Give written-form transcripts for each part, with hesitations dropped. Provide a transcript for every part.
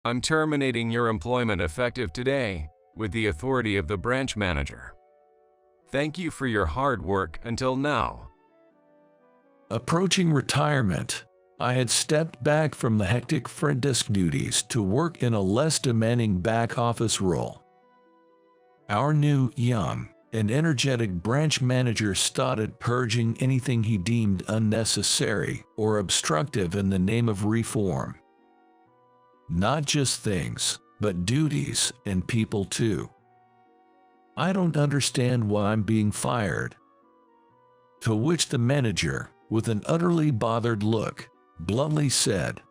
I'm terminating your employment effective today with the authority of the branch manager. Thank you for your hard work until now. Approaching retirement, I had stepped back from the hectic front desk duties to work in a less demanding back office role. Our new, young, and energetic branch manager started purging anything he deemed unnecessary or obstructive in the name of reform. Not just things, but duties and people too. I don't understand why I'm being fired. To which the manager, with an utterly bothered look, bluntly said,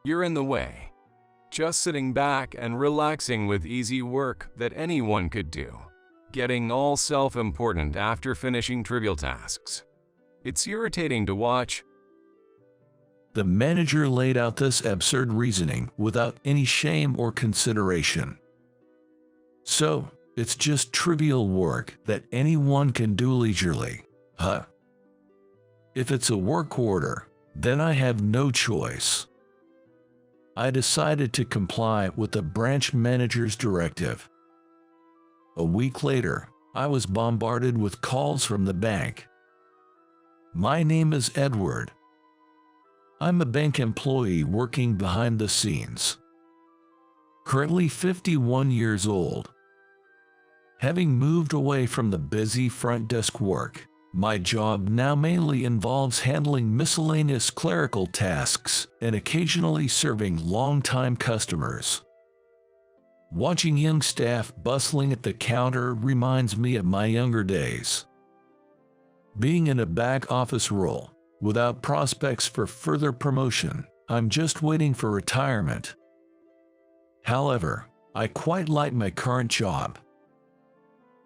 You're in the way. Just sitting back and relaxing with easy work that anyone could do. Getting all self-important after finishing trivial tasks. It's irritating to watch. The manager laid out this absurd reasoning without any shame or consideration. So, it's just trivial work that anyone can do leisurely, huh? If it's a work order, then I have no choice. I decided to comply with the branch manager's directive. A week later, I was bombarded with calls from the bank. My name is Edward. I'm a bank employee working behind the scenes. Currently 51 years old. Having moved away from the busy front desk work, my job now mainly involves handling miscellaneous clerical tasks and occasionally serving long-time customers. Watching young staff bustling at the counter reminds me of my younger days. Being in a back office role, without prospects for further promotion, I'm just waiting for retirement. However, I quite like my current job.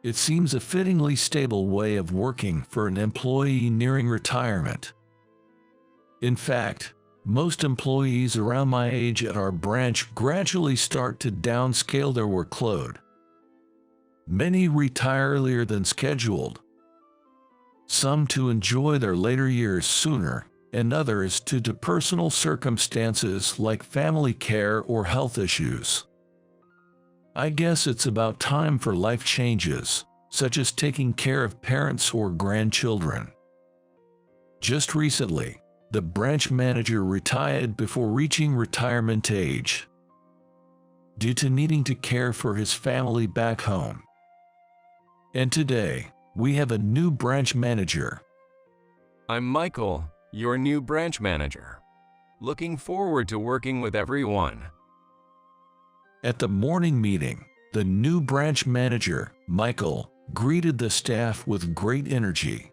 It seems a fittingly stable way of working for an employee nearing retirement. In fact, most employees around my age at our branch gradually start to downscale their workload. Many retire earlier than scheduled. Some to enjoy their later years sooner, and others due to personal circumstances like family care or health issues. I guess it's about time for life changes, such as taking care of parents or grandchildren. Just recently, the branch manager retired before reaching retirement age, due to needing to care for his family back home. And today, we have a new branch manager. I'm Michael, your new branch manager. Looking forward to working with everyone. At the morning meeting, the new branch manager, Michael, greeted the staff with great energy.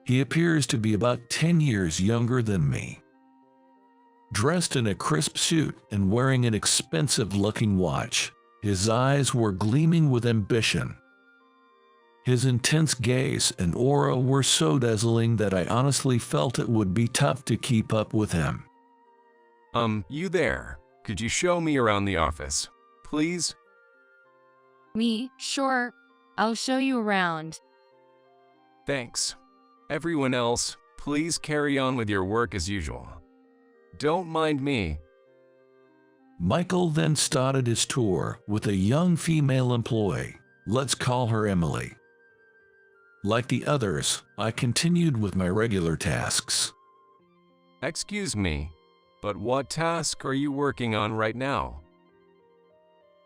He appears to be about 10 years younger than me. Dressed in a crisp suit and wearing an expensive-looking watch, his eyes were gleaming with ambition. His intense gaze and aura were so dazzling that I honestly felt it would be tough to keep up with him. You there? Could you show me around the office, please? Me? Sure. I'll show you around. Thanks. Everyone else, please carry on with your work as usual. Don't mind me. Michael then started his tour with a young female employee. Let's call her Emily. Like the others, I continued with my regular tasks. Excuse me, but what task are you working on right now?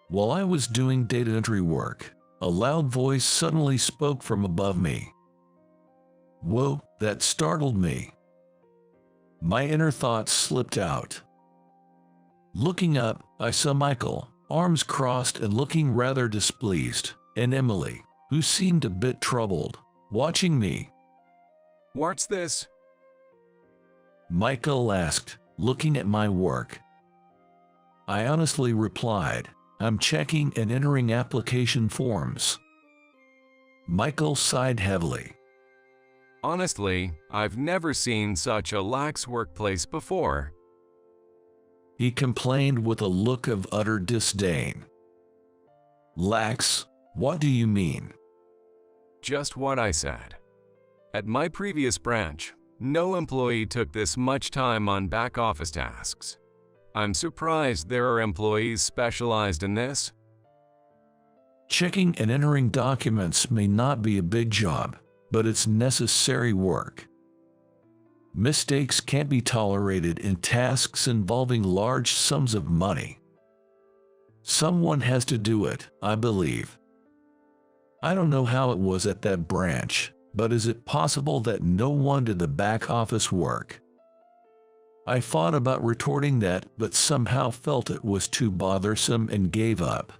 While I was doing data entry work, a loud voice suddenly spoke from above me. Whoa, that startled me. My inner thoughts slipped out. Looking up, I saw Michael, arms crossed and looking rather displeased, and Emily, who seemed a bit troubled, watching me. What's this? Michael asked, looking at my work. I honestly replied, I'm checking and entering application forms. Michael sighed heavily. Honestly, I've never seen such a lax workplace before. He complained with a look of utter disdain. Lax? What do you mean? Just what I said. At my previous branch, no employee took this much time on back office tasks. I'm surprised there are employees specialized in this. Checking and entering documents may not be a big job, but it's necessary work. Mistakes can't be tolerated in tasks involving large sums of money. Someone has to do it, I believe. I don't know how it was at that branch, but is it possible that no one did the back office work? I thought about retorting that, but somehow felt it was too bothersome and gave up.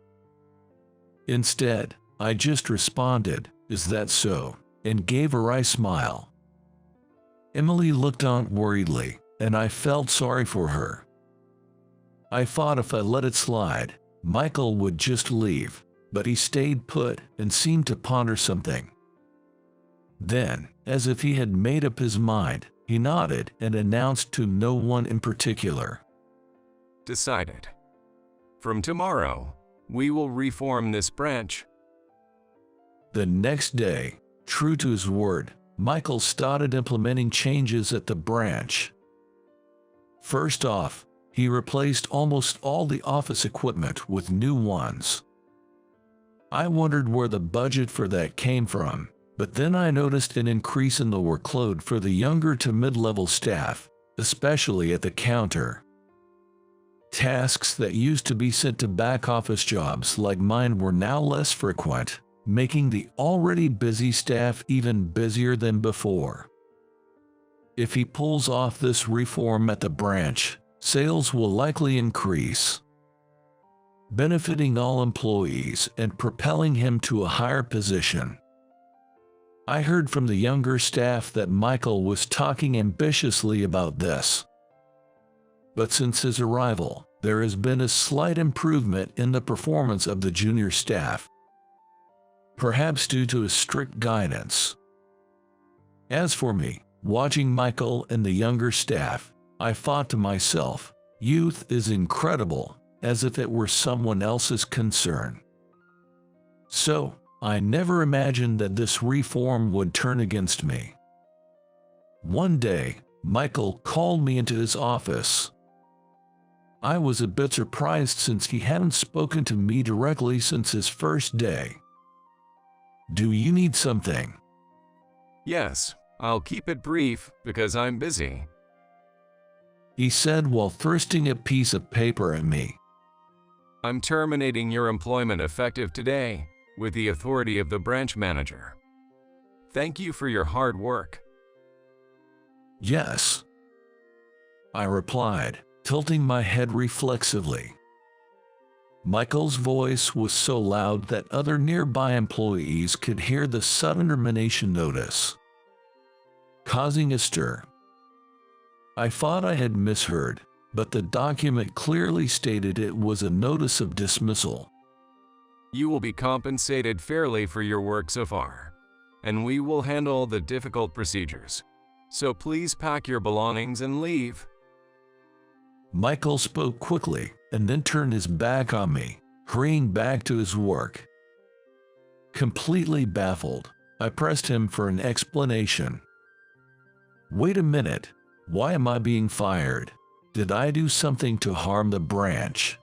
Instead, I just responded, "Is that so?" and gave a wry smile. Emily looked on worriedly, and I felt sorry for her. I thought if I let it slide, Michael would just leave, but he stayed put and seemed to ponder something. Then, as if he had made up his mind, he nodded and announced to no one in particular, Decided. From tomorrow, we will reform this branch. The next day, true to his word, Michael started implementing changes at the branch. First off, he replaced almost all the office equipment with new ones. I wondered where the budget for that came from, but then I noticed an increase in the workload for the younger to mid-level staff, especially at the counter. Tasks that used to be sent to back office jobs like mine were now less frequent, making the already busy staff even busier than before. If he pulls off this reform at the branch, sales will likely increase, benefiting all employees and propelling him to a higher position. I heard from the younger staff that Michael was talking ambitiously about this. But since his arrival, there has been a slight improvement in the performance of the junior staff, perhaps due to his strict guidance. As for me, watching Michael and the younger staff, I thought to myself, youth is incredible, as if it were someone else's concern. So, I never imagined that this reform would turn against me. One day, Michael called me into his office. I was a bit surprised since he hadn't spoken to me directly since his first day. "Do you need something?" Yes, I'll keep it brief because I'm busy. he said while thrusting a piece of paper at me. I'm terminating your employment effective today with the authority of the branch manager. Thank you for your hard work. "Yes," I replied, tilting my head reflexively. Michael's voice was so loud that other nearby employees could hear the sudden termination notice, causing a stir. I thought I had misheard, but the document clearly stated it was a notice of dismissal. You will be compensated fairly for your work so far, and we will handle the difficult procedures. So please pack your belongings and leave. Michael spoke quickly and then turned his back on me, hurrying back to his work. Completely baffled, I pressed him for an explanation. "Wait a minute, why am I being fired? Did I do something to harm the branch?"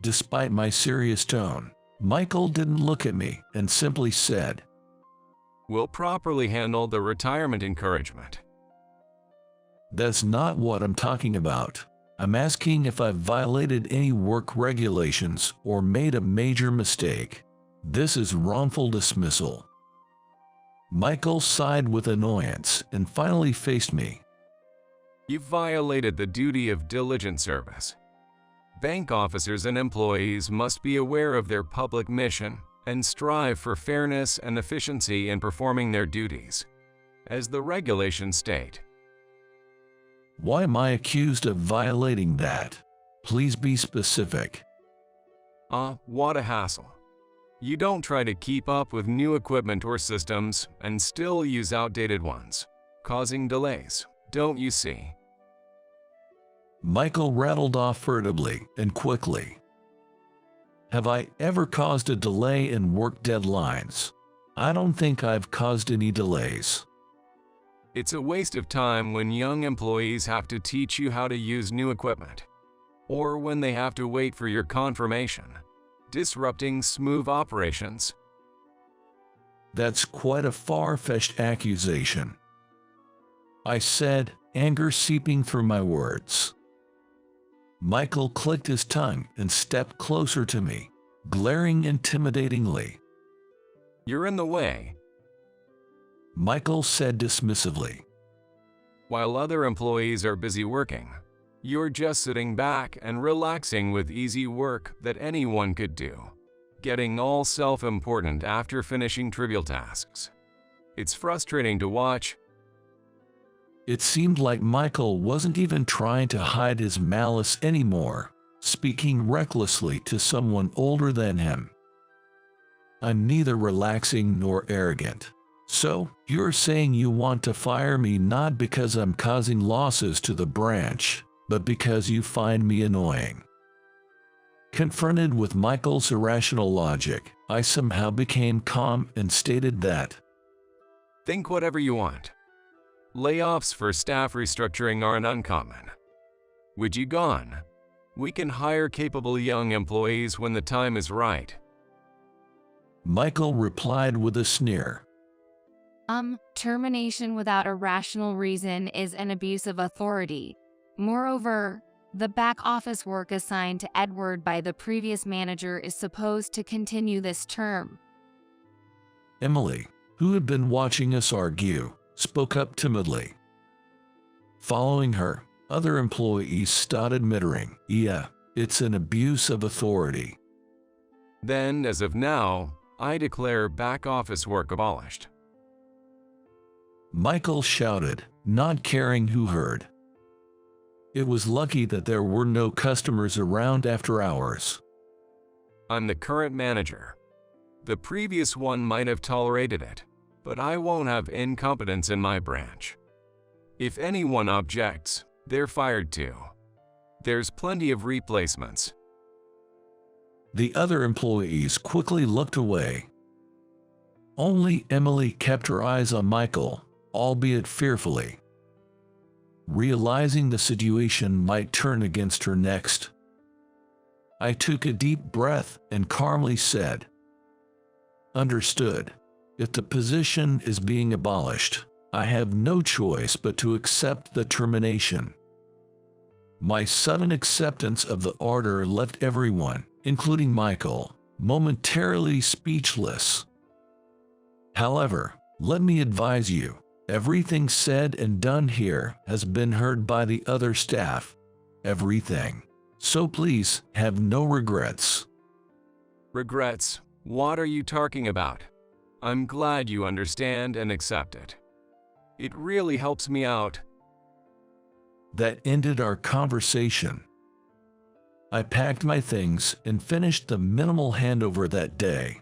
Despite my serious tone, Michael didn't look at me and simply said, We'll properly handle the retirement encouragement. "That's not what I'm talking about. I'm asking if I've violated any work regulations or made a major mistake. This is wrongful dismissal." Michael sighed with annoyance and finally faced me. You've violated the duty of diligent service. Bank officers and employees must be aware of their public mission and strive for fairness and efficiency in performing their duties, as the regulations state. "Why am I accused of violating that? Please be specific." What a hassle. You don't try to keep up with new equipment or systems and still use outdated ones, causing delays, don't you see? Michael rattled off furtively and quickly. Have I ever caused a delay in work deadlines? I don't think I've caused any delays. It's a waste of time when young employees have to teach you how to use new equipment, or when they have to wait for your confirmation, disrupting smooth operations. That's quite a far-fetched accusation, I said, anger seeping through my words. Michael clicked his tongue and stepped closer to me, glaring intimidatingly. You're in the way. Michael said dismissively. While other employees are busy working, you're just sitting back and relaxing with easy work that anyone could do, getting all self-important after finishing trivial tasks. It's frustrating to watch. It seemed like Michael wasn't even trying to hide his malice anymore, speaking recklessly to someone older than him. I'm neither relaxing nor arrogant. So, you're saying you want to fire me not because I'm causing losses to the branch, but because you find me annoying. Confronted with Michael's irrational logic, I somehow became calm and stated that, Think whatever you want. Layoffs for staff restructuring aren't uncommon. With you gone, we can hire capable young employees when the time is right. Michael replied with a sneer. Termination without a rational reason is an abuse of authority. Moreover, the back office work assigned to Edward by the previous manager is supposed to continue this term. Emily, who had been watching us argue, spoke up timidly. Following her, other employees started muttering, "Yeah, it's an abuse of authority." Then, as of now, I declare back office work abolished. Michael shouted, not caring who heard. It was lucky that there were no customers around after hours. I'm the current manager. The previous one might have tolerated it, but I won't have incompetence in my branch. If anyone objects, they're fired too. There's plenty of replacements. The other employees quickly looked away. Only Emily kept her eyes on Michael, albeit fearfully, realizing the situation might turn against her next. I took a deep breath and calmly said, "Understood. If the position is being abolished, I have no choice but to accept the termination." My sudden acceptance of the order left everyone, including Michael, momentarily speechless. However, let me advise you, everything said and done here has been heard by the other staff. Everything. So please, have no regrets. Regrets? What are you talking about? I'm glad you understand and accept it. It really helps me out. That ended our conversation. I packed my things and finished the minimal handover that day.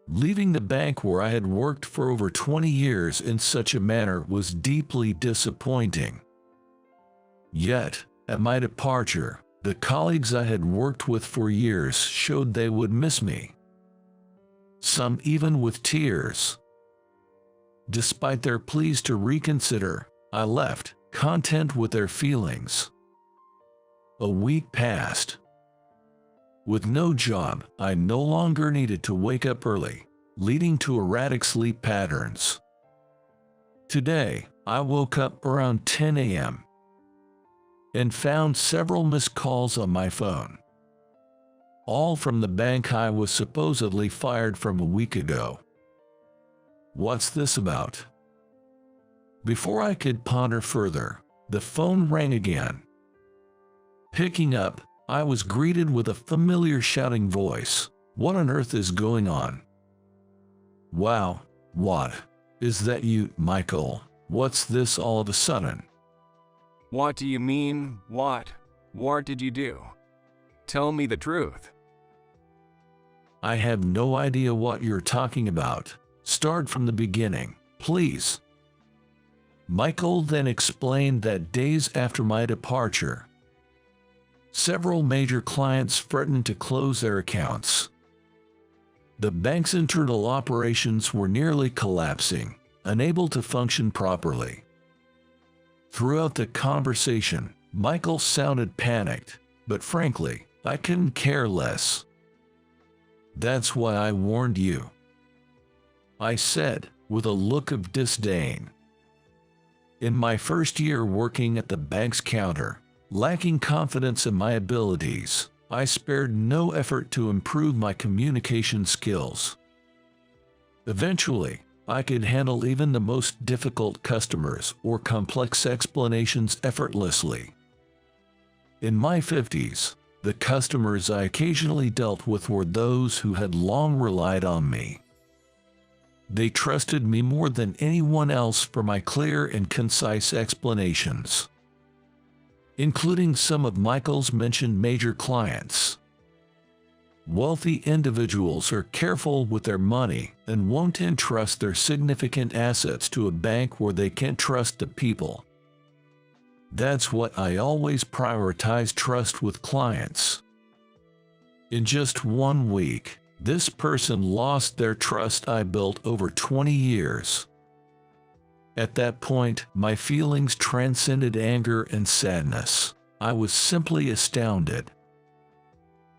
Leaving the bank where I had worked for over 20 years in such a manner was deeply disappointing. Yet, at my departure, the colleagues I had worked with for years showed they would miss me. Some even with tears. Despite their pleas to reconsider, I left, content with their feelings. A week passed. With no job, I no longer needed to wake up early, leading to erratic sleep patterns. Today, I woke up around 10 a.m. and found several missed calls on my phone. All from the bank I was supposedly fired from a week ago. What's this about? Before I could ponder further, the phone rang again. Picking up, I was greeted with a familiar shouting voice. What on earth is going on? Wow, what? Is that you, Michael? What's this all of a sudden? What do you mean, what? What did you do? Tell me the truth. I have no idea what you're talking about. Start from the beginning, please. Michael then explained that days after my departure, several major clients threatened to close their accounts. The bank's internal operations were nearly collapsing, unable to function properly. Throughout the conversation, Michael sounded panicked, but frankly, I couldn't care less. "That's why I warned you," I said, with a look of disdain. In my first year working at the bank's counter, lacking confidence in my abilities, I spared no effort to improve my communication skills. Eventually, I could handle even the most difficult customers or complex explanations effortlessly. In my 50s, the customers I occasionally dealt with were those who had long relied on me. They trusted me more than anyone else for my clear and concise explanations, including some of Michael's mentioned major clients. Wealthy individuals are careful with their money and won't entrust their significant assets to a bank where they can't trust the people. That's what I always prioritize: trust with clients. In just 1 week, this person lost their trust I built over 20 years. At that point, my feelings transcended anger and sadness. I was simply astounded.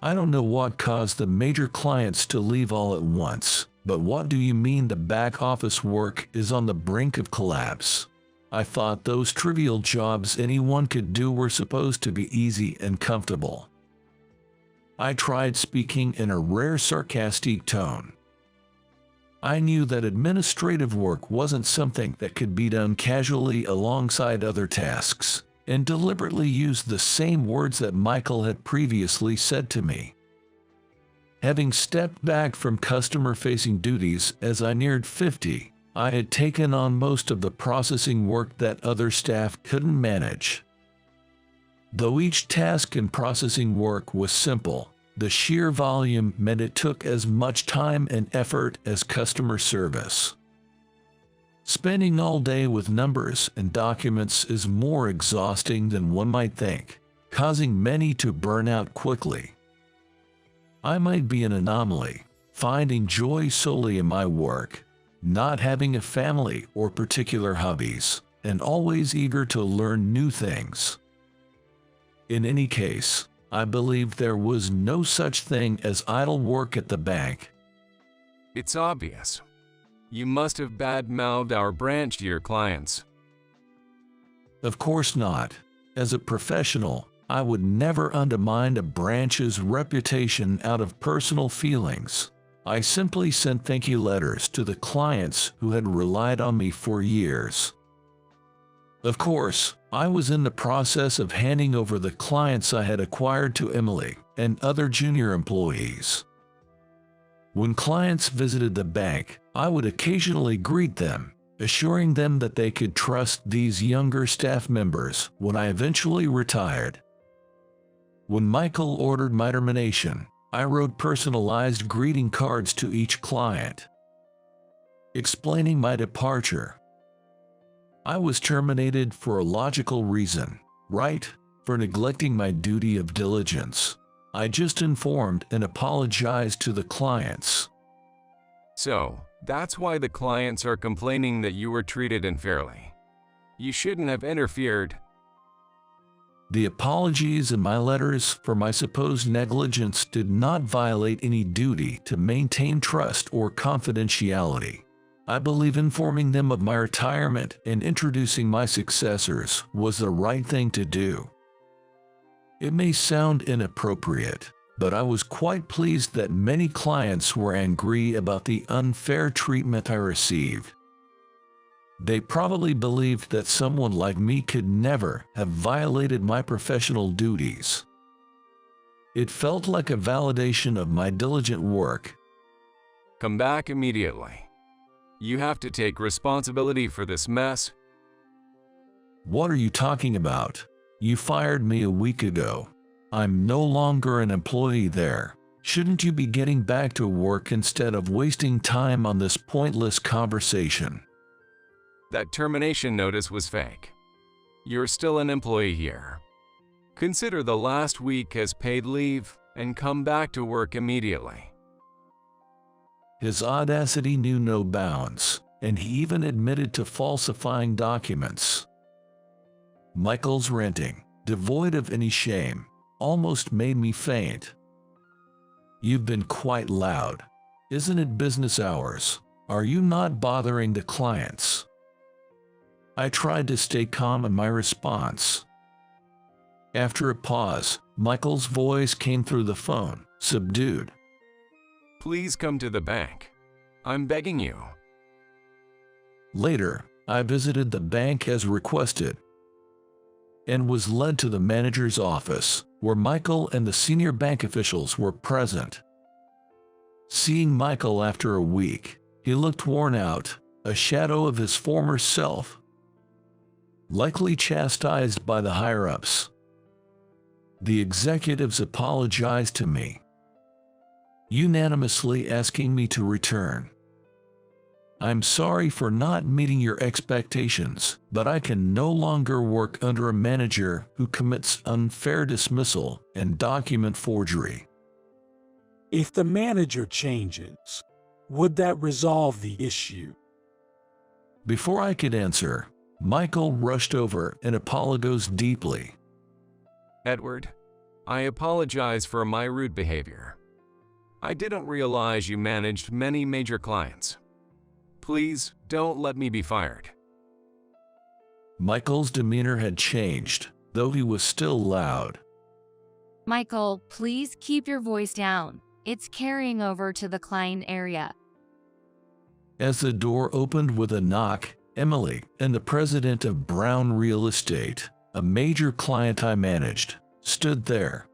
I don't know what caused the major clients to leave all at once, but what do you mean the back office work is on the brink of collapse? I thought those trivial jobs anyone could do were supposed to be easy and comfortable. I tried speaking in a rare sarcastic tone. I knew that administrative work wasn't something that could be done casually alongside other tasks, and deliberately used the same words that Michael had previously said to me. Having stepped back from customer-facing duties as I neared 50, I had taken on most of the processing work that other staff couldn't manage. Though each task in processing work was simple, the sheer volume meant it took as much time and effort as customer service. Spending all day with numbers and documents is more exhausting than one might think, causing many to burn out quickly. I might be an anomaly, finding joy solely in my work, not having a family or particular hobbies, and always eager to learn new things. In any case, I believed there was no such thing as idle work at the bank. It's obvious. You must have bad-mouthed our branch to your clients. Of course not. As a professional, I would never undermine a branch's reputation out of personal feelings. I simply sent thank you letters to the clients who had relied on me for years. Of course, I was in the process of handing over the clients I had acquired to Emily and other junior employees. When clients visited the bank, I would occasionally greet them, assuring them that they could trust these younger staff members when I eventually retired. When Michael ordered my termination, I wrote personalized greeting cards to each client, explaining my departure. I was terminated for a logical reason, right? For neglecting my duty of diligence. I just informed and apologized to the clients. So, that's why the clients are complaining that you were treated unfairly. You shouldn't have interfered. The apologies in my letters for my supposed negligence did not violate any duty to maintain trust or confidentiality. I believe informing them of my retirement and introducing my successors was the right thing to do. It may sound inappropriate, but I was quite pleased that many clients were angry about the unfair treatment I received. They probably believed that someone like me could never have violated my professional duties. It felt like a validation of my diligent work. Come back immediately. You have to take responsibility for this mess. What are you talking about? You fired me a week ago. I'm no longer an employee there. Shouldn't you be getting back to work instead of wasting time on this pointless conversation? That termination notice was fake. You're still an employee here. Consider the last week as paid leave and come back to work immediately. His audacity knew no bounds, and he even admitted to falsifying documents. Michael's ranting, devoid of any shame, almost made me faint. "You've been quite loud. Isn't it business hours? Are you not bothering the clients?" I tried to stay calm in my response. After a pause, Michael's voice came through the phone, subdued. "Please come to the bank. I'm begging you." Later, I visited the bank as requested and was led to the manager's office, where Michael and the senior bank officials were present. Seeing Michael after a week, he looked worn out, a shadow of his former self, likely chastised by the higher-ups. The executives apologized to me, unanimously asking me to return. "I'm sorry for not meeting your expectations, but I can no longer work under a manager who commits unfair dismissal and document forgery." If the manager changes, would that resolve the issue? Before I could answer, Michael rushed over and apologized deeply. "Edward, I apologize for my rude behavior. I didn't realize you managed many major clients. Please don't let me be fired." Michael's demeanor had changed, though he was still loud. Michael, please keep your voice down. It's carrying over to the client area. As the door opened with a knock, Emily and the president of Brown Real Estate, a major client I managed, stood there.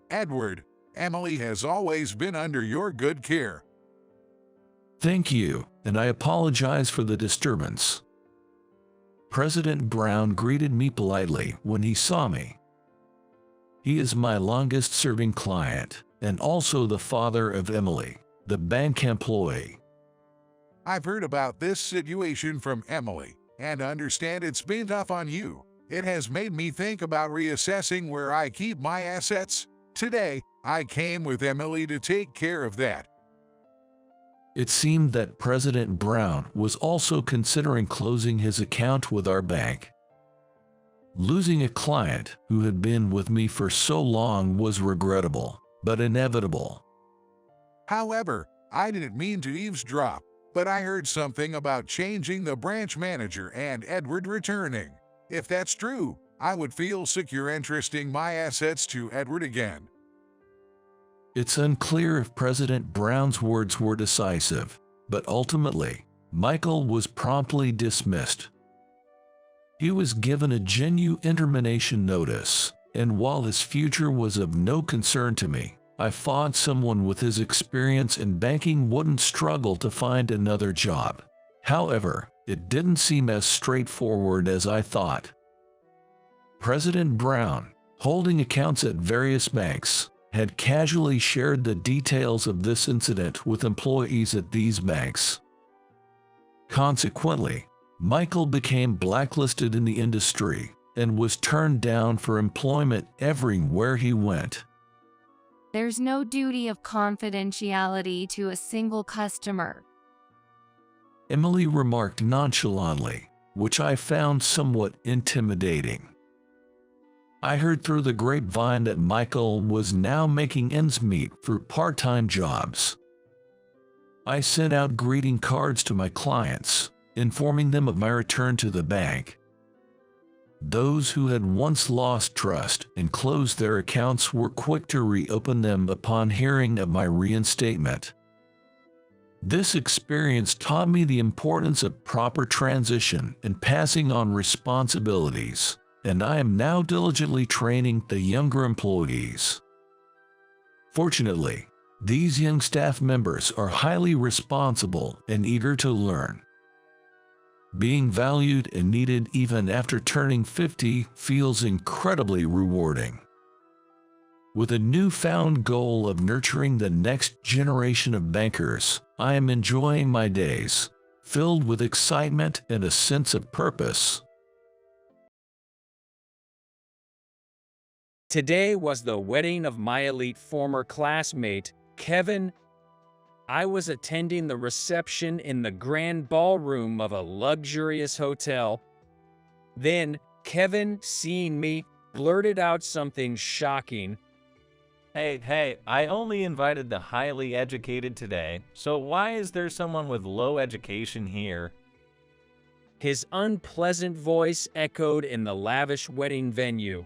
"Edward, Emily has always been under your good care." "Thank you, and I apologize for the disturbance." President Brown greeted me politely when he saw me. He is my longest-serving client, and also the father of Emily, the bank employee. "I've heard about this situation from Emily, and understand it's been tough on you. It has made me think about reassessing where I keep my assets. Today, I came with Emily to take care of that." It seemed that President Brown was also considering closing his account with our bank. Losing a client who had been with me for so long was regrettable, but inevitable. "However, I didn't mean to eavesdrop, but I heard something about changing the branch manager and Edward returning. If that's true, I would feel secure entrusting my assets to Edward again." It's unclear if President Brown's words were decisive, but ultimately, Michael was promptly dismissed. He was given a genuine termination notice, and while his future was of no concern to me, I thought someone with his experience in banking wouldn't struggle to find another job. However, it didn't seem as straightforward as I thought. President Brown, holding accounts at various banks, had casually shared the details of this incident with employees at these banks. Consequently, Michael became blacklisted in the industry and was turned down for employment everywhere he went. There's no duty of confidentiality to a single customer. Emily remarked nonchalantly, which I found somewhat intimidating. I heard through the grapevine that Michael was now making ends meet through part-time jobs. I sent out greeting cards to my clients, informing them of my return to the bank. Those who had once lost trust and closed their accounts were quick to reopen them upon hearing of my reinstatement. This experience taught me the importance of proper transition and passing on responsibilities, and I am now diligently training the younger employees. Fortunately, these young staff members are highly responsible and eager to learn. Being valued and needed even after turning 50 feels incredibly rewarding. With a newfound goal of nurturing the next generation of bankers, I am enjoying my days, filled with excitement and a sense of purpose. Today was the wedding of my elite former classmate, Kevin. I was attending the reception in the grand ballroom of a luxurious hotel. Then, Kevin, seeing me, blurted out something shocking. Hey, I only invited the highly educated today, so why is there someone with low education here? His unpleasant voice echoed in the lavish wedding venue.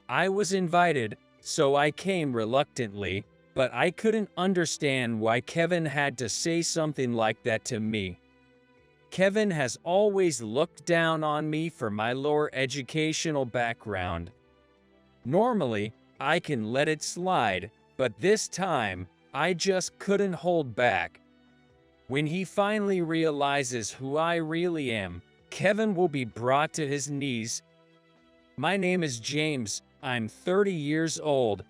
I was invited, so I came reluctantly, but I couldn't understand why Kevin had to say something like that to me. Kevin has always looked down on me for my lower educational background. Normally, I can let it slide, but this time, I just couldn't hold back. When he finally realizes who I really am, Kevin will be brought to his knees. My name is James. I'm 30 years old.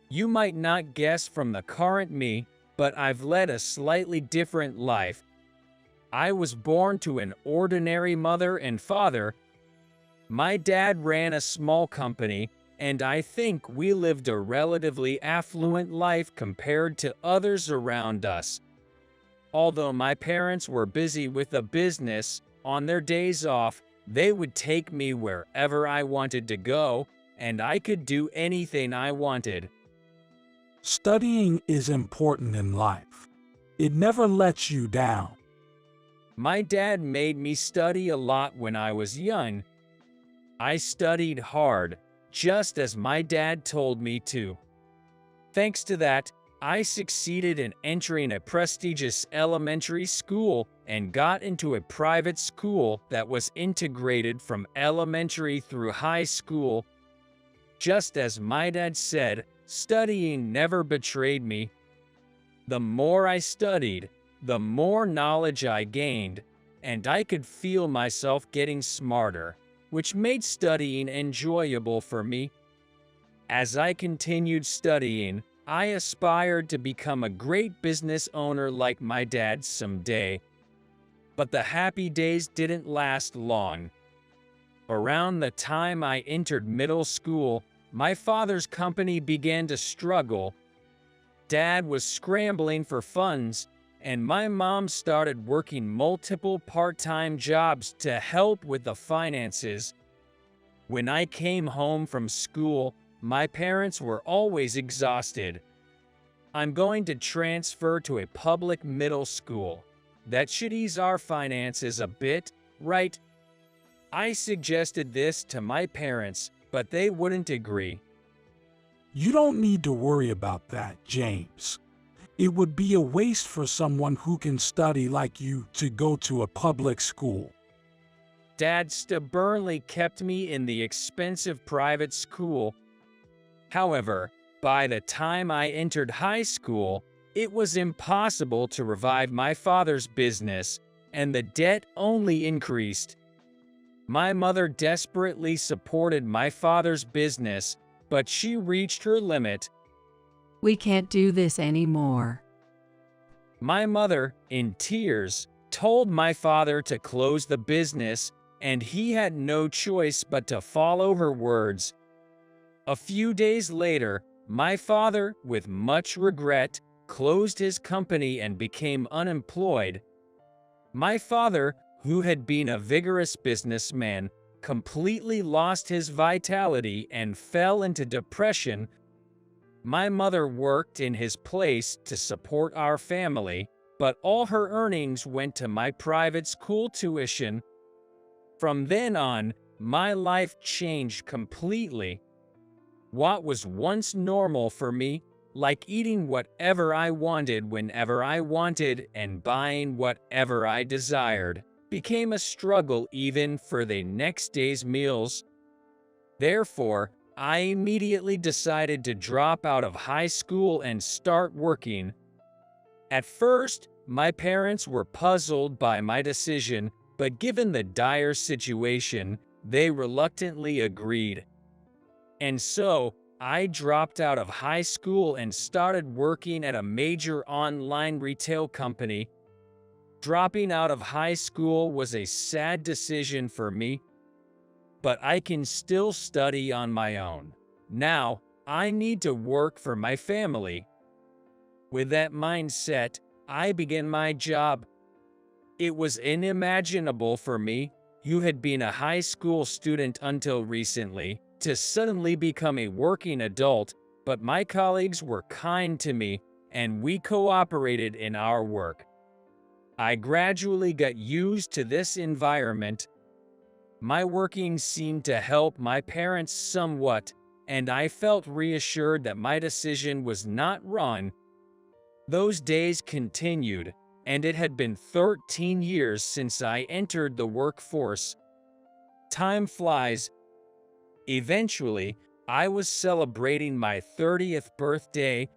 You might not guess from the current me, but I've led a slightly different life. I was born to an ordinary mother and father. My dad ran a small company, and I think we lived a relatively affluent life compared to others around us. Although my parents were busy with a business, on their days off, they would take me wherever I wanted to go, and I could do anything I wanted. Studying is important in life. It never lets you down. My dad made me study a lot when I was young. I studied hard, just as my dad told me to. Thanks to that, I succeeded in entering a prestigious elementary school and got into a private school that was integrated from elementary through high school. Just as my dad said, studying never betrayed me. The more I studied, the more knowledge I gained, and I could feel myself getting smarter, which made studying enjoyable for me. As I continued studying, I aspired to become a great business owner like my dad someday. But the happy days didn't last long. Around the time I entered middle school, my father's company began to struggle. Dad was scrambling for funds, and my mom started working multiple part-time jobs to help with the finances. When I came home from school, my parents were always exhausted. I'm going to transfer to a public middle school. That should ease our finances a bit, right? I suggested this to my parents, but they wouldn't agree. You don't need to worry about that, James. It would be a waste for someone who can study like you to go to a public school. Dad stubbornly kept me in the expensive private school. However, by the time I entered high school, it was impossible to revive my father's business, and the debt only increased. My mother desperately supported my father's business, but she reached her limit. We can't do this anymore. My mother, in tears, told my father to close the business, and he had no choice but to follow her words. A few days later, my father, with much regret, closed his company and became unemployed. My father, who had been a vigorous businessman, completely lost his vitality and fell into depression. My mother worked in his place to support our family, but all her earnings went to my private school tuition. From then on, my life changed completely. What was once normal for me, like eating whatever I wanted whenever I wanted and buying whatever I desired, became a struggle even for the next day's meals. Therefore, I immediately decided to drop out of high school and start working. At first, my parents were puzzled by my decision, but given the dire situation, they reluctantly agreed. And so, I dropped out of high school and started working at a major online retail company. Dropping out of high school was a sad decision for me, but I can still study on my own. Now, I need to work for my family. With that mindset, I began my job. It was unimaginable for me, who had been a high school student until recently, to suddenly become a working adult, but my colleagues were kind to me and we cooperated in our work. I gradually got used to this environment. My working seemed to help my parents somewhat, and I felt reassured that my decision was not wrong. Those days continued, and it had been 13 years since I entered the workforce. Time flies. Eventually, I was celebrating my 30th birthday.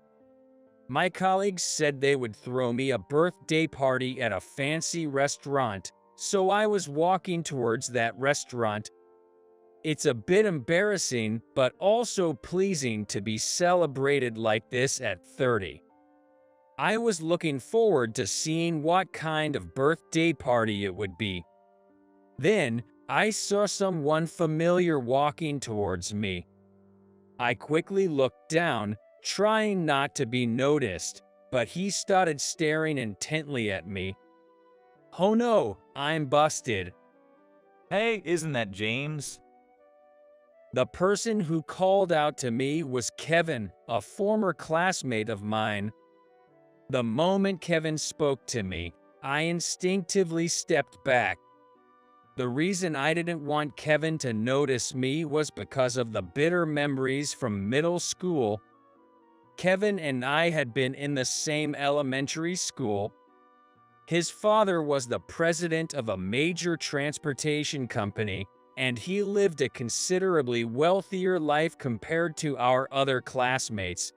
My colleagues said they would throw me a birthday party at a fancy restaurant, so I was walking towards that restaurant. It's a bit embarrassing, but also pleasing to be celebrated like this at 30. I was looking forward to seeing what kind of birthday party it would be. Then, I saw someone familiar walking towards me. I quickly looked down, trying not to be noticed, but he started staring intently at me. Oh no, I'm busted. Hey, isn't that James? The person who called out to me was Kevin, a former classmate of mine. The moment Kevin spoke to me, I instinctively stepped back. The reason I didn't want Kevin to notice me was because of the bitter memories from middle school. Kevin and I had been in the same elementary school. His father was the president of a major transportation company, and he lived a considerably wealthier life compared to our other classmates.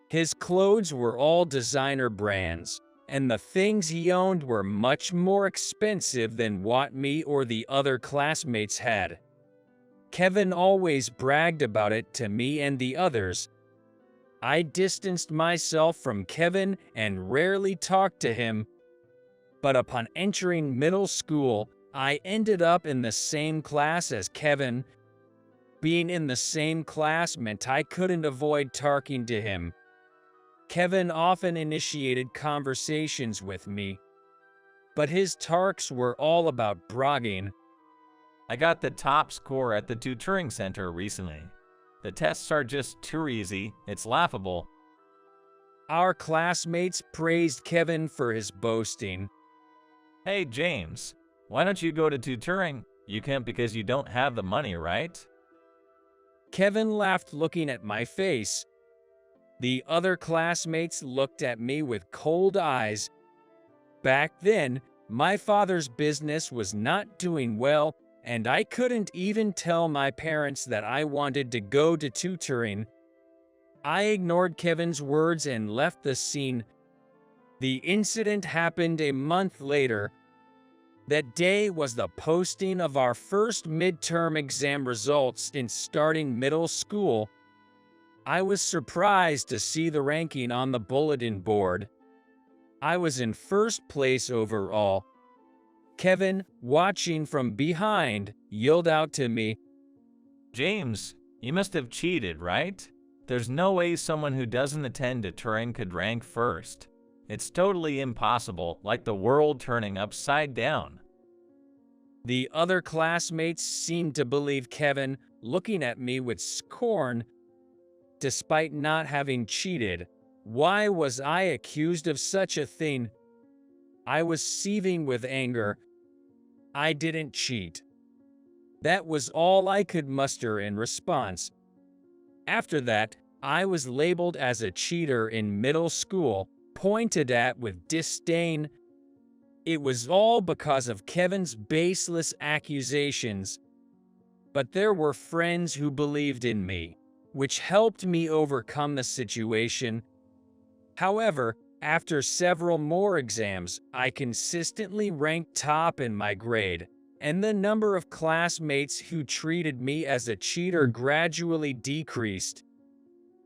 His clothes were all designer brands, and the things he owned were much more expensive than what me or the other classmates had. Kevin always bragged about it to me and the others. I distanced myself from Kevin and rarely talked to him. But upon entering middle school, I ended up in the same class as Kevin. Being in the same class meant I couldn't avoid talking to him. Kevin often initiated conversations with me, but his talks were all about bragging. I got the top score at the tutoring center recently. The tests are just too easy, it's laughable. Our classmates praised Kevin for his boasting. Hey James, why don't you go to tutoring? You can't because you don't have the money, right? Kevin laughed, looking at my face. The other classmates looked at me with cold eyes. Back then, my father's business was not doing well, and I couldn't even tell my parents that I wanted to go to tutoring. I ignored Kevin's words and left the scene. The incident happened a month later. That day was the posting of our first midterm exam results in starting middle school. I was surprised to see the ranking on the bulletin board. I was in first place overall. Kevin, watching from behind, yelled out to me, James, you must have cheated, right? There's no way someone who doesn't attend tutoring could rank first. It's totally impossible, like the world turning upside down. The other classmates seemed to believe Kevin, looking at me with scorn. Despite not having cheated, why was I accused of such a thing? I was seething with anger. I didn't cheat. That was all I could muster in response. After that, I was labeled as a cheater in middle school, pointed at with disdain. It was all because of Kevin's baseless accusations. But there were friends who believed in me, which helped me overcome the situation. However, after several more exams, I consistently ranked top in my grade, and the number of classmates who treated me as a cheater gradually decreased.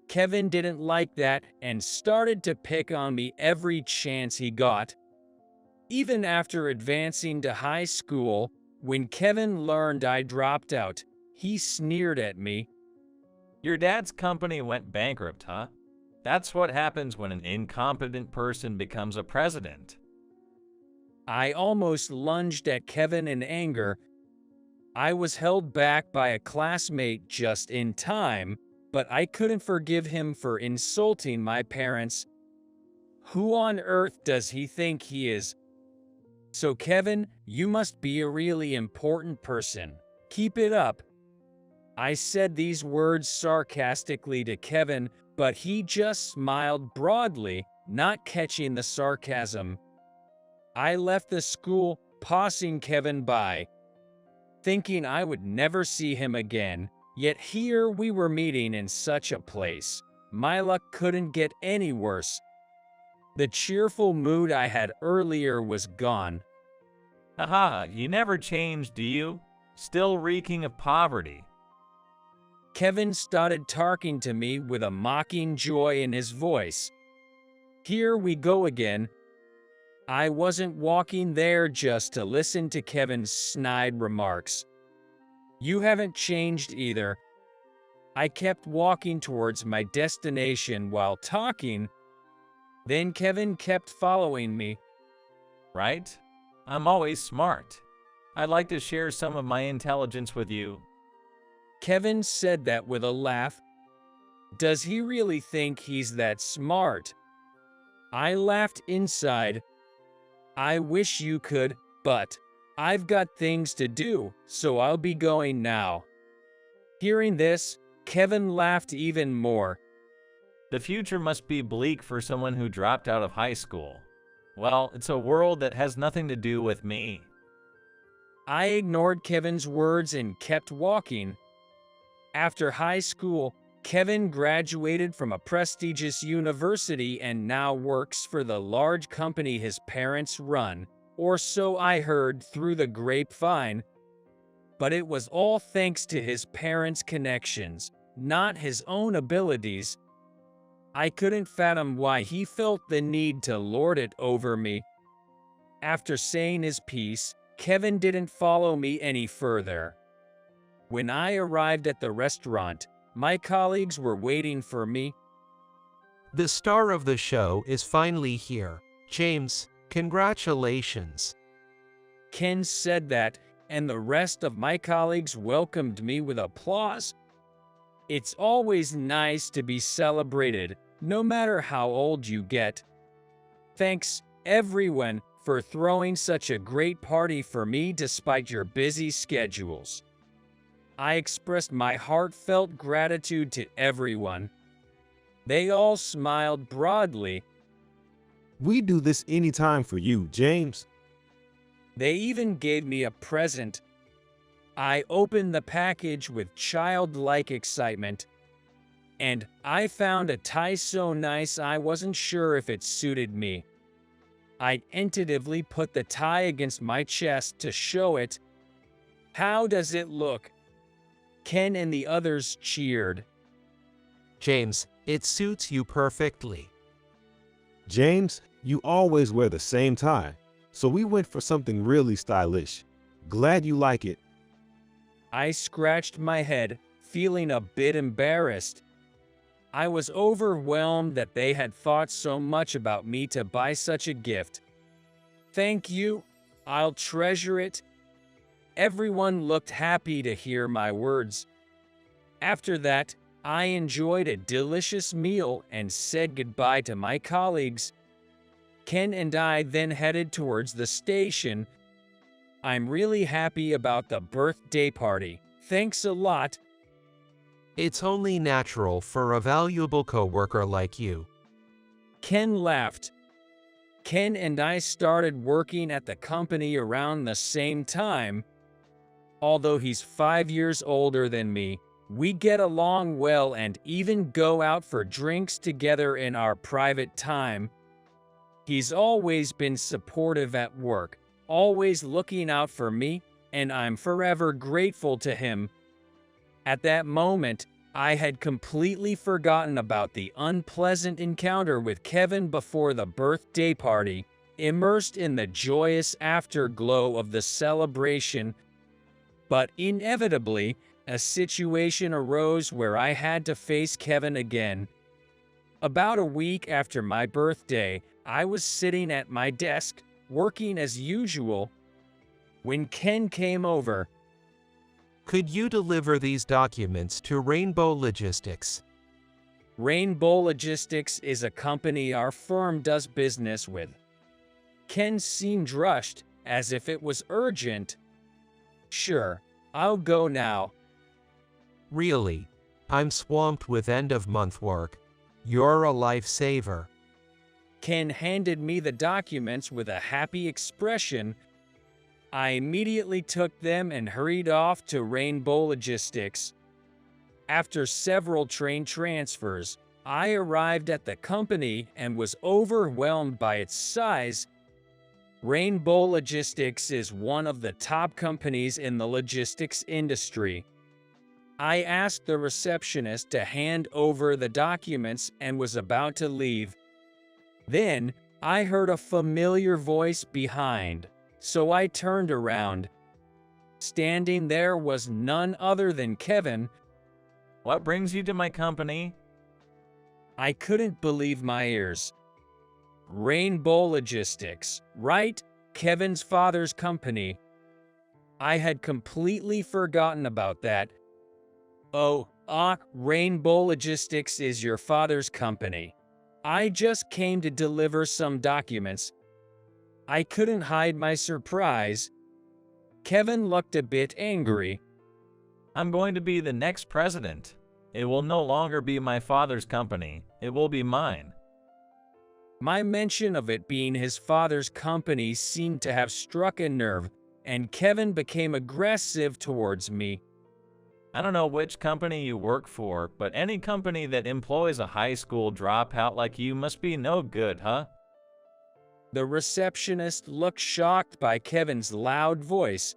Kevin didn't like that and started to pick on me every chance he got. Even after advancing to high school, when Kevin learned I dropped out, he sneered at me. Your dad's company went bankrupt, huh? That's what happens when an incompetent person becomes a president. I almost lunged at Kevin in anger. I was held back by a classmate just in time, but I couldn't forgive him for insulting my parents. Who on earth does he think he is? So Kevin, you must be a really important person. Keep it up. I said these words sarcastically to Kevin, but he just smiled broadly, not catching the sarcasm. I left the school, passing Kevin by, thinking I would never see him again, yet here we were meeting in such a place. My luck couldn't get any worse. The cheerful mood I had earlier was gone. Haha, you never changed, do you? Still reeking of poverty. Kevin started talking to me with a mocking joy in his voice. Here we go again. I wasn't walking there just to listen to Kevin's snide remarks. You haven't changed either. I kept walking towards my destination while talking. Then Kevin kept following me. Right? I'm always smart. I'd like to share some of my intelligence with you. Kevin said that with a laugh. Does he really think he's that smart? I laughed inside. I wish you could, but I've got things to do, so I'll be going now. Hearing this, Kevin laughed even more. The future must be bleak for someone who dropped out of high school. Well, it's a world that has nothing to do with me. I ignored Kevin's words and kept walking. After high school, Kevin graduated from a prestigious university and now works for the large company his parents run, or so I heard through the grapevine. But it was all thanks to his parents' connections, not his own abilities. I couldn't fathom why he felt the need to lord it over me. After saying his piece, Kevin didn't follow me any further. When I arrived at the restaurant, my colleagues were waiting for me. The star of the show is finally here. James, congratulations. Ken said that, and the rest of my colleagues welcomed me with applause. It's always nice to be celebrated, no matter how old you get. Thanks, everyone, for throwing such a great party for me despite your busy schedules. I expressed my heartfelt gratitude to everyone. They all smiled broadly. We do this anytime for you, James. They even gave me a present. I opened the package with childlike excitement, and I found a tie so nice I wasn't sure if it suited me. I tentatively put the tie against my chest to show it. How does it look? Ken and the others cheered. James, it suits you perfectly. James, you always wear the same tie, so we went for something really stylish. Glad you like it. I scratched my head, feeling a bit embarrassed. I was overwhelmed that they had thought so much about me to buy such a gift. Thank you. I'll treasure it. Everyone looked happy to hear my words. After that, I enjoyed a delicious meal and said goodbye to my colleagues. Ken and I then headed towards the station. I'm really happy about the birthday party. Thanks a lot. It's only natural for a valuable coworker like you. Ken laughed. Ken and I started working at the company around the same time. Although he's 5 years older than me, we get along well and even go out for drinks together in our private time. He's always been supportive at work, always looking out for me, and I'm forever grateful to him. At that moment, I had completely forgotten about the unpleasant encounter with Kevin before the birthday party, immersed in the joyous afterglow of the celebration. But inevitably, a situation arose where I had to face Kevin again. About a week after my birthday, I was sitting at my desk, working as usual, when Ken came over. Could you deliver these documents to Rainbow Logistics? Rainbow Logistics is a company our firm does business with. Ken seemed rushed, as if it was urgent. Sure, I'll go now. Really? I'm swamped with end-of-month work. You're a lifesaver. Ken handed me the documents with a happy expression. I immediately took them and hurried off to Rainbow Logistics. After several train transfers, I arrived at the company and was overwhelmed by its size. Rainbow Logistics is one of the top companies in the logistics industry. I asked the receptionist to hand over the documents and was about to leave. Then, I heard a familiar voice behind, so I turned around. Standing there was none other than Kevin. What brings you to my company? I couldn't believe my ears. Rainbow Logistics, right? Kevin's father's company. I had completely forgotten about that. Oh, Rainbow Logistics is your father's company. I just came to deliver some documents. I couldn't hide my surprise. Kevin looked a bit angry. I'm going to be the next president. It will no longer be my father's company. It will be mine. My mention of it being his father's company seemed to have struck a nerve, and Kevin became aggressive towards me. I don't know which company you work for, but any company that employs a high school dropout like you must be no good, huh? The receptionist looked shocked by Kevin's loud voice.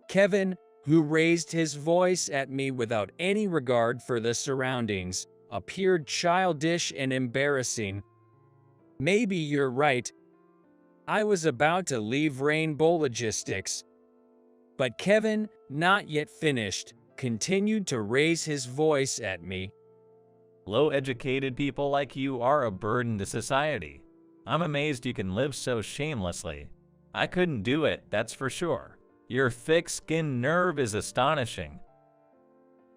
Kevin, who raised his voice at me without any regard for the surroundings, appeared childish and embarrassing. Maybe you're right. I was about to leave Rainbow Logistics. But Kevin, not yet finished, continued to raise his voice at me. Low-educated people like you are a burden to society. I'm amazed you can live so shamelessly. I couldn't do it, that's for sure. Your thick-skinned nerve is astonishing.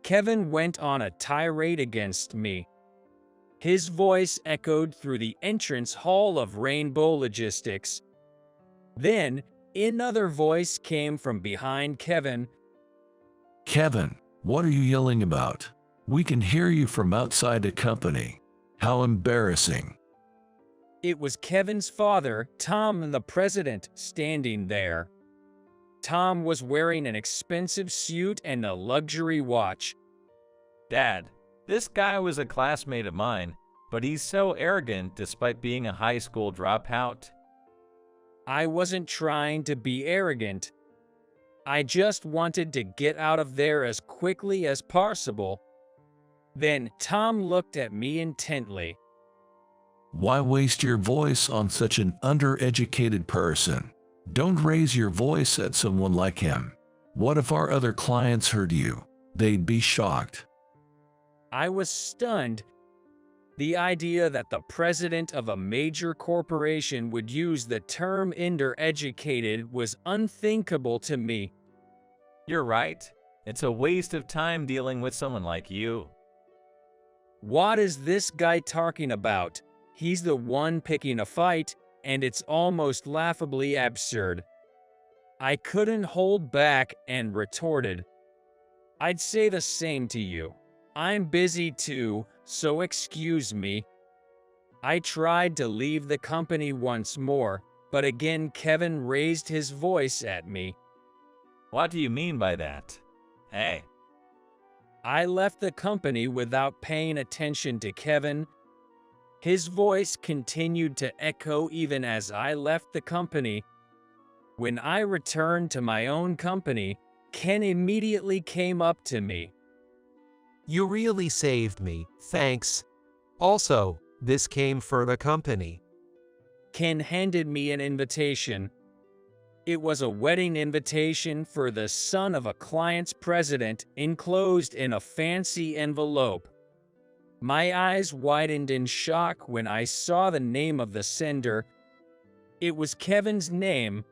Kevin went on a tirade against me. His voice echoed through the entrance hall of Rainbow Logistics. Then, another voice came from behind Kevin. Kevin, what are you yelling about? We can hear you from outside the company. How embarrassing. It was Kevin's father, Tom, the president, standing there. Tom was wearing an expensive suit and a luxury watch. Dad, this guy was a classmate of mine, but he's so arrogant despite being a high school dropout. I wasn't trying to be arrogant. I just wanted to get out of there as quickly as possible. Then Tom looked at me intently. Why waste your voice on such an undereducated person? Don't raise your voice at someone like him. What if our other clients heard you? They'd be shocked. I was stunned. The idea that the president of a major corporation would use the term undereducated was unthinkable to me. You're right. It's a waste of time dealing with someone like you. What is this guy talking about? He's the one picking a fight, and it's almost laughably absurd. I couldn't hold back and retorted. I'd say the same to you. I'm busy too, so excuse me. I tried to leave the company once more, but again Kevin raised his voice at me. What do you mean by that? Hey. I left the company without paying attention to Kevin. His voice continued to echo even as I left the company. When I returned to my own company, Ken immediately came up to me. You really saved me, thanks. Also, this came for the company. Ken handed me an invitation. It was a wedding invitation for the son of a client's president, enclosed in a fancy envelope. My eyes widened in shock when I saw the name of the sender. It was Kevin's name.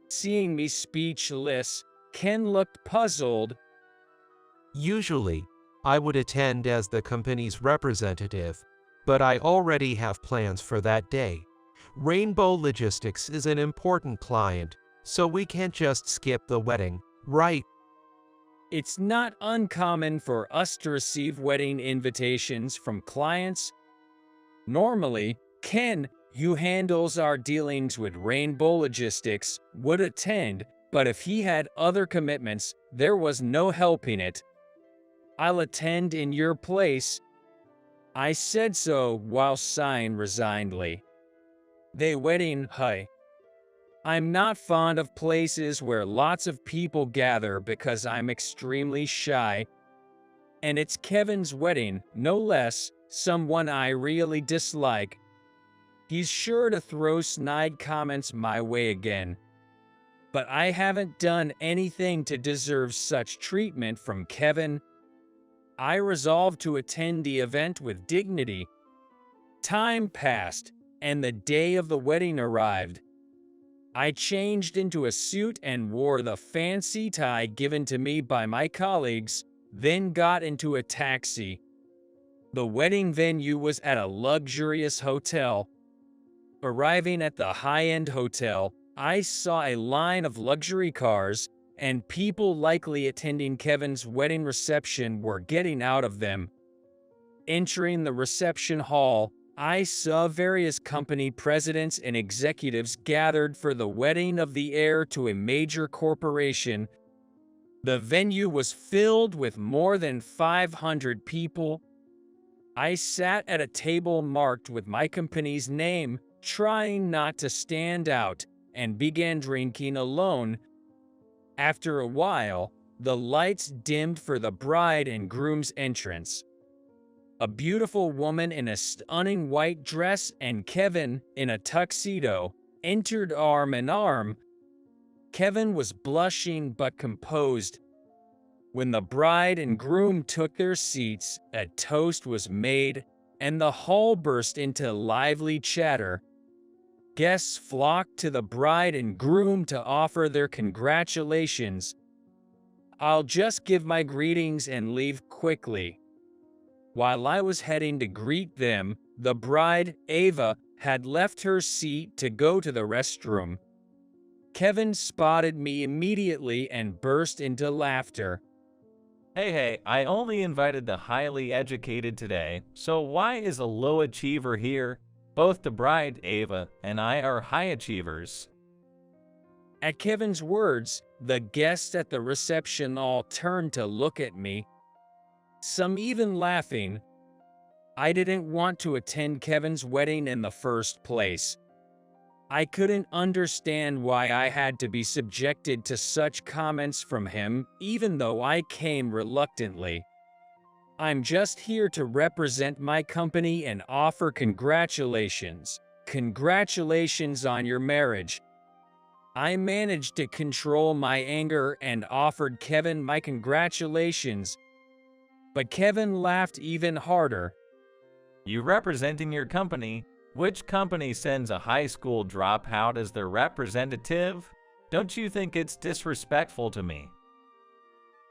Seeing me speechless, Ken looked puzzled. Usually, I would attend as the company's representative, but I already have plans for that day. Rainbow Logistics is an important client, so we can't just skip the wedding, right? It's not uncommon for us to receive wedding invitations from clients. Normally, Ken, who handles our dealings with Rainbow Logistics, would attend, but if he had other commitments, there was no helping it. I'll attend in your place. I said so while sighing resignedly. The wedding, hey. I'm not fond of places where lots of people gather because I'm extremely shy. And it's Kevin's wedding, no less, someone I really dislike. He's sure to throw snide comments my way again. But I haven't done anything to deserve such treatment from Kevin. I resolved to attend the event with dignity. Time passed, and the day of the wedding arrived. I changed into a suit and wore the fancy tie given to me by my colleagues, then got into a taxi. The wedding venue was at a luxurious hotel. Arriving at the high-end hotel, I saw a line of luxury cars, and people likely attending Kevin's wedding reception were getting out of them. Entering the reception hall, I saw various company presidents and executives gathered for the wedding of the heir to a major corporation. The venue was filled with more than 500 people. I sat at a table marked with my company's name, trying not to stand out, and began drinking alone. After a while, the lights dimmed for the bride and groom's entrance. A beautiful woman in a stunning white dress and Kevin, in a tuxedo, entered arm in arm. Kevin was blushing but composed. When the bride and groom took their seats, a toast was made, and the hall burst into lively chatter. Guests flocked to the bride and groom to offer their congratulations. I'll just give my greetings and leave quickly. While I was heading to greet them, the bride, Ava, had left her seat to go to the restroom. Kevin spotted me immediately and burst into laughter. Hey, I only invited the highly educated today, so why is a low achiever here? Both the bride, Ava, and I are high achievers. At Kevin's words, the guests at the reception all turned to look at me, some even laughing. I didn't want to attend Kevin's wedding in the first place. I couldn't understand why I had to be subjected to such comments from him, even though I came reluctantly. I'm just here to represent my company and offer congratulations. Congratulations on your marriage. I managed to control my anger and offered Kevin my congratulations. But Kevin laughed even harder. You representing your company? Which company sends a high school dropout as their representative? Don't you think it's disrespectful to me?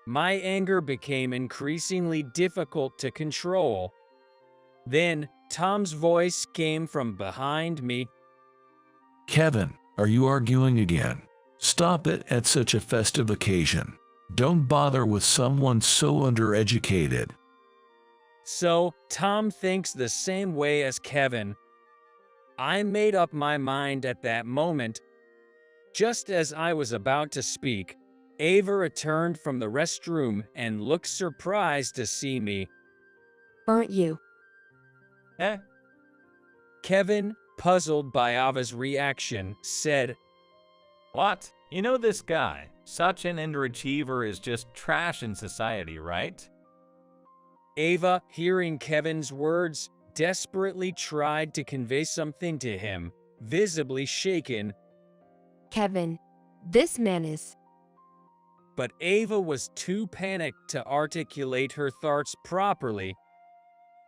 My anger became increasingly difficult to control. Then, Tom's voice came from behind me. Kevin, are you arguing again? Stop it at such a festive occasion. Don't bother with someone so undereducated. So, Tom thinks the same way as Kevin. I made up my mind at that moment. Just as I was about to speak, Ava returned from the restroom and looked surprised to see me. Aren't you? Eh? Kevin, puzzled by Ava's reaction, said, What? You know this guy. Such an underachiever is just trash in society, right? Ava, hearing Kevin's words, desperately tried to convey something to him, visibly shaken. Kevin, this man is... But Ava was too panicked to articulate her thoughts properly.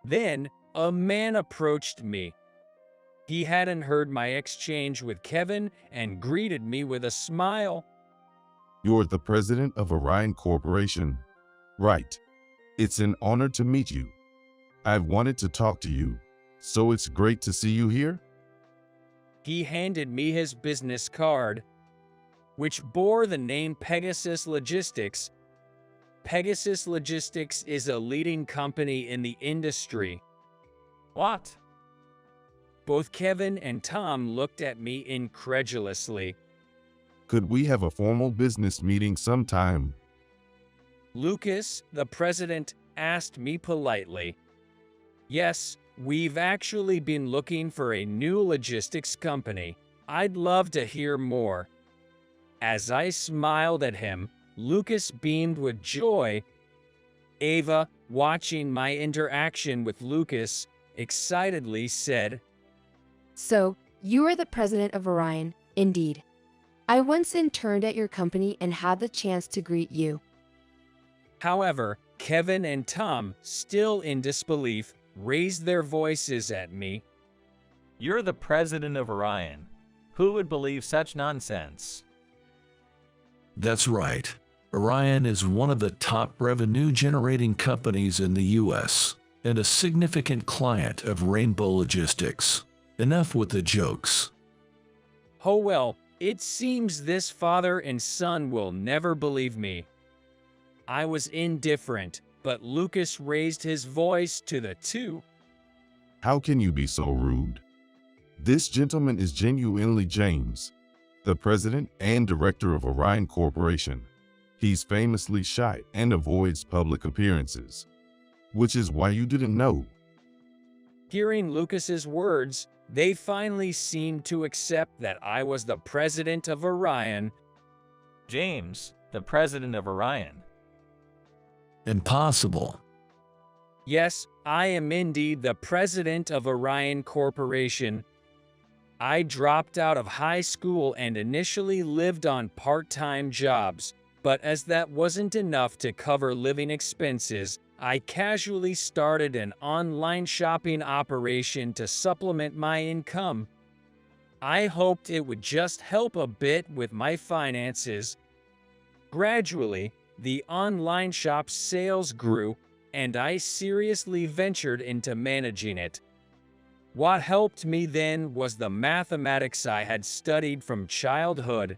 Then, a man approached me. He hadn't heard my exchange with Kevin and greeted me with a smile. You're the president of Orion Corporation. Right. It's an honor to meet you. I've wanted to talk to you, so it's great to see you here. He handed me his business card, which bore the name Pegasus Logistics. Pegasus Logistics is a leading company in the industry. What? Both Kevin and Tom looked at me incredulously. Could we have a formal business meeting sometime? Lucas, the president, asked me politely. Yes, we've actually been looking for a new logistics company. I'd love to hear more. As I smiled at him, Lucas beamed with joy. Ava, watching my interaction with Lucas, excitedly said, So, you are the president of Orion, indeed. I once interned at your company and had the chance to greet you. However, Kevin and Tom, still in disbelief, raised their voices at me. You're the president of Orion. Who would believe such nonsense? That's right. Orion is one of the top revenue-generating companies in the U.S. and a significant client of Rainbow Logistics. Enough with the jokes. Oh well, it seems this father and son will never believe me. I was indifferent, but Lucas raised his voice to the two. How can you be so rude? This gentleman is genuinely James, the president and director of Orion Corporation. He's famously shy and avoids public appearances, which is why you didn't know. Hearing Lucas's words, they finally seemed to accept that I was the president of Orion. James, the president of Orion. Impossible. Yes, I am indeed the president of Orion Corporation. I dropped out of high school and initially lived on part-time jobs, but as that wasn't enough to cover living expenses, I casually started an online shopping operation to supplement my income. I hoped it would just help a bit with my finances. Gradually, the online shop's sales grew, and I seriously ventured into managing it. What helped me then was the mathematics I had studied from childhood.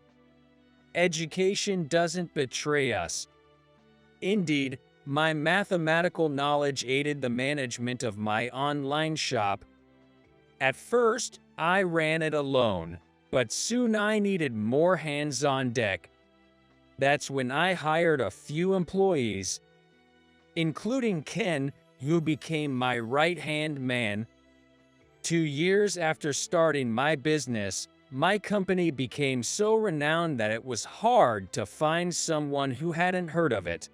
Education doesn't betray us. Indeed, my mathematical knowledge aided the management of my online shop. At first, I ran it alone, but soon I needed more hands on deck. That's when I hired a few employees, including Ken, who became my right-hand man. 2 years after starting my business, my company became so renowned that it was hard to find someone who hadn't heard of it.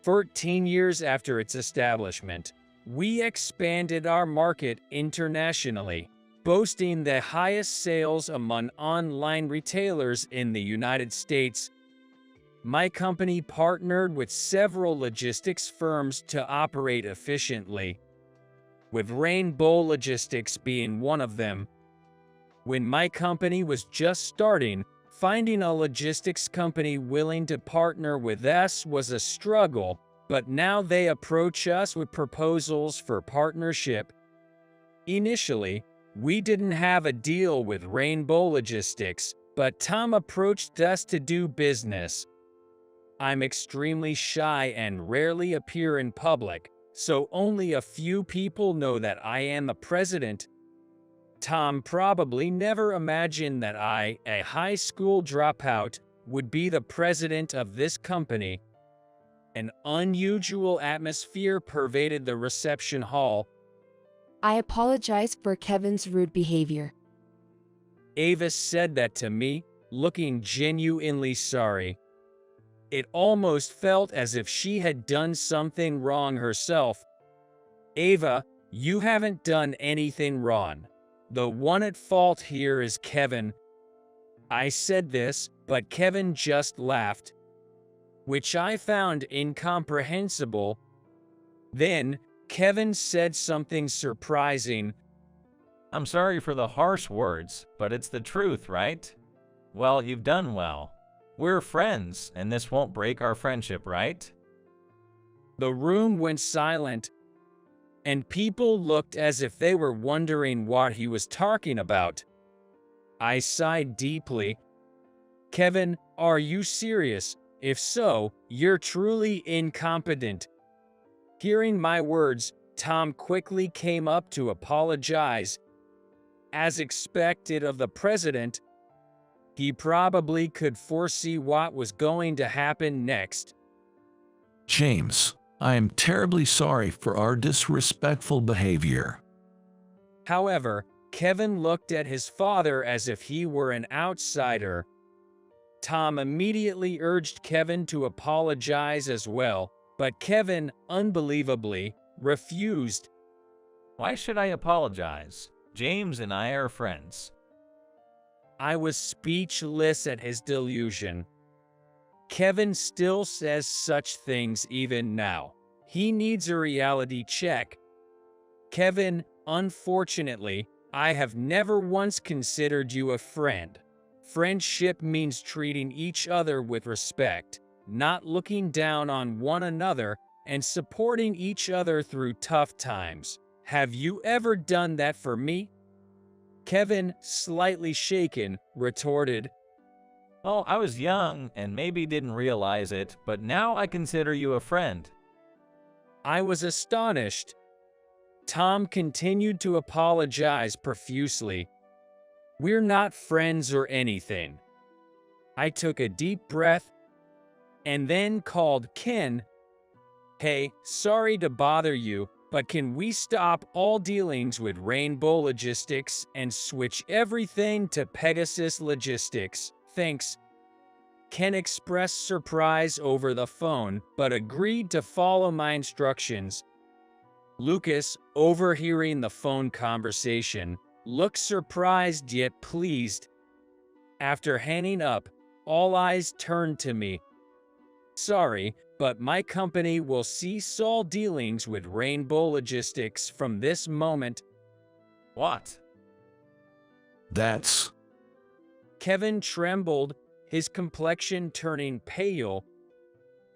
14 years after its establishment, we expanded our market internationally, boasting the highest sales among online retailers in the United States. My company partnered with several logistics firms to operate efficiently, with Rainbow Logistics being one of them. When my company was just starting, finding a logistics company willing to partner with us was a struggle, but now they approach us with proposals for partnership. Initially, we didn't have a deal with Rainbow Logistics, but Tom approached us to do business. I'm extremely shy and rarely appear in public, so only a few people know that I am the president. Tom probably never imagined that I, a high school dropout, would be the president of this company. An unusual atmosphere pervaded the reception hall. I apologize for Kevin's rude behavior. Ava said that to me, looking genuinely sorry. It almost felt as if she had done something wrong herself. Ava, you haven't done anything wrong. The one at fault here is Kevin. I said this, but Kevin just laughed, which I found incomprehensible. Then, Kevin said something surprising. I'm sorry for the harsh words, but it's the truth, right? Well, you've done well. We're friends, and this won't break our friendship, right? The room went silent, and people looked as if they were wondering what he was talking about. I sighed deeply. Kevin, are you serious? If so, you're truly incompetent. Hearing my words, Tom quickly came up to apologize. As expected of the president, he probably could foresee what was going to happen next. James, I am terribly sorry for our disrespectful behavior. However, Kevin looked at his father as if he were an outsider. Tom immediately urged Kevin to apologize as well, but Kevin, unbelievably, refused. Why should I apologize? James and I are friends. I was speechless at his delusion. Kevin still says such things even now. He needs a reality check. Kevin, unfortunately, I have never once considered you a friend. Friendship means treating each other with respect, not looking down on one another, and supporting each other through tough times. Have you ever done that for me? Kevin, slightly shaken, retorted, Well, I was young and maybe didn't realize it, but now I consider you a friend. I was astonished. Tom continued to apologize profusely. We're not friends or anything. I took a deep breath and then called Ken. Hey, sorry to bother you, but can we stop all dealings with Rainbow Logistics and switch everything to Pegasus Logistics? Thanks. Ken expressed surprise over the phone, but agreed to follow my instructions. Lucas, overhearing the phone conversation, looked surprised yet pleased. After hanging up, all eyes turned to me. Sorry, but my company will cease all dealings with Rainbow Logistics from this moment. What? That's... Kevin trembled, his complexion turning pale.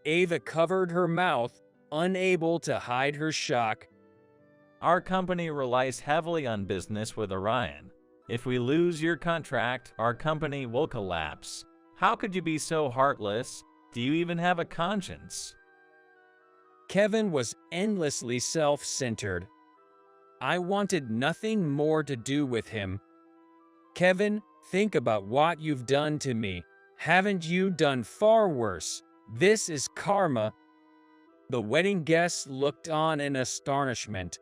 Ava covered her mouth, unable to hide her shock. Our company relies heavily on business with Orion. If we lose your contract, our company will collapse. How could you be so heartless? Do you even have a conscience? Kevin was endlessly self-centered. I wanted nothing more to do with him. Kevin, think about what you've done to me. Haven't you done far worse? This is karma. The wedding guests looked on in astonishment,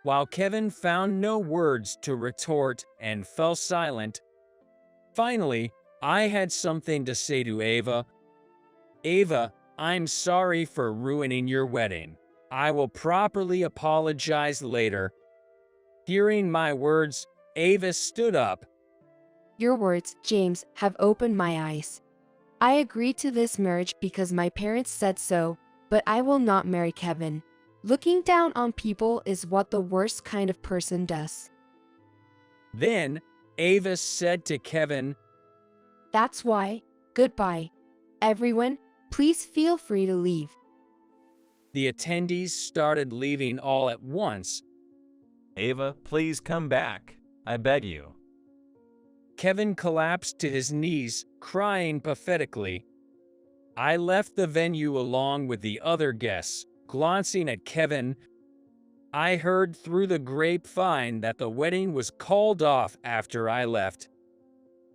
while Kevin found no words to retort and fell silent. Finally, I had something to say to Ava. Ava, I'm sorry for ruining your wedding. I will properly apologize later. Hearing my words, Ava stood up. Your words, James, have opened my eyes. I agreed to this marriage because my parents said so, but I will not marry Kevin. Looking down on people is what the worst kind of person does. Then, Ava said to Kevin, That's why, goodbye. Everyone, please feel free to leave. The attendees started leaving all at once. Ava, please come back. I beg you. Kevin collapsed to his knees, crying pathetically. I left the venue along with the other guests, glancing at Kevin. I heard through the grapevine that the wedding was called off after I left.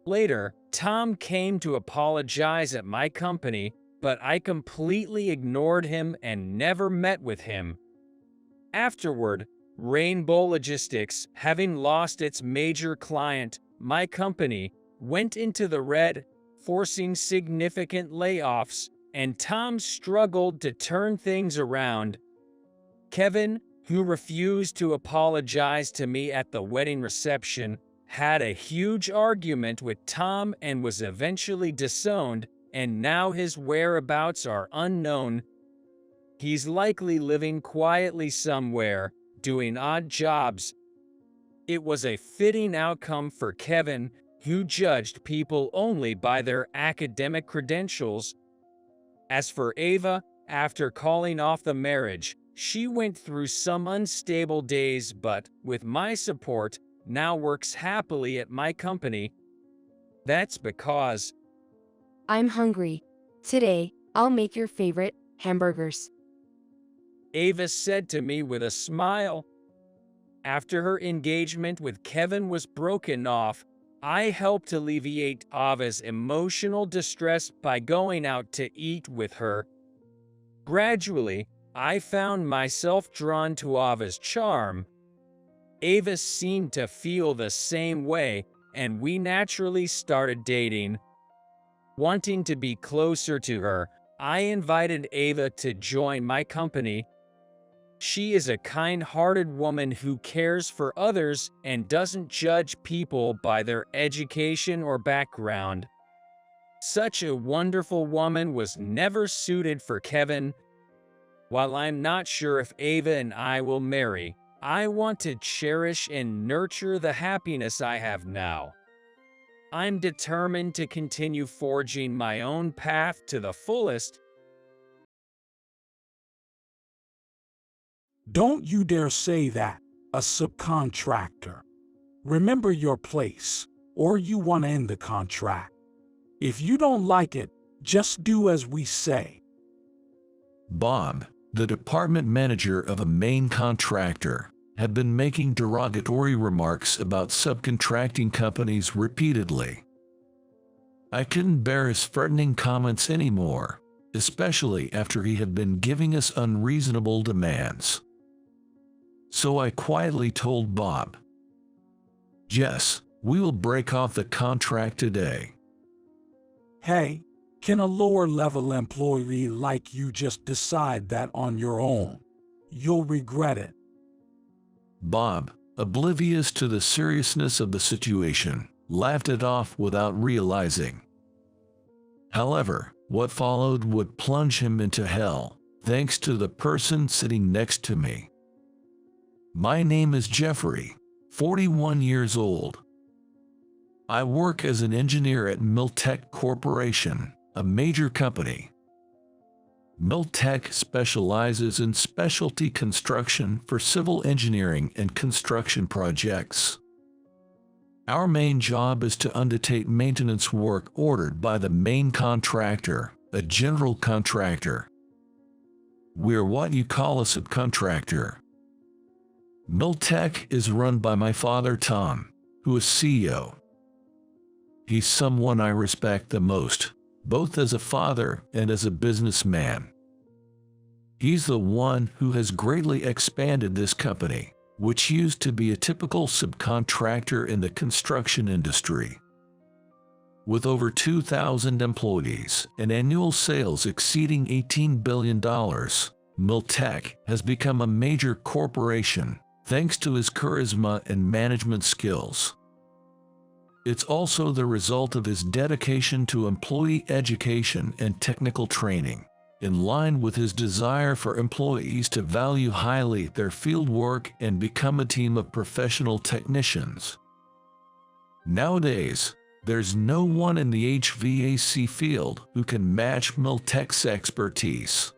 Later, Tom came to apologize at my company, but I completely ignored him and never met with him. Afterward, Rainbow Logistics, having lost its major client, my company, went into the red, forcing significant layoffs, and Tom struggled to turn things around. Kevin, who refused to apologize to me at the wedding reception, had a huge argument with Tom and was eventually disowned, and now his whereabouts are unknown. He's likely living quietly somewhere, doing odd jobs. It was a fitting outcome for Kevin, who judged people only by their academic credentials. As for Ava, after calling off the marriage, she went through some unstable days but, with my support, now works happily at my company. That's because I'm hungry. Today, I'll make your favorite hamburgers. Ava said to me with a smile. After her engagement with Kevin was broken off, I helped alleviate Ava's emotional distress by going out to eat with her. Gradually, I found myself drawn to Ava's charm. Ava seemed to feel the same way, and we naturally started dating. Wanting to be closer to her, I invited Ava to join my company. She is a kind-hearted woman who cares for others and doesn't judge people by their education or background. Such a wonderful woman was never suited for Kevin. While I'm not sure if Ava and I will marry, I want to cherish and nurture the happiness I have now. I'm determined to continue forging my own path to the fullest. Don't you dare say that, a subcontractor. Remember your place, or you want to end the contract. If you don't like it, just do as we say. Bob, the department manager of a main contractor, had been making derogatory remarks about subcontracting companies repeatedly. I couldn't bear his threatening comments anymore, especially after he had been giving us unreasonable demands. So I quietly told Bob, "Yes, we will break off the contract today." Hey, can a lower-level employee like you just decide that on your own? You'll regret it. Bob, oblivious to the seriousness of the situation, laughed it off without realizing. However, what followed would plunge him into hell, thanks to the person sitting next to me. My name is Jeffrey, 41 years old. I work as an engineer at Miltech Corporation, a major company. Miltech specializes in specialty construction for civil engineering and construction projects. Our main job is to undertake maintenance work ordered by the main contractor, a general contractor. We're what you call a subcontractor. Miltech is run by my father Tom, who is CEO. He's someone I respect the most, both as a father and as a businessman. He's the one who has greatly expanded this company, which used to be a typical subcontractor in the construction industry. With over 2,000 employees and annual sales exceeding $18 billion, Miltech has become a major corporation thanks to his charisma and management skills. It's also the result of his dedication to employee education and technical training, in line with his desire for employees to value highly their field work and become a team of professional technicians. Nowadays, there's no one in the HVAC field who can match Miltech's expertise.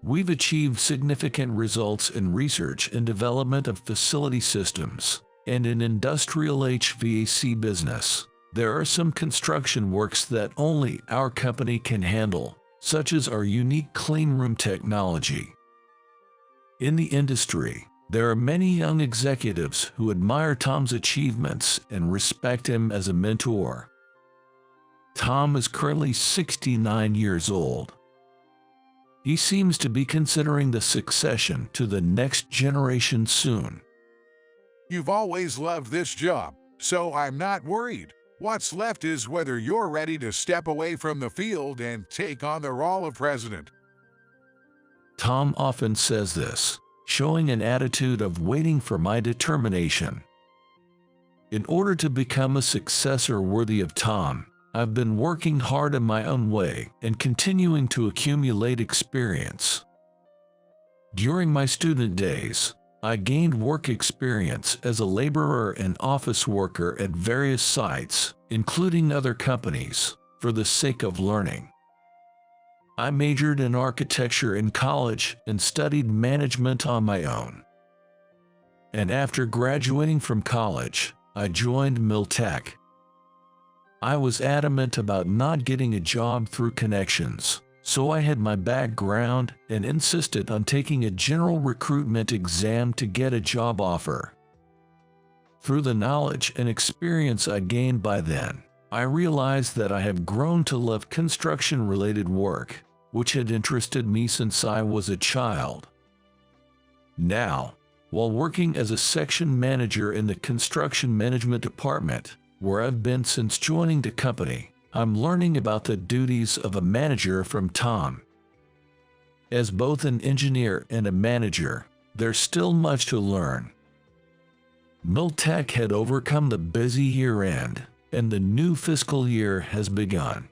We've achieved significant results in research and development of facility systems, and in industrial HVAC business. There are some construction works that only our company can handle, such as our unique cleanroom technology. In the industry, there are many young executives who admire Tom's achievements and respect him as a mentor. Tom is currently 69 years old. He seems to be considering the succession to the next generation soon. You've always loved this job, so I'm not worried. What's left is whether you're ready to step away from the field and take on the role of president. Tom often says this, showing an attitude of waiting for my determination. In order to become a successor worthy of Tom, I've been working hard in my own way and continuing to accumulate experience. During my student days, I gained work experience as a laborer and office worker at various sites, including other companies, for the sake of learning. I majored in architecture in college and studied management on my own. And after graduating from college, I joined Miltech. I was adamant about not getting a job through connections, so I had my background and insisted on taking a general recruitment exam to get a job offer. Through the knowledge and experience I gained by then, I realized that I have grown to love construction-related work, which had interested me since I was a child. Now, while working as a section manager in the construction management department, where I've been since joining the company, I'm learning about the duties of a manager from Tom. As both an engineer and a manager, there's still much to learn. Miltech had overcome the busy year-end, and the new fiscal year has begun.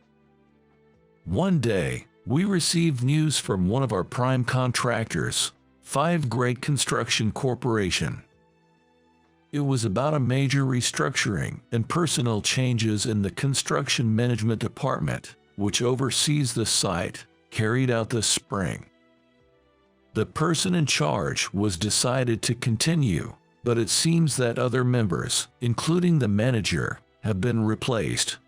One day, we received news from one of our prime contractors, 5 Great Construction Corporation. It was about a major restructuring and personnel changes in the construction management department, which oversees the site, carried out this spring. The person in charge was decided to continue, but it seems that other members, including the manager, have been replaced.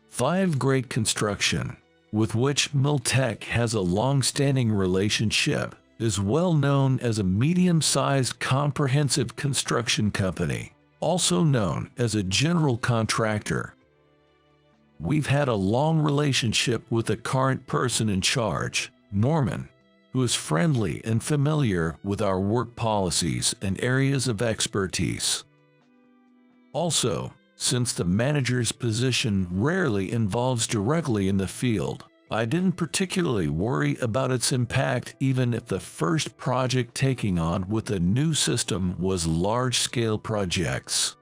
5 Great Construction, with which Miltech has a long-standing relationship, is well known as a medium-sized comprehensive construction company, also known as a general contractor. We've had a long relationship with the current person in charge, Norman, who is friendly and familiar with our work policies and areas of expertise. Also, since the manager's position rarely involves directly in the field, I didn't particularly worry about its impact even if the first project taking on with the new system was large-scale projects.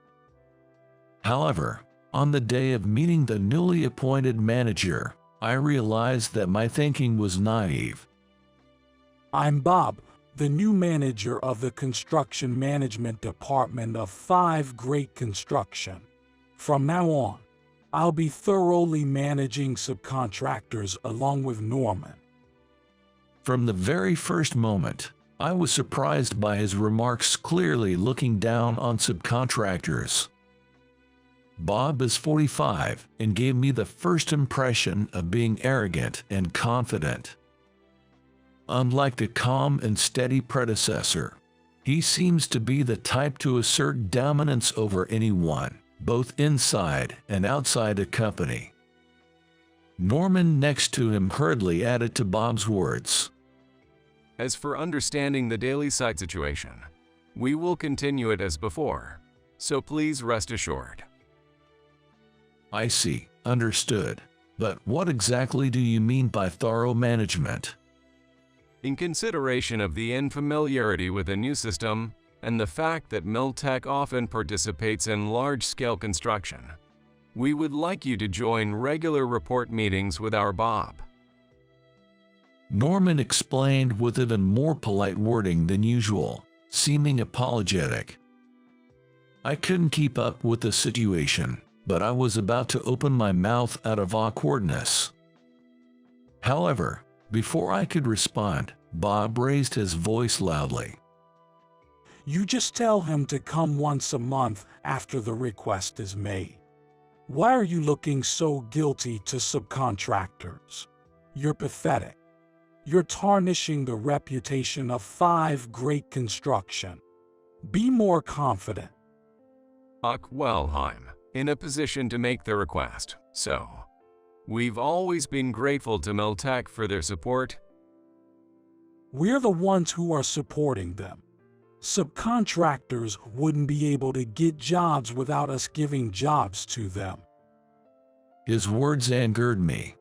However, on the day of meeting the newly appointed manager, I realized that my thinking was naive. I'm Bob, the new manager of the construction management department of 5 Great Construction. From now on, I'll be thoroughly managing subcontractors along with Norman. From the very first moment, I was surprised by his remarks clearly looking down on subcontractors. Bob is 45 and gave me the first impression of being arrogant and confident. Unlike the calm and steady predecessor, he seems to be the type to assert dominance over anyone, both inside and outside a company. Norman next to him hurriedly added to Bob's words. As for understanding the daily site situation, we will continue it as before, so please rest assured. I see, understood. But what exactly do you mean by thorough management? In consideration of the unfamiliarity with a new system and the fact that Miltech often participates in large-scale construction, we would like you to join regular report meetings with our Bob. Norman explained with even more polite wording than usual, seeming apologetic. I couldn't keep up with the situation, but I was about to open my mouth out of awkwardness. However, before I could respond, Bob raised his voice loudly. You just tell him to come once a month after the request is made. Why are you looking so guilty to subcontractors? You're pathetic. You're tarnishing the reputation of 5 Great Construction. Be more confident. Well, I'm in a position to make the request, so we've always been grateful to Miltech for their support. We're the ones who are supporting them. Subcontractors wouldn't be able to get jobs without us giving jobs to them. His words angered me.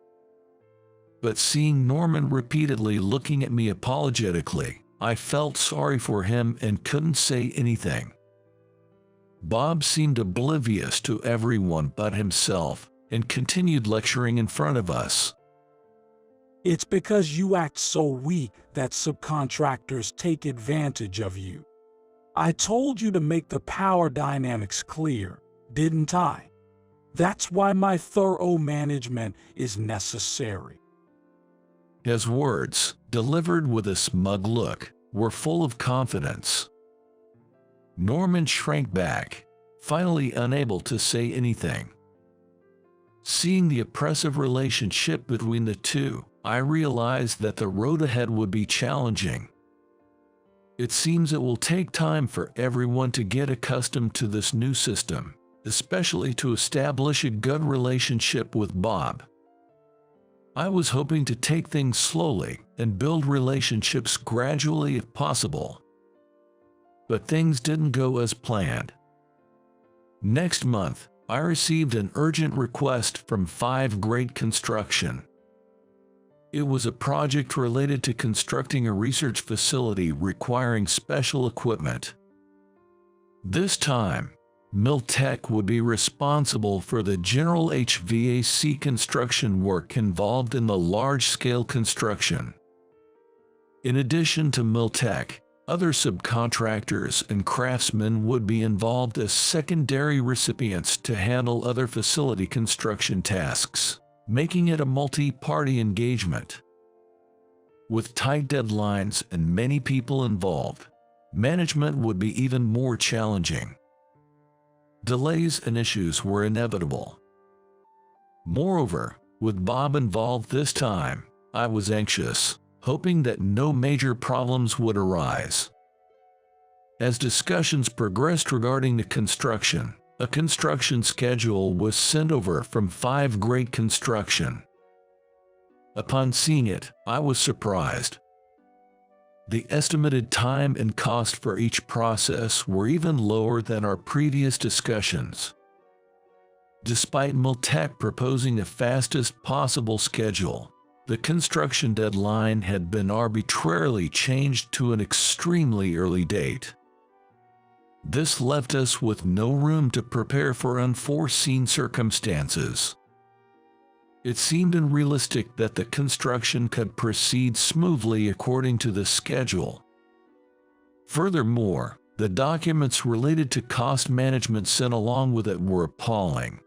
But seeing Norman repeatedly looking at me apologetically, I felt sorry for him and couldn't say anything. Bob seemed oblivious to everyone but himself and continued lecturing in front of us. It's because you act so weak that subcontractors take advantage of you. I told you to make the power dynamics clear, didn't I? That's why my thorough management is necessary. His words, delivered with a smug look, were full of confidence. Norman shrank back, finally unable to say anything. Seeing the oppressive relationship between the two, I realized that the road ahead would be challenging. It seems it will take time for everyone to get accustomed to this new system, especially to establish a good relationship with Bob. I was hoping to take things slowly and build relationships gradually if possible. But things didn't go as planned. Next month, I received an urgent request from 5 Great Construction. It was a project related to constructing a research facility requiring special equipment. This time, Miltech would be responsible for the general HVAC construction work involved in the large-scale construction. In addition to Miltech, other subcontractors and craftsmen would be involved as secondary recipients to handle other facility construction tasks, making it a multi-party engagement. With tight deadlines and many people involved, management would be even more challenging. Delays and issues were inevitable. Moreover, with Bob involved this time, I was anxious, hoping that no major problems would arise. As discussions progressed regarding the construction, a construction schedule was sent over from 5 Great Construction. Upon seeing it, I was surprised. The estimated time and cost for each process were even lower than our previous discussions. Despite Miltech proposing the fastest possible schedule, the construction deadline had been arbitrarily changed to an extremely early date. This left us with no room to prepare for unforeseen circumstances. It seemed unrealistic that the construction could proceed smoothly according to the schedule. Furthermore, the documents related to cost management sent along with it were appalling.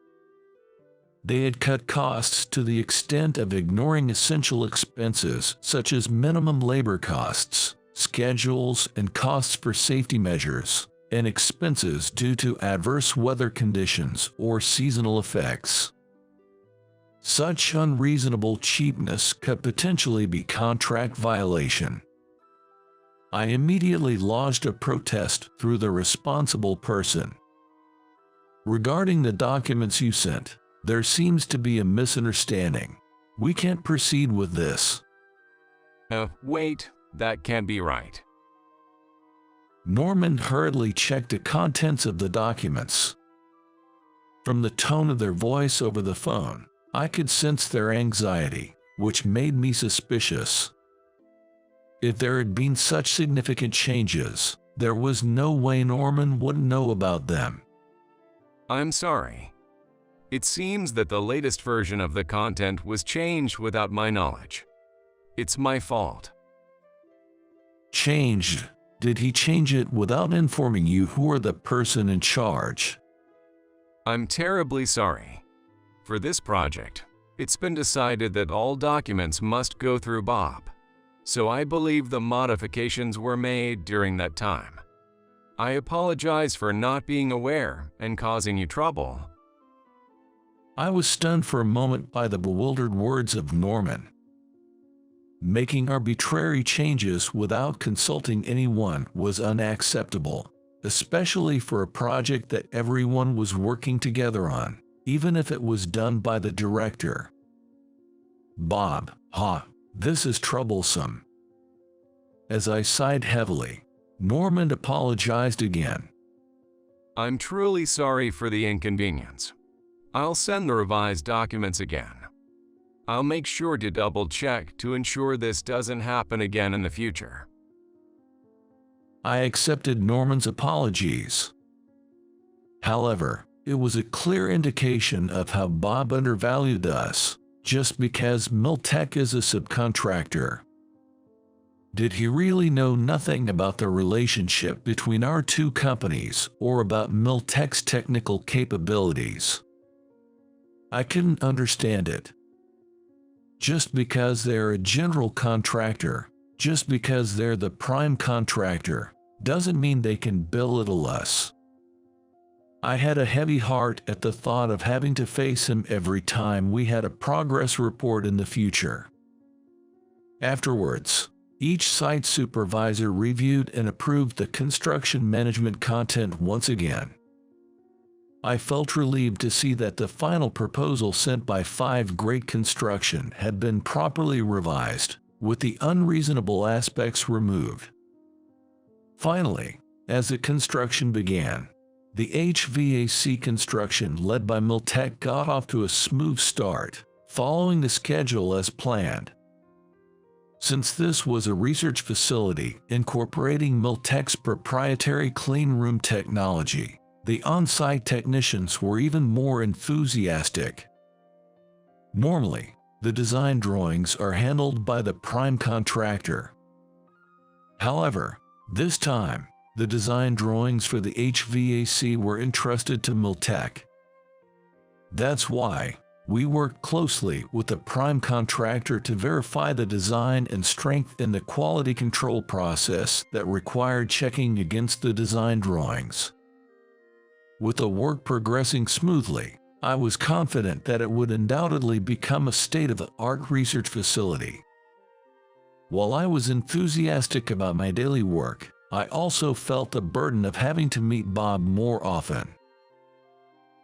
They had cut costs to the extent of ignoring essential expenses such as minimum labor costs, schedules, and costs for safety measures, and expenses due to adverse weather conditions or seasonal effects. Such unreasonable cheapness could potentially be contract violation. I immediately lodged a protest through the responsible person. Regarding the documents you sent, there seems to be a misunderstanding. We can't proceed with this. Wait, that can't be right. Norman hurriedly checked the contents of the documents. From the tone of their voice over the phone, I could sense their anxiety, which made me suspicious. If there had been such significant changes, there was no way Norman wouldn't know about them. I'm sorry. It seems that the latest version of the content was changed without my knowledge. It's my fault. Changed? Did he change it without informing you who are the person in charge? I'm terribly sorry. For this project, it's been decided that all documents must go through Bob, so I believe the modifications were made during that time. I apologize for not being aware and causing you trouble. I was stunned for a moment by the bewildered words of Norman. Making arbitrary changes without consulting anyone was unacceptable, especially for a project that everyone was working together on, even if it was done by the director. Bob, this is troublesome. As I sighed heavily, Norman apologized again. I'm truly sorry for the inconvenience. I'll send the revised documents again. I'll make sure to double-check to ensure this doesn't happen again in the future. I accepted Norman's apologies. However, it was a clear indication of how Bob undervalued us, just because Miltech is a subcontractor. Did he really know nothing about the relationship between our two companies or about Miltech's technical capabilities? I couldn't understand it. Just because they're a general contractor, just because they're the prime contractor, doesn't mean they can belittle us. I had a heavy heart at the thought of having to face him every time we had a progress report in the future. Afterwards, each site supervisor reviewed and approved the construction management content once again. I felt relieved to see that the final proposal sent by 5 Great Construction had been properly revised, with the unreasonable aspects removed. Finally, as the construction began, the HVAC construction led by Miltech got off to a smooth start, following the schedule as planned. Since this was a research facility incorporating Miltech's proprietary clean room technology, the on-site technicians were even more enthusiastic. Normally, the design drawings are handled by the prime contractor. However, this time, the design drawings for the HVAC were entrusted to Miltech. That's why we worked closely with the prime contractor to verify the design and strengthen the quality control process that required checking against the design drawings. With the work progressing smoothly, I was confident that it would undoubtedly become a state-of-the-art research facility. While I was enthusiastic about my daily work, I also felt the burden of having to meet Bob more often.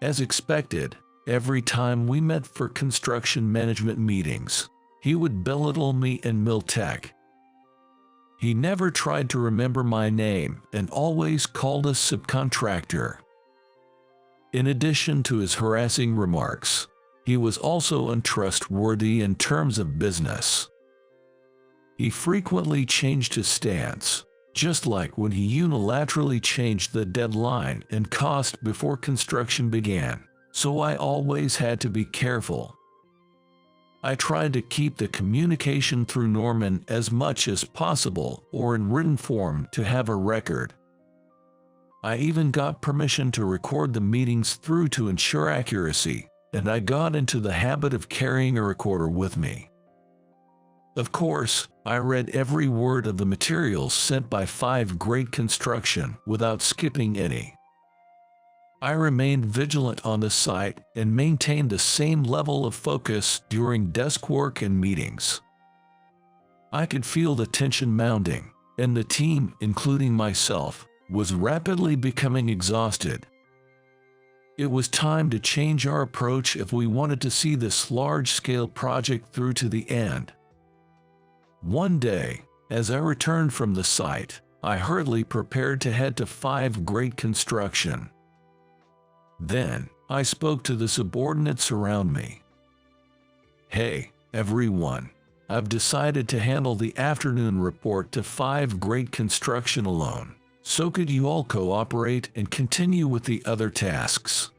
As expected, every time we met for construction management meetings, he would belittle me and Miltech. He never tried to remember my name and always called us subcontractor. In addition to his harassing remarks, he was also untrustworthy in terms of business. He frequently changed his stance, just like when he unilaterally changed the deadline and cost before construction began, so I always had to be careful. I tried to keep the communication through Norman as much as possible or in written form to have a record. I even got permission to record the meetings through to ensure accuracy, and I got into the habit of carrying a recorder with me. Of course, I read every word of the materials sent by 5 Great Construction without skipping any. I remained vigilant on the site and maintained the same level of focus during desk work and meetings. I could feel the tension mounting, and the team, including myself, was rapidly becoming exhausted. It was time to change our approach if we wanted to see this large-scale project through to the end. One day, as I returned from the site, I hurriedly prepared to head to 5 Great Construction. Then, I spoke to the subordinates around me. "Hey, everyone, I've decided to handle the afternoon report to 5 Great Construction alone, so could you all cooperate and continue with the other tasks?"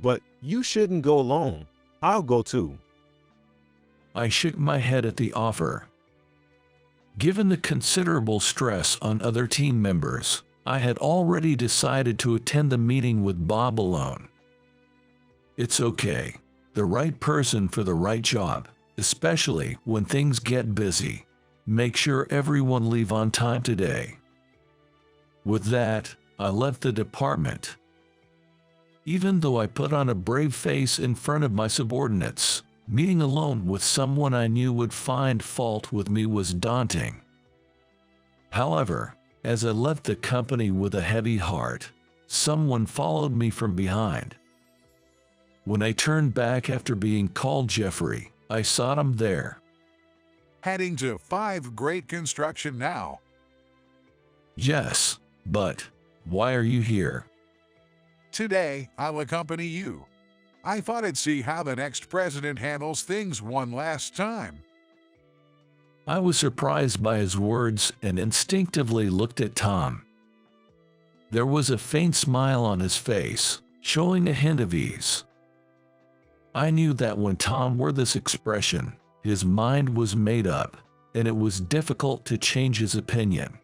But you shouldn't go alone. I'll go too. I shook my head at the offer. Given the considerable stress on other team members, I had already decided to attend the meeting with Bob alone. It's okay, the right person for the right job, especially when things get busy. Make sure everyone leave on time today. With that, I left the department. Even though I put on a brave face in front of my subordinates, meeting alone with someone I knew would find fault with me was daunting. However, as I left the company with a heavy heart, someone followed me from behind. When I turned back after being called Jeffrey, I saw him there. Heading to 5 Great Construction now. Yes, but why are you here? Today, I'll accompany you. I thought I'd see how the next president handles things one last time. I was surprised by his words and instinctively looked at Tom. There was a faint smile on his face, showing a hint of ease. I knew that when Tom wore this expression, his mind was made up, and it was difficult to change his opinion.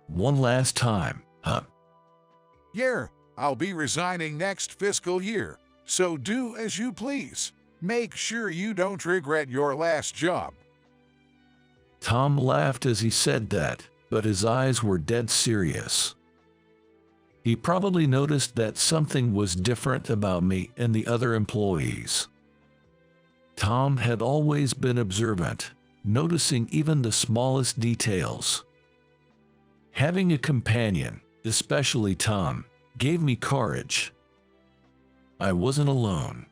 One last time, huh? Yeah, I'll be resigning next fiscal year, so do as you please. Make sure you don't regret your last job. Tom laughed as he said that, but his eyes were dead serious. He probably noticed that something was different about me and the other employees. Tom had always been observant, noticing even the smallest details. Having a companion, especially Tom, gave me courage. I wasn't alone.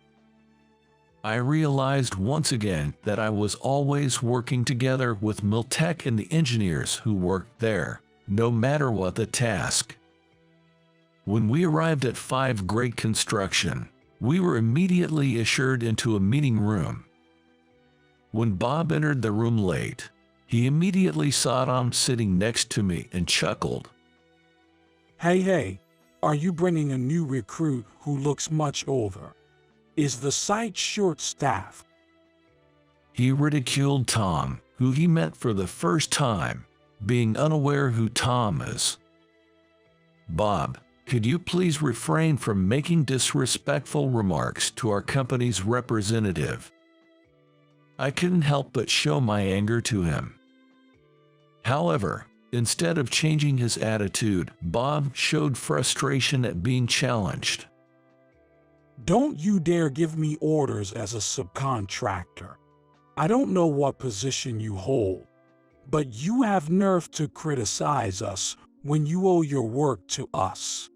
I realized once again that I was always working together with Miltech and the engineers who worked there, no matter what the task. When we arrived at 5 Great Construction, we were immediately ushered into a meeting room. When Bob entered the room late, he immediately saw Tom sitting next to me and chuckled. Hey, are you bringing a new recruit who looks much older? Is the site short-staffed? He ridiculed Tom, who he met for the first time, being unaware who Tom is. Bob, could you please refrain from making disrespectful remarks to our company's representative? I couldn't help but show my anger to him. However, instead of changing his attitude, Bob showed frustration at being challenged. Don't you dare give me orders as a subcontractor. I don't know what position you hold, but you have nerve to criticize us when you owe your work to us.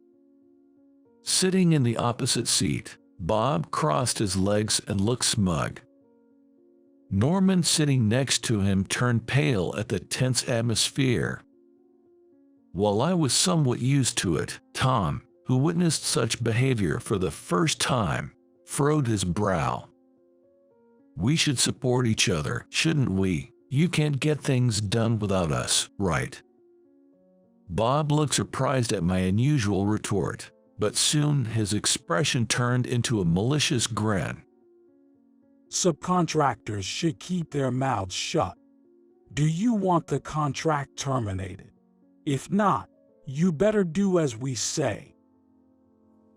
Sitting in the opposite seat, Bob crossed his legs and looked smug. Norman sitting next to him turned pale at the tense atmosphere. While I was somewhat used to it, Tom, who witnessed such behavior for the first time, furrowed his brow. We should support each other, shouldn't we? You can't get things done without us, right? Bob looked surprised at my unusual retort, but soon his expression turned into a malicious grin. Subcontractors should keep their mouths shut. Do you want the contract terminated? If not, you better do as we say.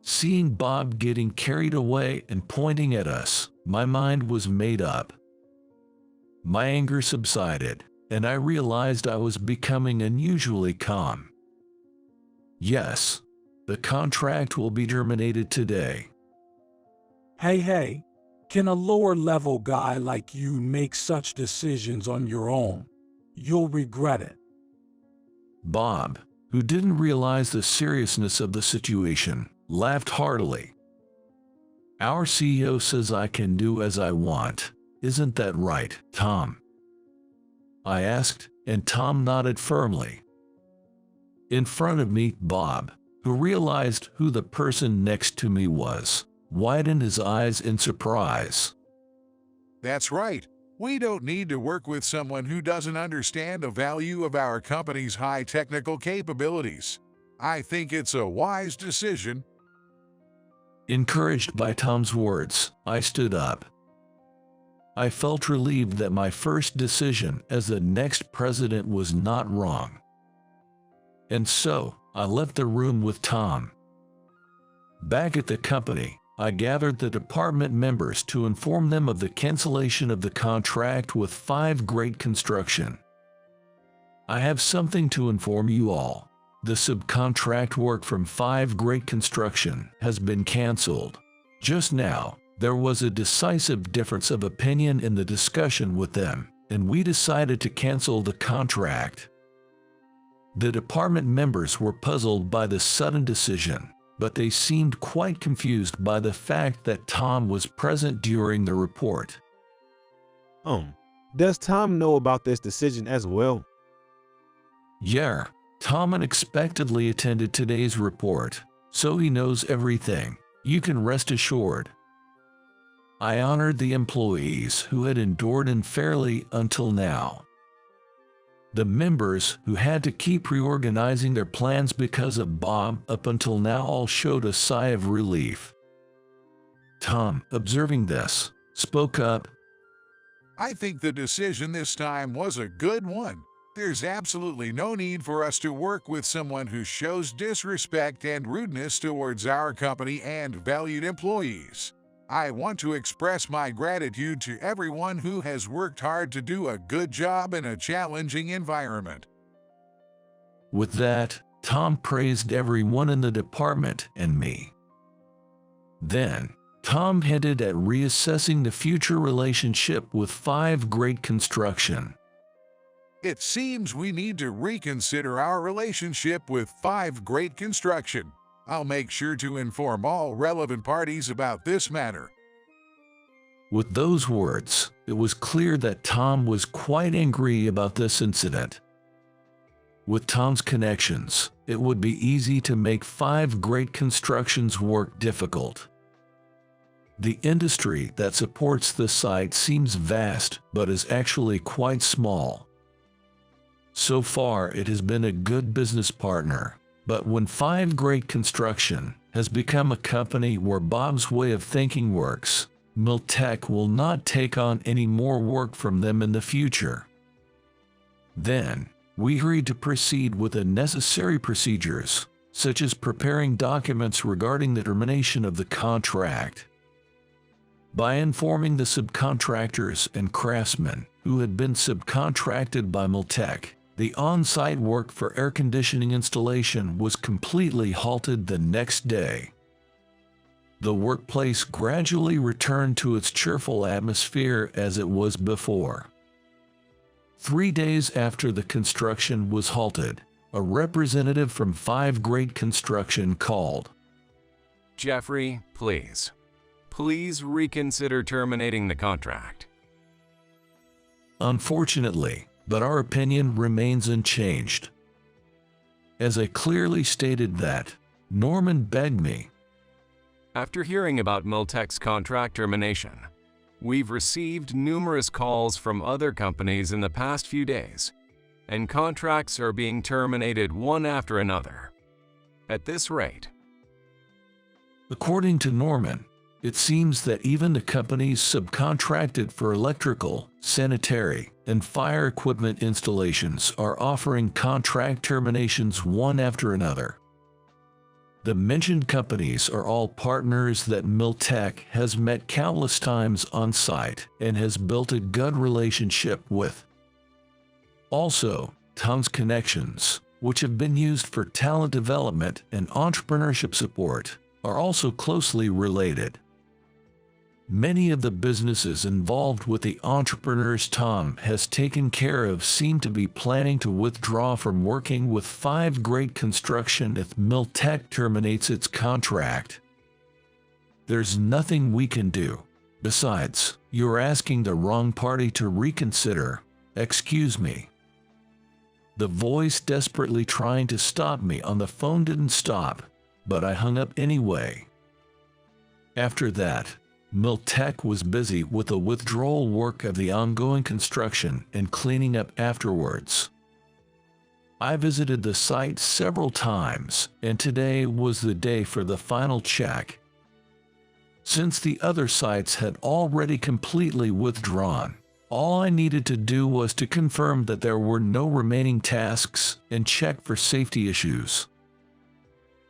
Seeing Bob getting carried away and pointing at us, my mind was made up. My anger subsided, and I realized I was becoming unusually calm. Yes, the contract will be terminated today. Hey, can a lower-level guy like you make such decisions on your own? You'll regret it. Bob, who didn't realize the seriousness of the situation, laughed heartily. Our CEO says I can do as I want. Isn't that right, Tom? I asked, and Tom nodded firmly. In front of me, Bob, who realized who the person next to me was, widened his eyes in surprise. That's right. We don't need to work with someone who doesn't understand the value of our company's high technical capabilities. I think it's a wise decision. Encouraged by Tom's words, I stood up. I felt relieved that my first decision as the next president was not wrong. And so, I left the room with Tom. Back at the company, I gathered the department members to inform them of the cancellation of the contract with 5 Great Construction. I have something to inform you all. The subcontract work from 5 Great Construction has been canceled. Just now, there was a decisive difference of opinion in the discussion with them, and we decided to cancel the contract. The department members were puzzled by the sudden decision, but they seemed quite confused by the fact that Tom was present during the report. Does Tom know about this decision as well? Yeah, Tom unexpectedly attended today's report, so he knows everything. You can rest assured. I honored the employees who had endured unfairly until now. The members who had to keep reorganizing their plans because of Bob up until now all showed a sigh of relief. Tom, observing this, spoke up. I think the decision this time was a good one. There's absolutely no need for us to work with someone who shows disrespect and rudeness towards our company and valued employees. I want to express my gratitude to everyone who has worked hard to do a good job in a challenging environment. With that, Tom praised everyone in the department and me. Then, Tom hinted at reassessing the future relationship with 5 Great Construction. It seems we need to reconsider our relationship with 5 Great Construction. I'll make sure to inform all relevant parties about this matter. With those words, it was clear that Tom was quite angry about this incident. With Tom's connections, it would be easy to make 5 Great Construction's work difficult. The industry that supports the site seems vast, but is actually quite small. So far, it has been a good business partner, but when 5 Great Construction has become a company where Bob's way of thinking works, Miltech will not take on any more work from them in the future. Then, we agreed to proceed with the necessary procedures, such as preparing documents regarding the termination of the contract. By informing the subcontractors and craftsmen who had been subcontracted by Miltech, the on-site work for air conditioning installation was completely halted the next day. The workplace gradually returned to its cheerful atmosphere as it was before. 3 days after the construction was halted, a representative from 5 Great Construction called. Jeffrey, please. Please reconsider terminating the contract. Unfortunately, but our opinion remains unchanged. As I clearly stated that, Norman begged me. After hearing about Miltech's contract termination, we've received numerous calls from other companies in the past few days, and contracts are being terminated one after another. At this rate, according to Norman, it seems that even the companies subcontracted for electrical, sanitary, and fire equipment installations are offering contract terminations one after another. The mentioned companies are all partners that Miltech has met countless times on site and has built a good relationship with. Also, Tom's connections, which have been used for talent development and entrepreneurship support, are also closely related. Many of the businesses involved with the entrepreneurs Tom has taken care of seem to be planning to withdraw from working with 5 Great Construction if Miltech terminates its contract. There's nothing we can do. Besides, you're asking the wrong party to reconsider. Excuse me. The voice desperately trying to stop me on the phone didn't stop, but I hung up anyway. After that, Miltech was busy with the withdrawal work of the ongoing construction and cleaning up afterwards. I visited the site several times, and today was the day for the final check. Since the other sites had already completely withdrawn, all I needed to do was to confirm that there were no remaining tasks and check for safety issues.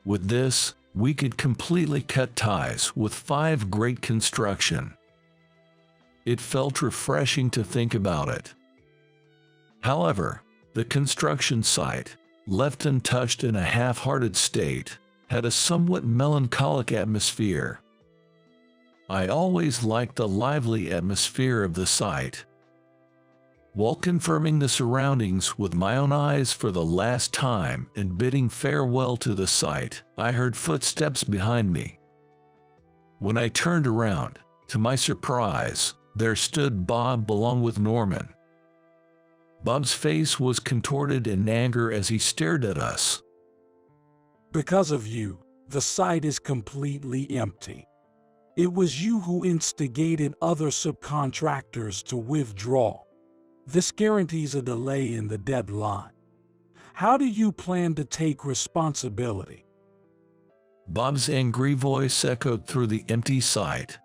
With this, we could completely cut ties with 5 Great Construction. It felt refreshing to think about it. However, the construction site, left untouched in a half-hearted state, had a somewhat melancholic atmosphere. I always liked the lively atmosphere of the site. While confirming the surroundings with my own eyes for the last time and bidding farewell to the site, I heard footsteps behind me. When I turned around, to my surprise, there stood Bob along with Norman. Bob's face was contorted in anger as he stared at us. Because of you, the site is completely empty. It was you who instigated other subcontractors to withdraw. This guarantees a delay in the deadline. How do you plan to take responsibility? Bob's angry voice echoed through the empty site.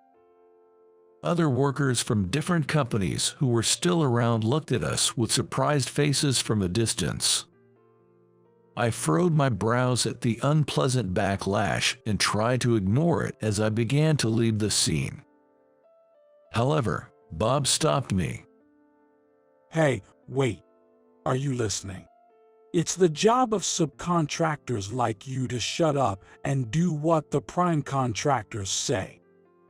Other workers from different companies who were still around looked at us with surprised faces from a distance. I furrowed my brows at the unpleasant backlash and tried to ignore it as I began to leave the scene. However, Bob stopped me. Hey, wait. Are you listening? It's the job of subcontractors like you to shut up and do what the prime contractors say.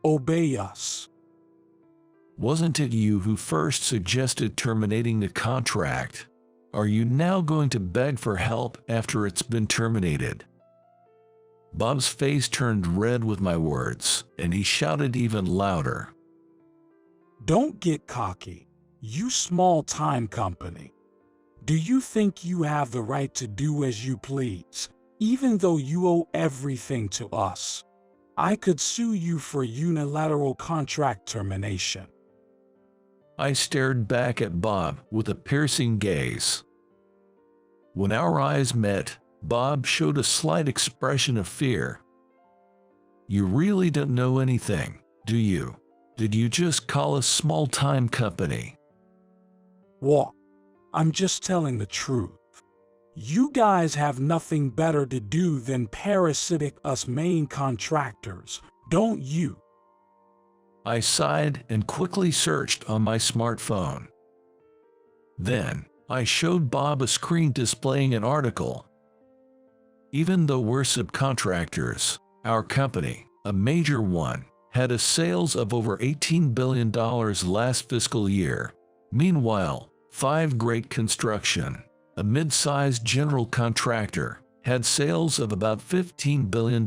Obey us. Wasn't it you who first suggested terminating the contract? Are you now going to beg for help after it's been terminated? Bob's face turned red with my words, and he shouted even louder. Don't get cocky, you small-time company. Do you think you have the right to do as you please, even though you owe everything to us? I could sue you for unilateral contract termination. I stared back at Bob with a piercing gaze. When our eyes met, Bob showed a slight expression of fear. You really don't know anything, do you? Did you just call us small-time company? What? I'm just telling the truth. You guys have nothing better to do than parasitic us main contractors, don't you? I sighed and quickly searched on my smartphone. Then, I showed Bob a screen displaying an article. Even though we're subcontractors, our company, a major one, had a sales of over $18 billion last fiscal year. Meanwhile, 5 Great Construction, a mid-sized general contractor, had sales of about $15 billion.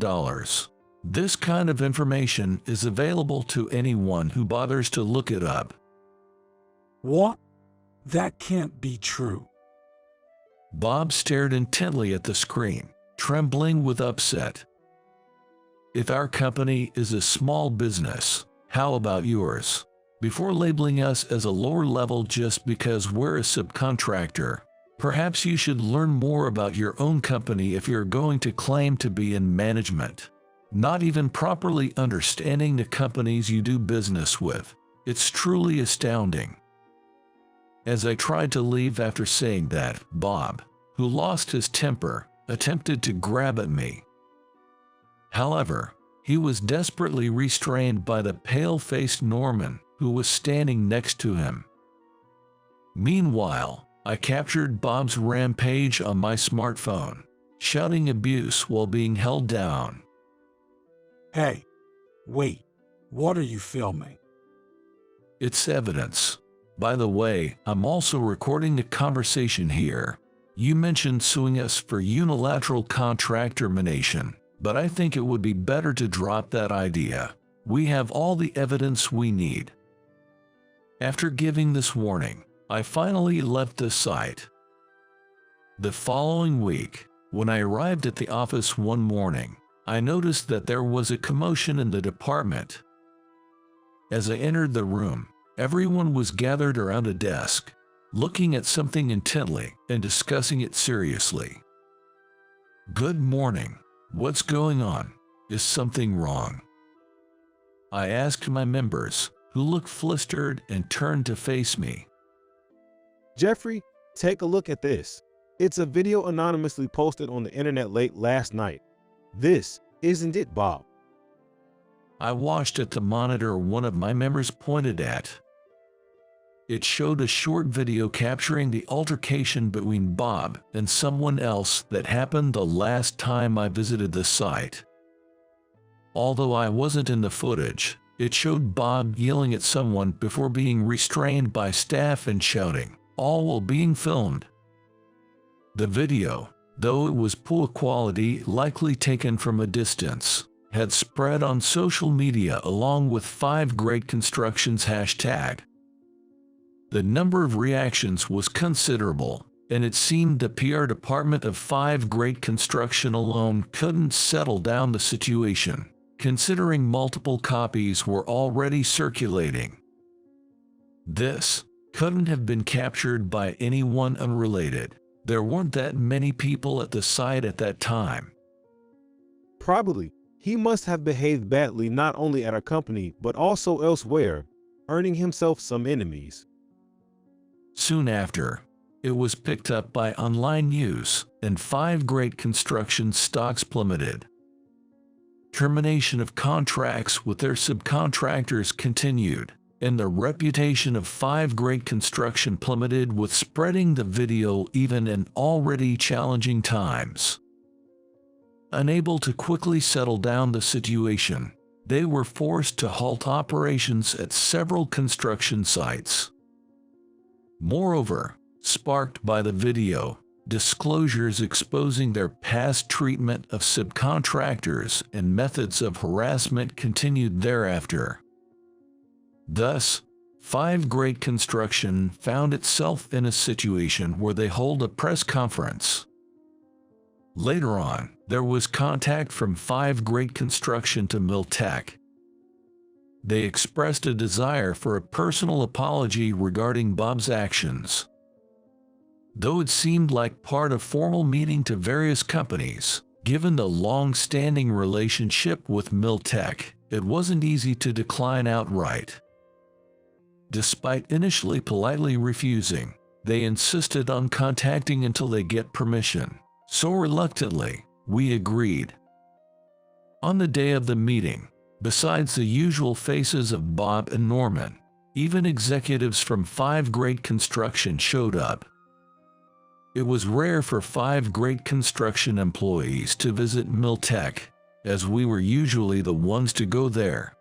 This kind of information is available to anyone who bothers to look it up. What? That can't be true. Bob stared intently at the screen, trembling with upset. If our company is a small business, how about yours? Before labeling us as a lower level just because we're a subcontractor, perhaps you should learn more about your own company if you're going to claim to be in management. Not even properly understanding the companies you do business with. It's truly astounding. As I tried to leave after saying that, Bob, who lost his temper, attempted to grab at me. However, he was desperately restrained by the pale-faced Norman who was standing next to him. Meanwhile, I captured Bob's rampage on my smartphone, shouting abuse while being held down. Hey, wait, what are you filming? It's evidence. By the way, I'm also recording the conversation here. You mentioned suing us for unilateral contract termination, but I think it would be better to drop that idea. We have all the evidence we need. After giving this warning, I finally left the site. The following week, when I arrived at the office one morning, I noticed that there was a commotion in the department. As I entered the room, everyone was gathered around a desk, looking at something intently and discussing it seriously. Good morning. What's going on? Is something wrong? I asked my members, who looked flustered and turned to face me. Jeffrey, take a look at this. It's a video anonymously posted on the internet late last night. This isn't it, Bob? I watched at the monitor one of my members pointed at. It showed a short video capturing the altercation between Bob and someone else that happened the last time I visited the site. Although I wasn't in the footage, it showed Bob yelling at someone before being restrained by staff and shouting, all while being filmed. The video, though it was poor quality, likely taken from a distance, had spread on social media along with 5 Great Construction's hashtag. The number of reactions was considerable, and it seemed the PR department of 5 Great Construction alone couldn't settle down the situation, considering multiple copies were already circulating. This couldn't have been captured by anyone unrelated. There weren't that many people at the site at that time. Probably, he must have behaved badly not only at our company, but also elsewhere, earning himself some enemies. Soon after, it was picked up by online news, and 5 great construction stocks plummeted. Termination of contracts with their subcontractors continued, and the reputation of 5 great construction plummeted with spreading the video even in already challenging times. Unable to quickly settle down the situation, they were forced to halt operations at several construction sites. Moreover, sparked by the video, disclosures exposing their past treatment of subcontractors and methods of harassment continued thereafter. Thus, 5 Great Construction found itself in a situation where they hold a press conference. Later on, there was contact from 5 Great Construction to Miltech. They expressed a desire for a personal apology regarding Bob's actions. Though it seemed like part of formal meeting to various companies, given the long-standing relationship with Miltech, it wasn't easy to decline outright. Despite initially politely refusing, they insisted on contacting until they get permission. So reluctantly, we agreed. On the day of the meeting, besides the usual faces of Bob and Norman, even executives from 5 Great Construction showed up. It was rare for 5 Great Construction employees to visit Miltech, as we were usually the ones to go there.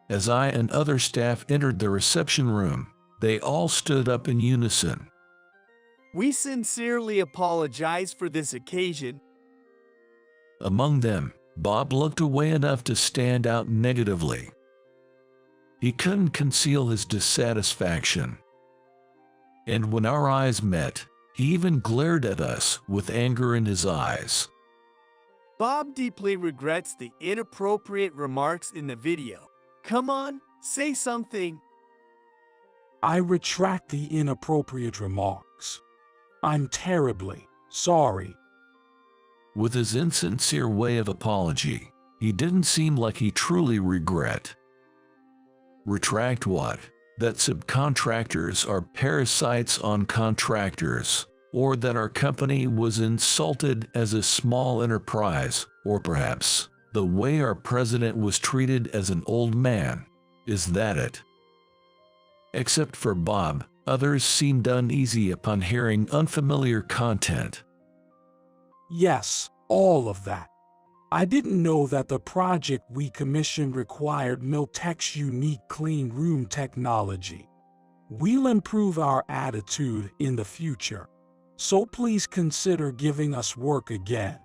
As I and other staff entered the reception room, they all stood up in unison. We sincerely apologize for this occasion. Among them, Bob looked away enough to stand out negatively. He couldn't conceal his dissatisfaction. And when our eyes met, he even glared at us with anger in his eyes. Bob deeply regrets the inappropriate remarks in the video. Come on, say something. I retract the inappropriate remarks. I'm terribly sorry. With his insincere way of apology, he didn't seem like he truly regret. Retract what? That subcontractors are parasites on contractors, or that our company was insulted as a small enterprise, or perhaps the way our president was treated as an old man. Is that it? Except for Bob, others seemed uneasy upon hearing unfamiliar content. Yes, all of that. I didn't know that the project we commissioned required Miltech's unique clean room technology. We'll improve our attitude in the future, so please consider giving us work again.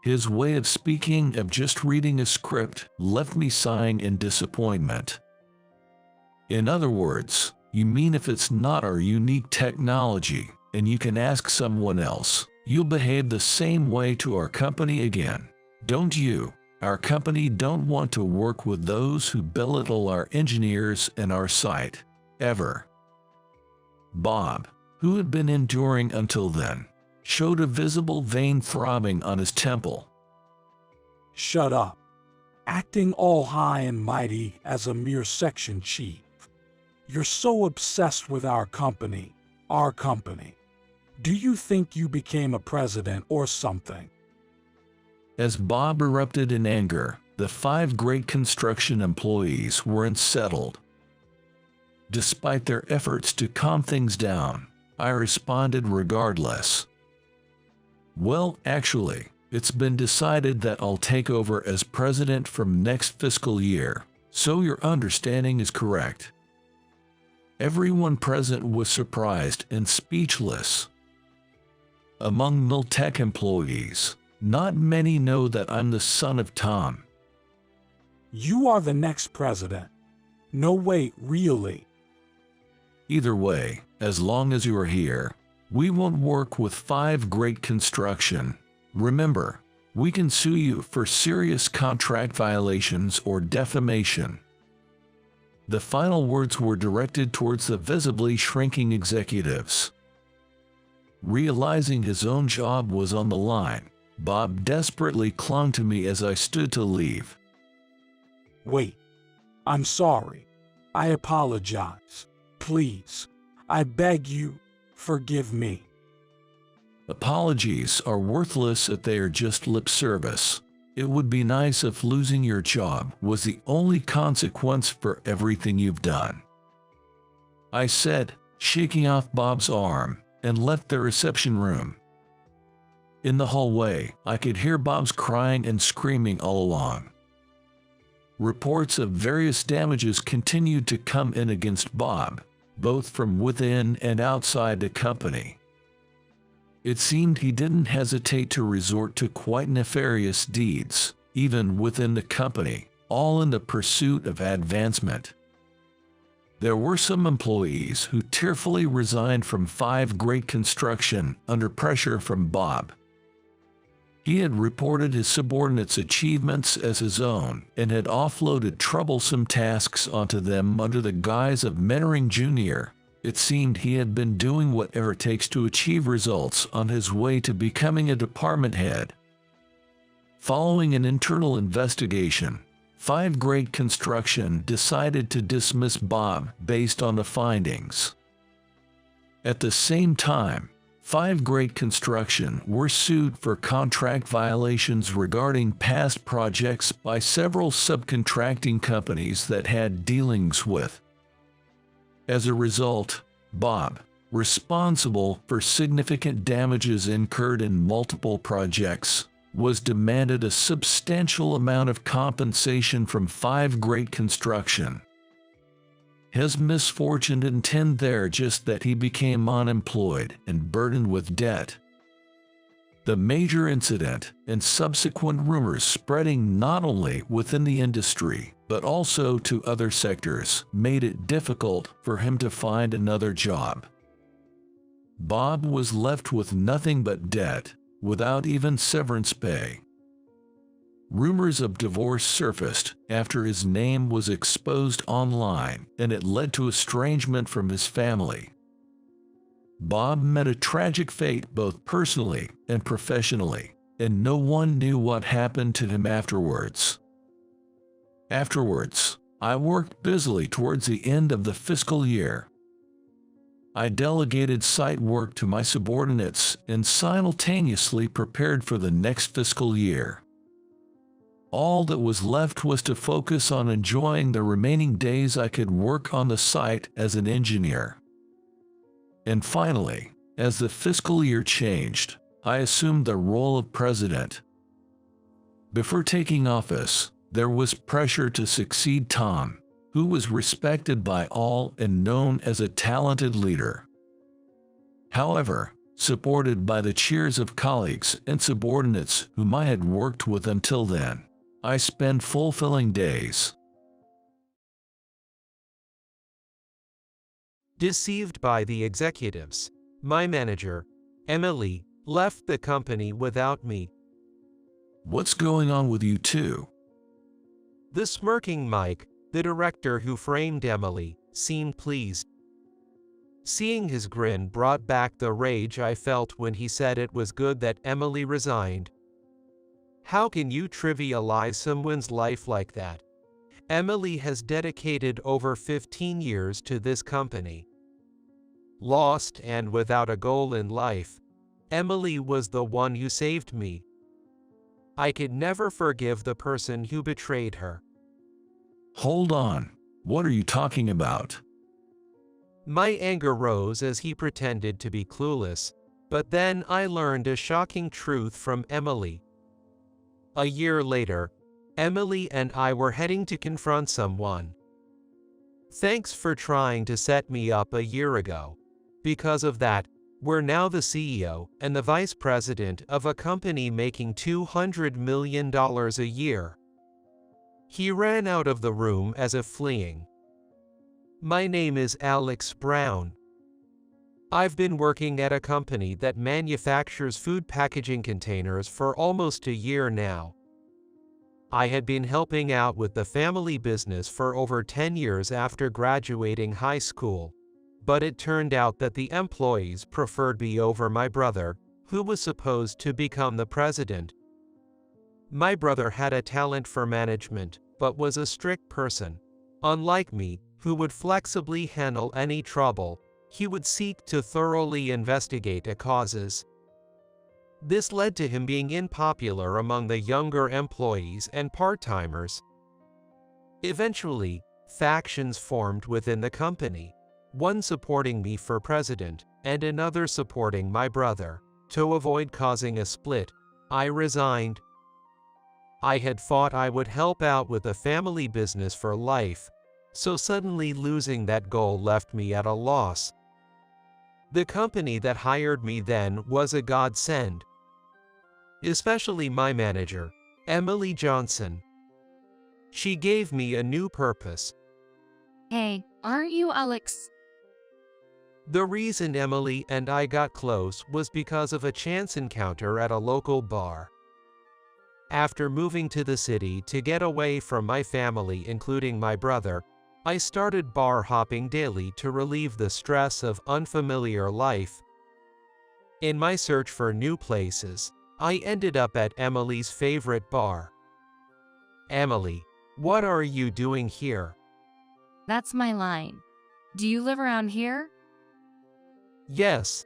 His way of speaking, of just reading a script, left me sighing in disappointment. In other words, you mean if it's not our unique technology, and you can ask someone else, you'll behave the same way to our company again, don't you? Our company don't want to work with those who belittle our engineers and our site, ever. Bob, who had been enduring until then, showed a visible vein throbbing on his temple. Shut up. Acting all high and mighty as a mere section chief. You're so obsessed with our company. Do you think you became a president or something? As Bob erupted in anger, the 5 Great Construction employees were unsettled. Despite their efforts to calm things down, I responded regardless. Well, actually, it's been decided that I'll take over as president from next fiscal year, so your understanding is correct. Everyone present was surprised and speechless. Among Miltech employees, not many know that I'm the son of Tom. You are the next president. No, wait, really? Either way, as long as you are here, we won't work with 5 Great Construction. Remember, we can sue you for serious contract violations or defamation. The final words were directed towards the visibly shrinking executives. Realizing his own job was on the line, Bob desperately clung to me as I stood to leave. Wait, I'm sorry. I apologize. Please, I beg you, forgive me. Apologies are worthless if they are just lip service. It would be nice if losing your job was the only consequence for everything you've done, I said, shaking off Bob's arm, and left the reception room. In the hallway, I could hear Bob's crying and screaming all along. Reports of various damages continued to come in against Bob, both from within and outside the company. It seemed he didn't hesitate to resort to quite nefarious deeds, even within the company, all in the pursuit of advancement. There were some employees who tearfully resigned from 5 Great Construction under pressure from Bob. He had reported his subordinates' achievements as his own and had offloaded troublesome tasks onto them under the guise of mentoring Junior. It seemed he had been doing whatever it takes to achieve results on his way to becoming a department head. Following an internal investigation, 5 Great Construction decided to dismiss Bob based on the findings. At the same time, 5 Great Construction were sued for contract violations regarding past projects by several subcontracting companies that had dealings with. As a result, Bob, responsible for significant damages incurred in multiple projects, was demanded a substantial amount of compensation from 5 Great Construction. His misfortune didn't end there, just that he became unemployed and burdened with debt. The major incident and subsequent rumors spreading not only within the industry, but also to other sectors, made it difficult for him to find another job. Bob was left with nothing but debt, without even severance pay. Rumors of divorce surfaced after his name was exposed online, and it led to estrangement from his family. Bob met a tragic fate both personally and professionally, and no one knew what happened to him afterwards. I worked busily towards the end of the fiscal year. I delegated site work to my subordinates and simultaneously prepared for the next fiscal year. All that was left was to focus on enjoying the remaining days I could work on the site as an engineer. And finally, as the fiscal year changed, I assumed the role of president. Before taking office, there was pressure to succeed Tom, who was respected by all and known as a talented leader. However, supported by the cheers of colleagues and subordinates whom I had worked with until then, I spent fulfilling days. Deceived by the executives, my manager, Emily, left the company without me. What's going on with you two? The smirking Mike, the director who framed Emily, seemed pleased. Seeing his grin brought back the rage I felt when he said it was good that Emily resigned. How can you trivialize someone's life like that? Emily has dedicated over 15 years to this company. Lost and without a goal in life, Emily was the one who saved me. I could never forgive the person who betrayed her. Hold on, what are you talking about? My anger rose as he pretended to be clueless, but then I learned a shocking truth from Emily. A year later, Emily and I were heading to confront someone. Thanks for trying to set me up a year ago. Because of that, we're now the CEO and the vice president of a company making $200 million a year. He ran out of the room as if fleeing. My name is Alex Brown. I've been working at a company that manufactures food packaging containers for almost a year now. I had been helping out with the family business for over 10 years after graduating high school, but it turned out that the employees preferred me over my brother, who was supposed to become the president. My brother had a talent for management, but was a strict person. Unlike me, who would flexibly handle any trouble, he would seek to thoroughly investigate the causes. This led to him being unpopular among the younger employees and part-timers. Eventually, factions formed within the company, one supporting me for president and another supporting my brother. To avoid causing a split, I resigned. I had thought I would help out with a family business for life, so suddenly losing that goal left me at a loss. The company that hired me then was a godsend, especially my manager, Emily Johnson. She gave me a new purpose. Hey, aren't you Alex? The reason Emily and I got close was because of a chance encounter at a local bar. After moving to the city to get away from my family, including my brother, I started bar hopping daily to relieve the stress of unfamiliar life. In my search for new places, I ended up at Emily's favorite bar. Emily, what are you doing here? That's my line. Do you live around here? Yes.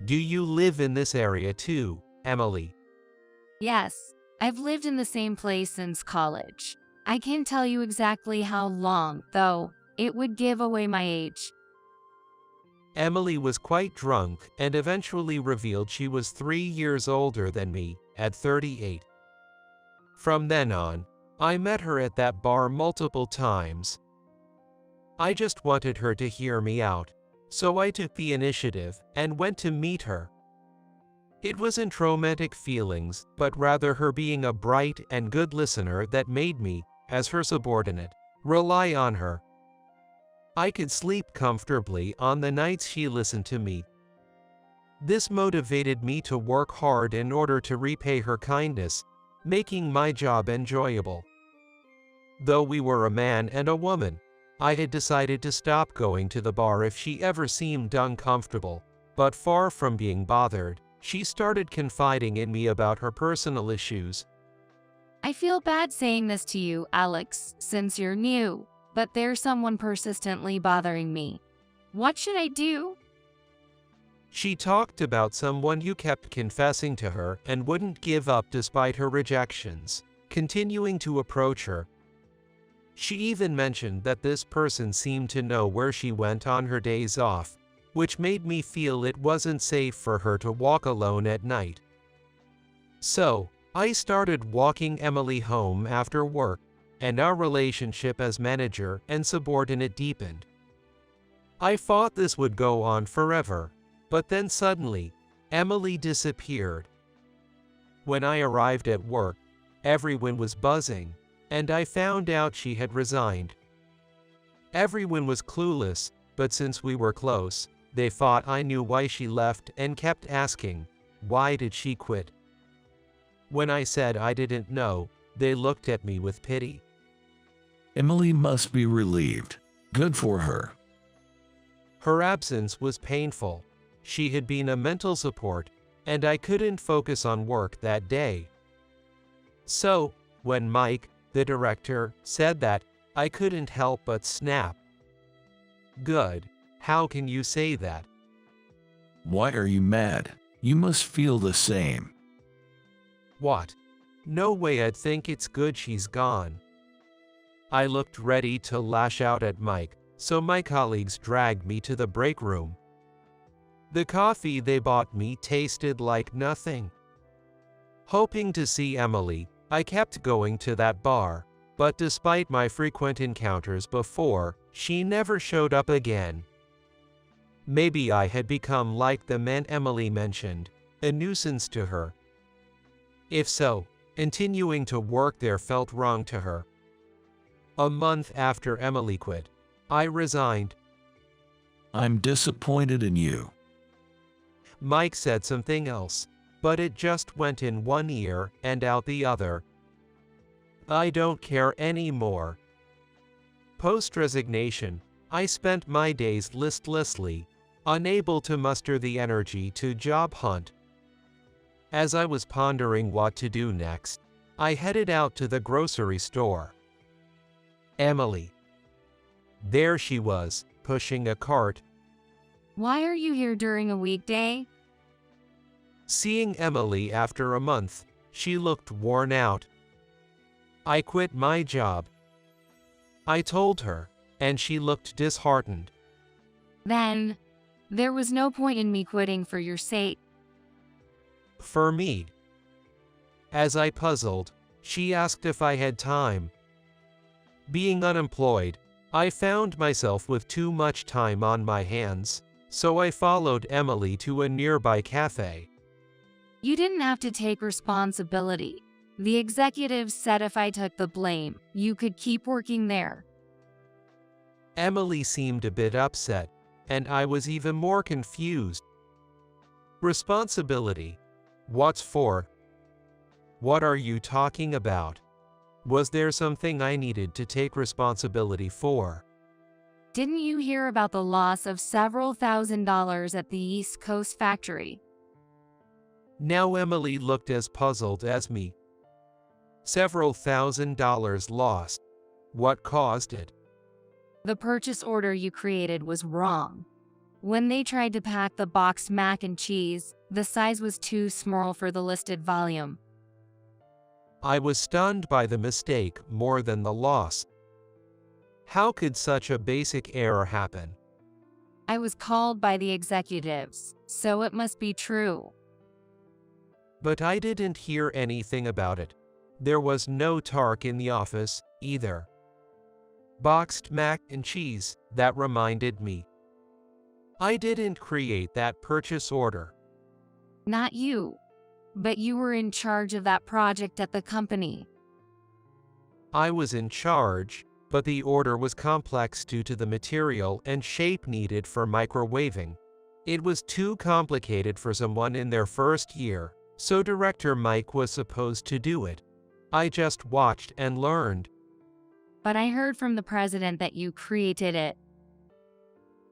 Do you live in this area too, Emily? Yes. I've lived in the same place since college. I can't tell you exactly how long, though. It would give away my age. Emily was quite drunk and eventually revealed she was 3 years older than me, at 38. From then on, I met her at that bar multiple times. I just wanted her to hear me out, so I took the initiative and went to meet her. It wasn't romantic feelings, but rather her being a bright and good listener that made me, as her subordinate, rely on her. I could sleep comfortably on the nights she listened to me. This motivated me to work hard in order to repay her kindness, making my job enjoyable. Though we were a man and a woman, I had decided to stop going to the bar if she ever seemed uncomfortable, but far from being bothered, she started confiding in me about her personal issues. I feel bad saying this to you, Alex, since you're new, but there's someone persistently bothering me. What should I do? She talked about someone who kept confessing to her and wouldn't give up despite her rejections, continuing to approach her. She even mentioned that this person seemed to know where she went on her days off, which made me feel it wasn't safe for her to walk alone at night. So, I started walking Emily home after work, and our relationship as manager and subordinate deepened. I thought this would go on forever, but then suddenly, Emily disappeared. When I arrived at work, everyone was buzzing, and I found out she had resigned. Everyone was clueless, but since we were close, they thought I knew why she left and kept asking, why did she quit? When I said I didn't know, they looked at me with pity. Emily must be relieved. Good for her. Her absence was painful. She had been a mental support, and I couldn't focus on work that day. So, when Mike, the director, said that, I couldn't help but snap. Good. How can you say that? Why are you mad? You must feel the same. What? No way, I'd think it's good she's gone. I looked ready to lash out at Mike, so my colleagues dragged me to the break room. The coffee they bought me tasted like nothing. Hoping to see Emily, I kept going to that bar, but despite my frequent encounters before, she never showed up again. Maybe I had become like the man Emily mentioned, a nuisance to her. If so, continuing to work there felt wrong to her. A month after Emily quit, I resigned. I'm disappointed in you. Mike said something else, but it just went in one ear and out the other. I don't care anymore. Post-resignation, I spent my days listlessly, unable to muster the energy to job hunt. As I was pondering what to do next, I headed out to the grocery store. Emily. There she was, pushing a cart. Why are you here during a weekday? Seeing Emily after a month, she looked worn out. I quit my job, I told her, and she looked disheartened. Then, there was no point in me quitting for your sake. For me. As I puzzled, she asked if I had time. Being unemployed, I found myself with too much time on my hands, so I followed Emily to a nearby cafe. You didn't have to take responsibility. The executives said if I took the blame, you could keep working there. Emily seemed a bit upset, and I was even more confused. Responsibility? What's for? What are you talking about? Was there something I needed to take responsibility for? Didn't you hear about the loss of several $1,000s at the East Coast factory? Now Emily looked as puzzled as me. Several $1,000s lost. What caused it? The purchase order you created was wrong. When they tried to pack the boxed mac and cheese, the size was too small for the listed volume. I was stunned by the mistake more than the loss. How could such a basic error happen? I was called by the executives, so it must be true. But I didn't hear anything about it. There was no talk in the office, either. Boxed mac and cheese, that reminded me. I didn't create that purchase order. Not you. But you were in charge of that project at the company. I was in charge, but the order was complex due to the material and shape needed for microwaving. It was too complicated for someone in their first year, so Director Mike was supposed to do it. I just watched and learned. But I heard from the president that you created it.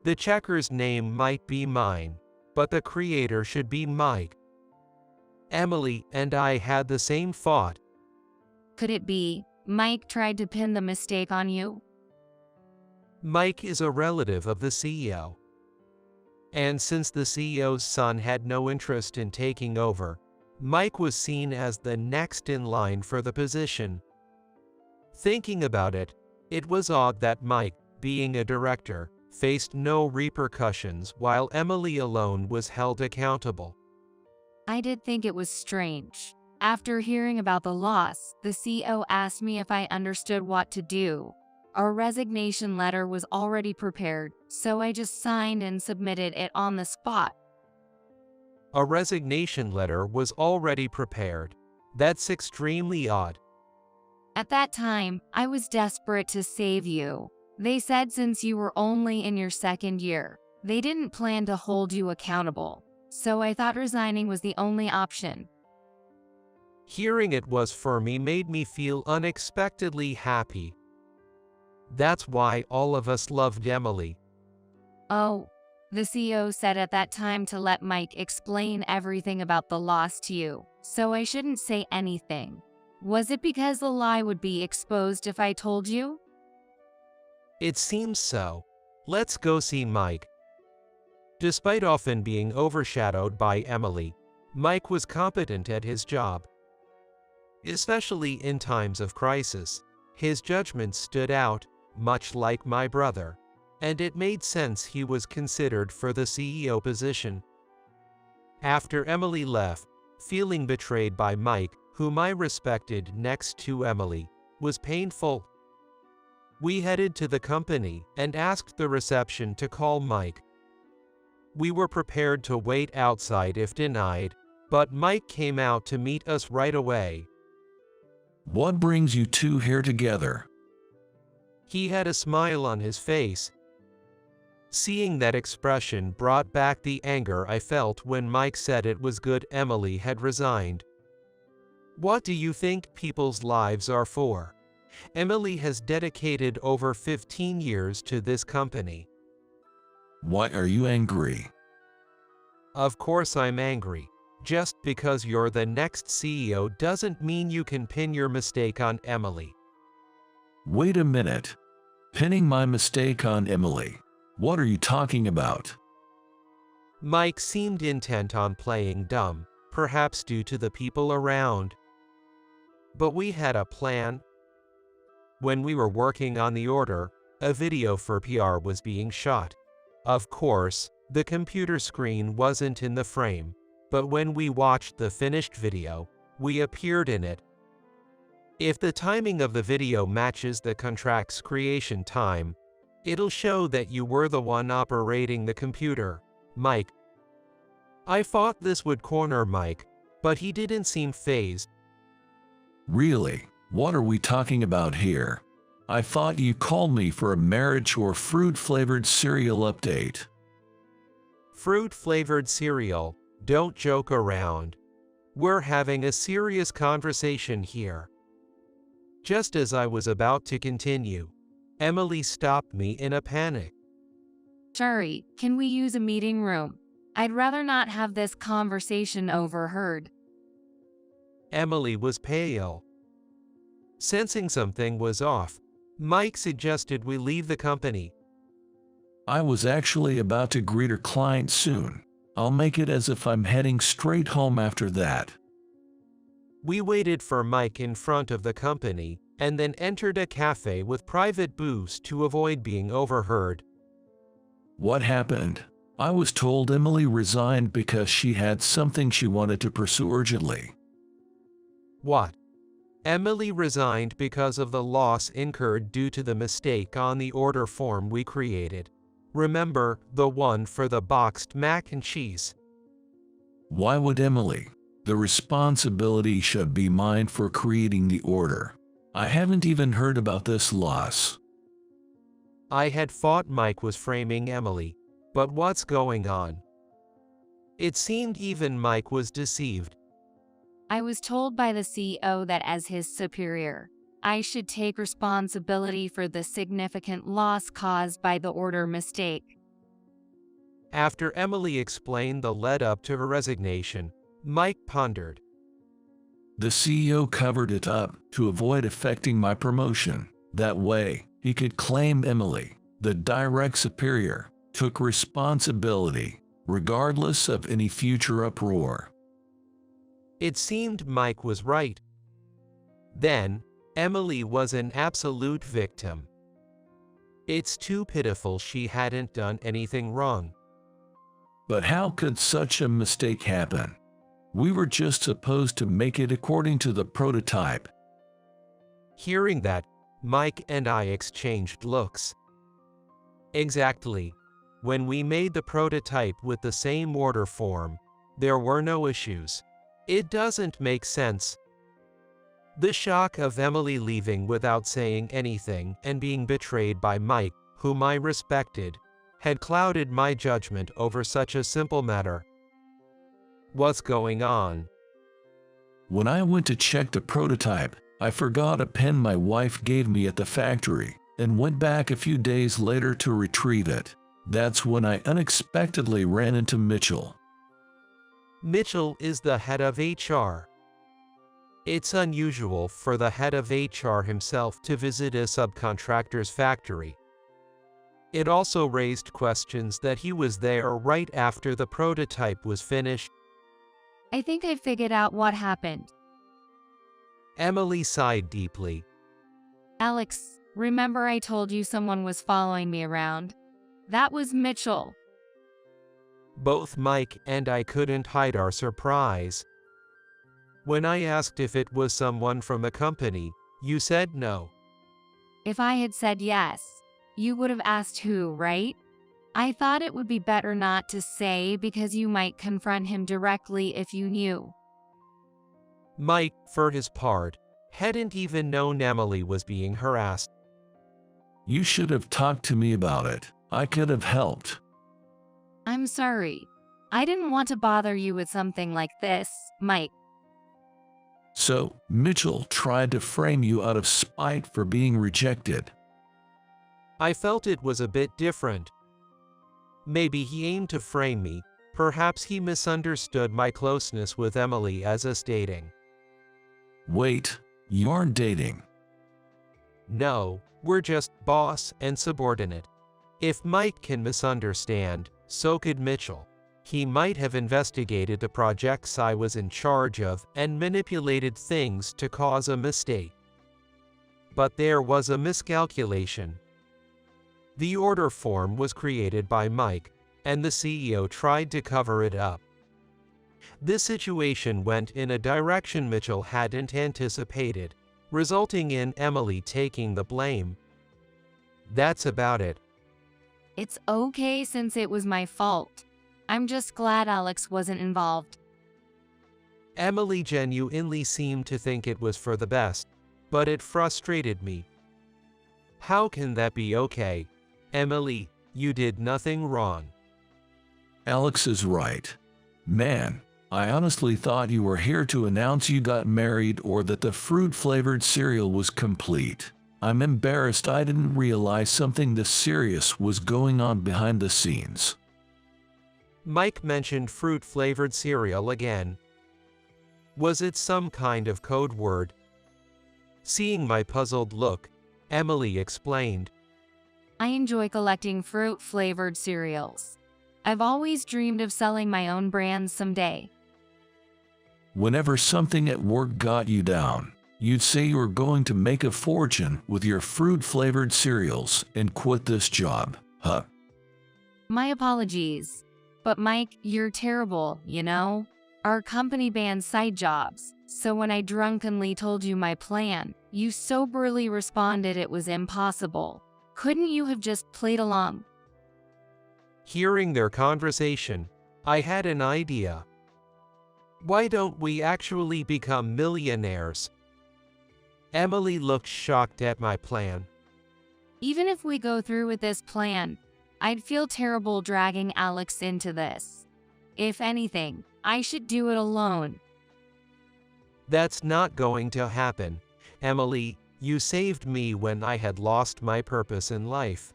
The checker's name might be mine, but the creator should be Mike. Emily and I had the same thought. Could it be Mike tried to pin the mistake on you? Mike is a relative of the CEO. And since the CEO's son had no interest in taking over, Mike was seen as the next in line for the position. Thinking about it, it was odd that Mike, being a director, faced no repercussions while Emily alone was held accountable. I did think it was strange. After hearing about the loss, the CEO asked me if I understood what to do. A resignation letter was already prepared, so I just signed and submitted it on the spot. A resignation letter was already prepared. That's extremely odd. At that time, I was desperate to save you. They said since you were only in your second year, they didn't plan to hold you accountable. So I thought resigning was the only option. Hearing it was for me made me feel unexpectedly happy. That's why all of us loved Emily. Oh, the CEO said at that time to let Mike explain everything about the loss to you, so I shouldn't say anything. Was it because the lie would be exposed if I told you? It seems so. Let's go see Mike. Despite often being overshadowed by Emily, Mike was competent at his job. Especially in times of crisis, his judgment stood out, much like my brother, and it made sense he was considered for the CEO position. After Emily left, feeling betrayed by Mike, whom I respected next to Emily, was painful. We headed to the company and asked the reception to call Mike. We were prepared to wait outside if denied, but Mike came out to meet us right away. What brings you two here together? He had a smile on his face. Seeing that expression brought back the anger I felt when Mike said it was good Emily had resigned. What do you think people's lives are for? Emily has dedicated over 15 years to this company. Why are you angry? Of course I'm angry. Just because you're the next CEO doesn't mean you can pin your mistake on Emily. Wait a minute. Pinning my mistake on Emily. What are you talking about? Mike seemed intent on playing dumb, perhaps due to the people around. But we had a plan. When we were working on the order, a video for PR was being shot. Of course, the computer screen wasn't in the frame, but when we watched the finished video, we appeared in it. If the timing of the video matches the contract's creation time, it'll show that you were the one operating the computer, Mike. I thought this would corner Mike, but he didn't seem fazed. Really? What are we talking about here? I thought you called me for a marriage or fruit-flavored cereal update. Fruit-flavored cereal, don't joke around. We're having a serious conversation here. Just as I was about to continue, Emily stopped me in a panic. Sorry, can we use a meeting room? I'd rather not have this conversation overheard. Emily was pale. Sensing something was off, Mike suggested we leave the company. I was actually about to greet her client soon. I'll make it as if I'm heading straight home after that. We waited for Mike in front of the company and then entered a cafe with private booze to avoid being overheard. What happened? I was told Emily resigned because she had something she wanted to pursue urgently. What? Emily resigned because of the loss incurred due to the mistake on the order form we created. Remember, the one for the boxed mac and cheese. Why would Emily? The responsibility should be mine for creating the order. I haven't even heard about this loss. I had thought Mike was framing Emily, but what's going on? It seemed even Mike was deceived. I was told by the CEO that as his superior, I should take responsibility for the significant loss caused by the order mistake. After Emily explained the lead-up to her resignation, Mike pondered. The CEO covered it up to avoid affecting my promotion. That way, he could claim Emily, the direct superior, took responsibility, regardless of any future uproar. It seemed Mike was right. Then, Emily was an absolute victim. It's too pitiful she hadn't done anything wrong. But how could such a mistake happen? We were just supposed to make it according to the prototype. Hearing that, Mike and I exchanged looks. Exactly. When we made the prototype with the same order form, there were no issues. It doesn't make sense. The shock of Emily leaving without saying anything and being betrayed by Mike, whom I respected, had clouded my judgment over such a simple matter. What's going on? When I went to check the prototype, I forgot a pen my wife gave me at the factory and went back a few days later to retrieve it. That's when I unexpectedly ran into Mitchell. Mitchell is the head of HR. It's unusual for the head of HR himself to visit a subcontractor's factory. It also raised questions that he was there right after the prototype was finished. I think I figured out what happened. Emily sighed deeply. Alex, remember I told you someone was following me around? That was Mitchell. Both Mike and I couldn't hide our surprise. When I asked if it was someone from the company, you said no. If I had said yes, you would have asked who, right? I thought it would be better not to say because you might confront him directly if you knew. Mike, for his part, hadn't even known Emily was being harassed. You should have talked to me about it. I could have helped. I'm sorry. I didn't want to bother you with something like this, Mike. So, Mitchell tried to frame you out of spite for being rejected. I felt it was a bit different. Maybe he aimed to frame me, Perhaps he misunderstood my closeness with Emily as us dating. Wait, you aren't dating. No, we're just boss and subordinate. If Mike can misunderstand, so could Mitchell. He might have investigated the projects I was in charge of and manipulated things to cause a mistake. But there was a miscalculation. The order form was created by Mike, and the CEO tried to cover it up. This situation went in a direction Mitchell hadn't anticipated, resulting in Emily taking the blame. That's about it. It's okay since it was my fault. I'm just glad Alex wasn't involved. Emily genuinely seemed to think it was for the best, but it frustrated me. How can that be okay? Emily, you did nothing wrong. Alex is right. Man, I honestly thought you were here to announce you got married or that the fruit-flavored cereal was complete. I'm embarrassed I didn't realize something this serious was going on behind the scenes. Mike mentioned fruit-flavored cereal again. Was it some kind of code word? Seeing my puzzled look, Emily explained. I enjoy collecting fruit-flavored cereals. I've always dreamed of selling my own brands someday. Whenever something at work got you down, you'd say you were going to make a fortune with your fruit-flavored cereals and quit this job, huh? My apologies. But Mike, you're terrible, you know? Our company bans side jobs, so when I drunkenly told you my plan, you soberly responded it was impossible. Couldn't you have just played along? Hearing their conversation, I had an idea. Why don't we actually become millionaires? Emily looked shocked at my plan. Even if we go through with this plan, I'd feel terrible dragging Alex into this. If anything, I should do it alone. That's not going to happen. Emily, you saved me when I had lost my purpose in life.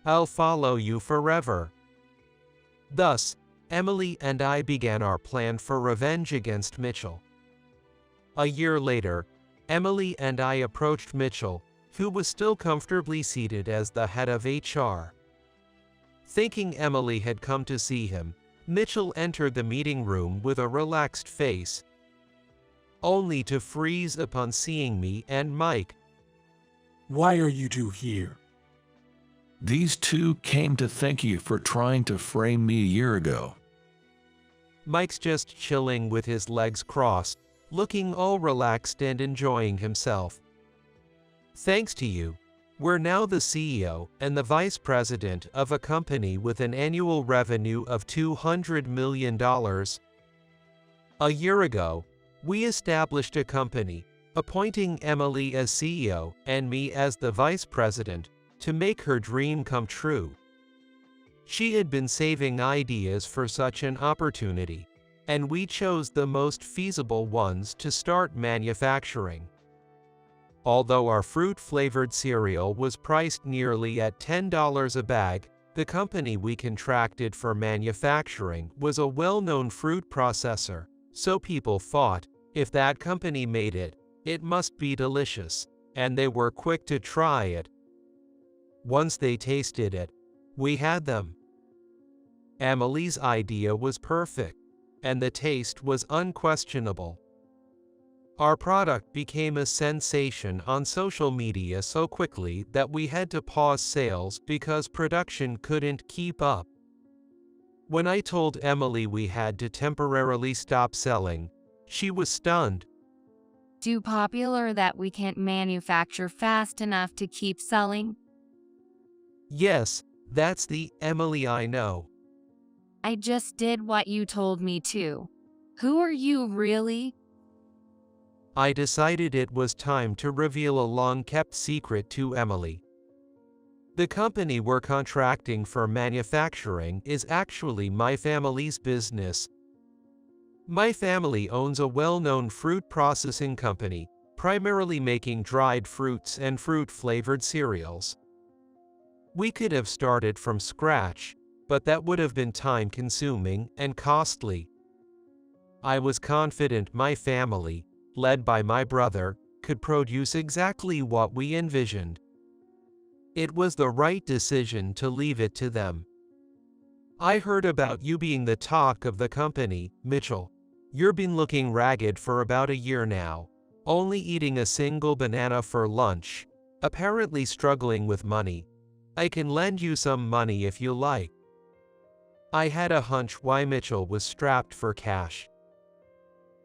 I'll follow you forever. Thus, Emily and I began our plan for revenge against Mitchell. A year later, Emily and I approached Mitchell, who was still comfortably seated as the head of HR. Thinking Emily had come to see him, Mitchell entered the meeting room with a relaxed face, only to freeze upon seeing me and Mike. Why are you two here? These two came to thank you for trying to frame me a year ago. Mike's just chilling with his legs crossed, looking all relaxed and enjoying himself. Thanks to you, we're now the CEO and the vice president of a company with an annual revenue of $200 million. A year ago, we established a company, appointing Emily as CEO and me as the vice president to make her dream come true. She had been saving ideas for such an opportunity, and we chose the most feasible ones to start manufacturing. Although our fruit-flavored cereal was priced nearly at $10 a bag, the company we contracted for manufacturing was a well-known fruit processor, so people thought, if that company made it, it must be delicious, and they were quick to try it. Once they tasted it, we had them. Emily's idea was perfect, and the taste was unquestionable. Our product became a sensation on social media so quickly that we had to pause sales because production couldn't keep up. When I told Emily we had to temporarily stop selling, she was stunned. Too popular that we can't manufacture fast enough to keep selling? Yes, that's the Emily I know. I just did what you told me to. Who are you, really? I decided it was time to reveal a long-kept secret to Emily. The company we're contracting for manufacturing is actually my family's business. My family owns a well-known fruit processing company, primarily making dried fruits and fruit-flavored cereals. We could have started from scratch, but that would have been time-consuming and costly. I was confident my family, led by my brother, could produce exactly what we envisioned. It was the right decision to leave it to them. I heard about you being the talk of the company, Mitchell. You've been looking ragged for about a year now, only eating a single banana for lunch, apparently struggling with money. I can lend you some money if you like. I had a hunch why Mitchell was strapped for cash.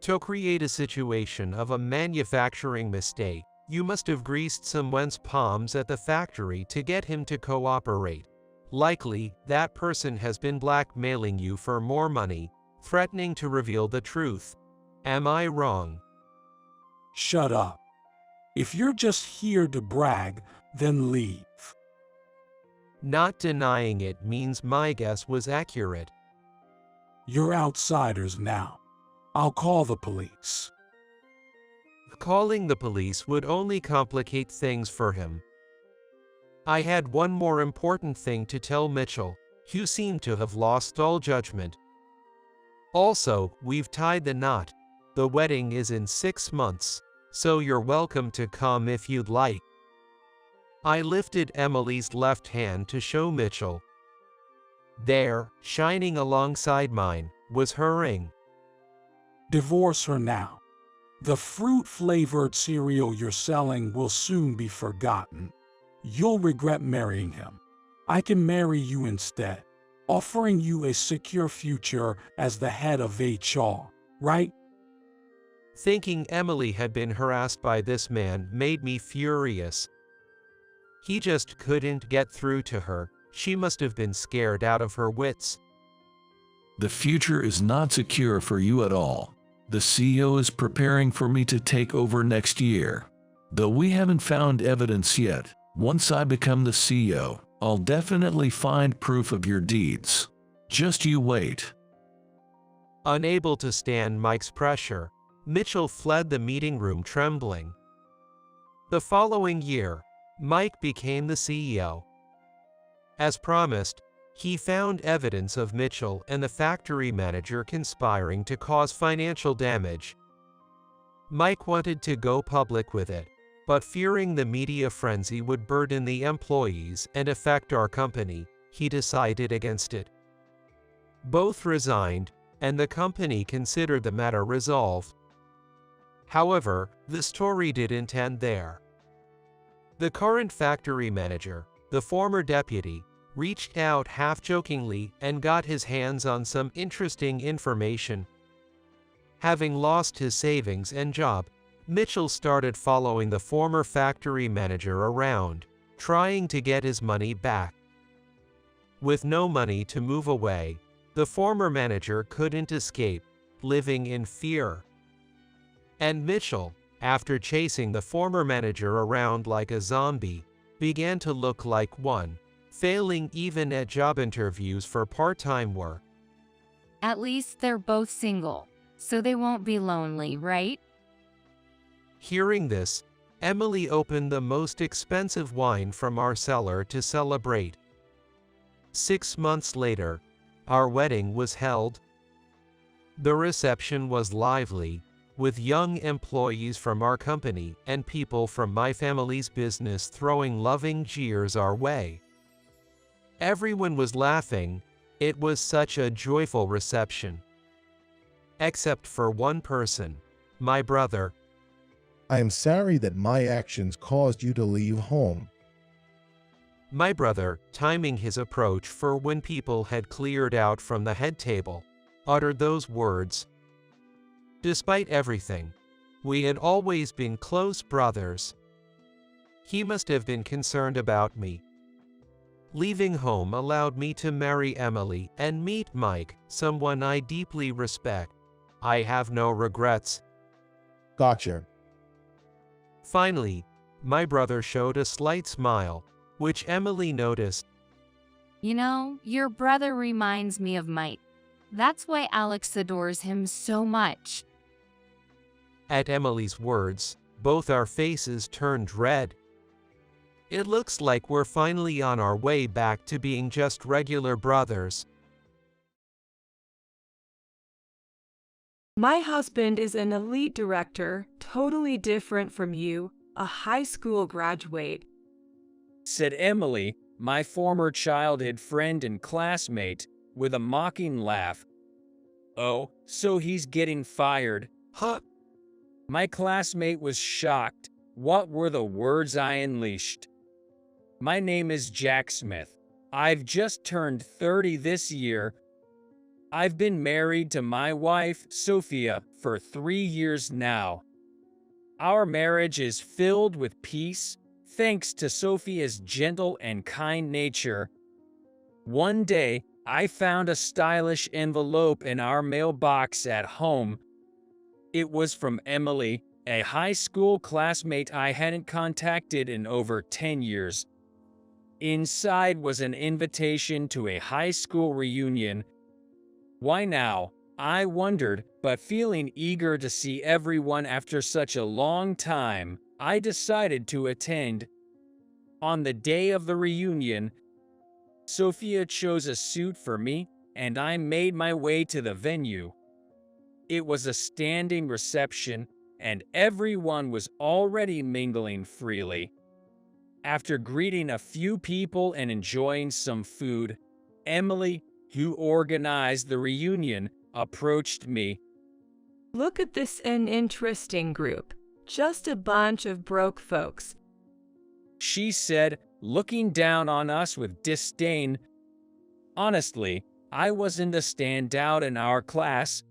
To create a situation of a manufacturing mistake, you must have greased someone's palms at the factory to get him to cooperate. Likely, that person has been blackmailing you for more money, threatening to reveal the truth. Am I wrong? Shut up. If you're just here to brag, then leave. Not denying it means my guess was accurate. You're outsiders now. I'll call the police. Calling the police would only complicate things for him. I had one more important thing to tell Mitchell. You seem to have lost all judgment. Also, we've tied the knot. The wedding is in 6 months, so you're welcome to come if you'd like. I lifted Emily's left hand to show Mitchell. There, shining alongside mine, was her ring. Divorce her now. The fruit-flavored cereal you're selling will soon be forgotten. You'll regret marrying him. I can marry you instead, offering you a secure future as the head of HR, right? Thinking Emily had been harassed by this man made me furious. He just couldn't get through to her. She must have been scared out of her wits. The future is not secure for you at all. The CEO is preparing for me to take over next year. Though we haven't found evidence yet, once I become the CEO, I'll definitely find proof of your deeds. Just you wait. Unable to stand Mike's pressure, Mitchell fled the meeting room trembling. The following year, Mike became the CEO. As promised, he found evidence of Mitchell and the factory manager conspiring to cause financial damage. Mike wanted to go public with it, but fearing the media frenzy would burden the employees and affect our company, he decided against it. Both resigned, and the company considered the matter resolved. However, the story didn't end there. The current factory manager, the former deputy, reached out half-jokingly and got his hands on some interesting information. Having lost his savings and job, Mitchell started following the former factory manager around, trying to get his money back. With no money to move away, the former manager couldn't escape, living in fear. And Mitchell, after chasing the former manager around like a zombie, began to look like one, failing even at job interviews for part-time work. At least they're both single, so they won't be lonely, right? Hearing this, Emily opened the most expensive wine from our cellar to celebrate. 6 months later, our wedding was held. The reception was lively, with young employees from our company and people from my family's business throwing loving jeers our way. Everyone was laughing. It was such a joyful reception. Except for one person, my brother. I am sorry that my actions caused you to leave home. My brother, timing his approach for when people had cleared out from the head table, uttered those words. Despite everything, we had always been close brothers. He must have been concerned about me. Leaving home allowed me to marry Emily and meet Mike, someone I deeply respect. I have no regrets. Gotcha. Finally, my brother showed a slight smile, which Emily noticed. You know, your brother reminds me of Mike. That's why Alex adores him so much. At Emily's words, both our faces turned red. It looks like we're finally on our way back to being just regular brothers. My husband is an elite director, totally different from you, a high school graduate, said Emily, my former childhood friend and classmate, with a mocking laugh. Oh, so he's getting fired, huh? My classmate was shocked. What were the words I unleashed? My name is Jack Smith. I've just turned 30 this year. I've been married to my wife, Sophia, for 3 years now. Our marriage is filled with peace, thanks to Sophia's gentle and kind nature. One day, I found a stylish envelope in our mailbox at home. It was from Emily, a high school classmate I hadn't contacted in over 10 years. Inside was an invitation to a high school reunion. Why now? I wondered, but feeling eager to see everyone after such a long time, I decided to attend. On the day of the reunion, Sophia chose a suit for me, and I made my way to the venue. It was a standing reception, and everyone was already mingling freely. After greeting a few people and enjoying some food, Emily, who organized the reunion, approached me. Look at this, an interesting group. Just a bunch of broke folks, she said, looking down on us with disdain. Honestly, I wasn't a standout in our class.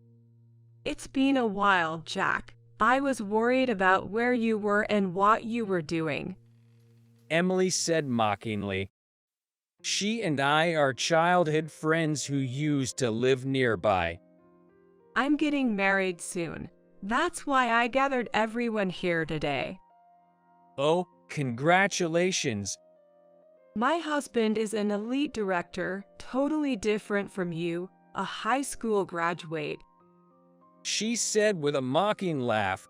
It's been a while, Jack. I was worried about where you were and what you were doing, Emily said mockingly. She and I are childhood friends who used to live nearby. I'm getting married soon. That's why I gathered everyone here today. Oh, congratulations. My husband is an elite director, totally different from you, a high school graduate, she said with a mocking laugh.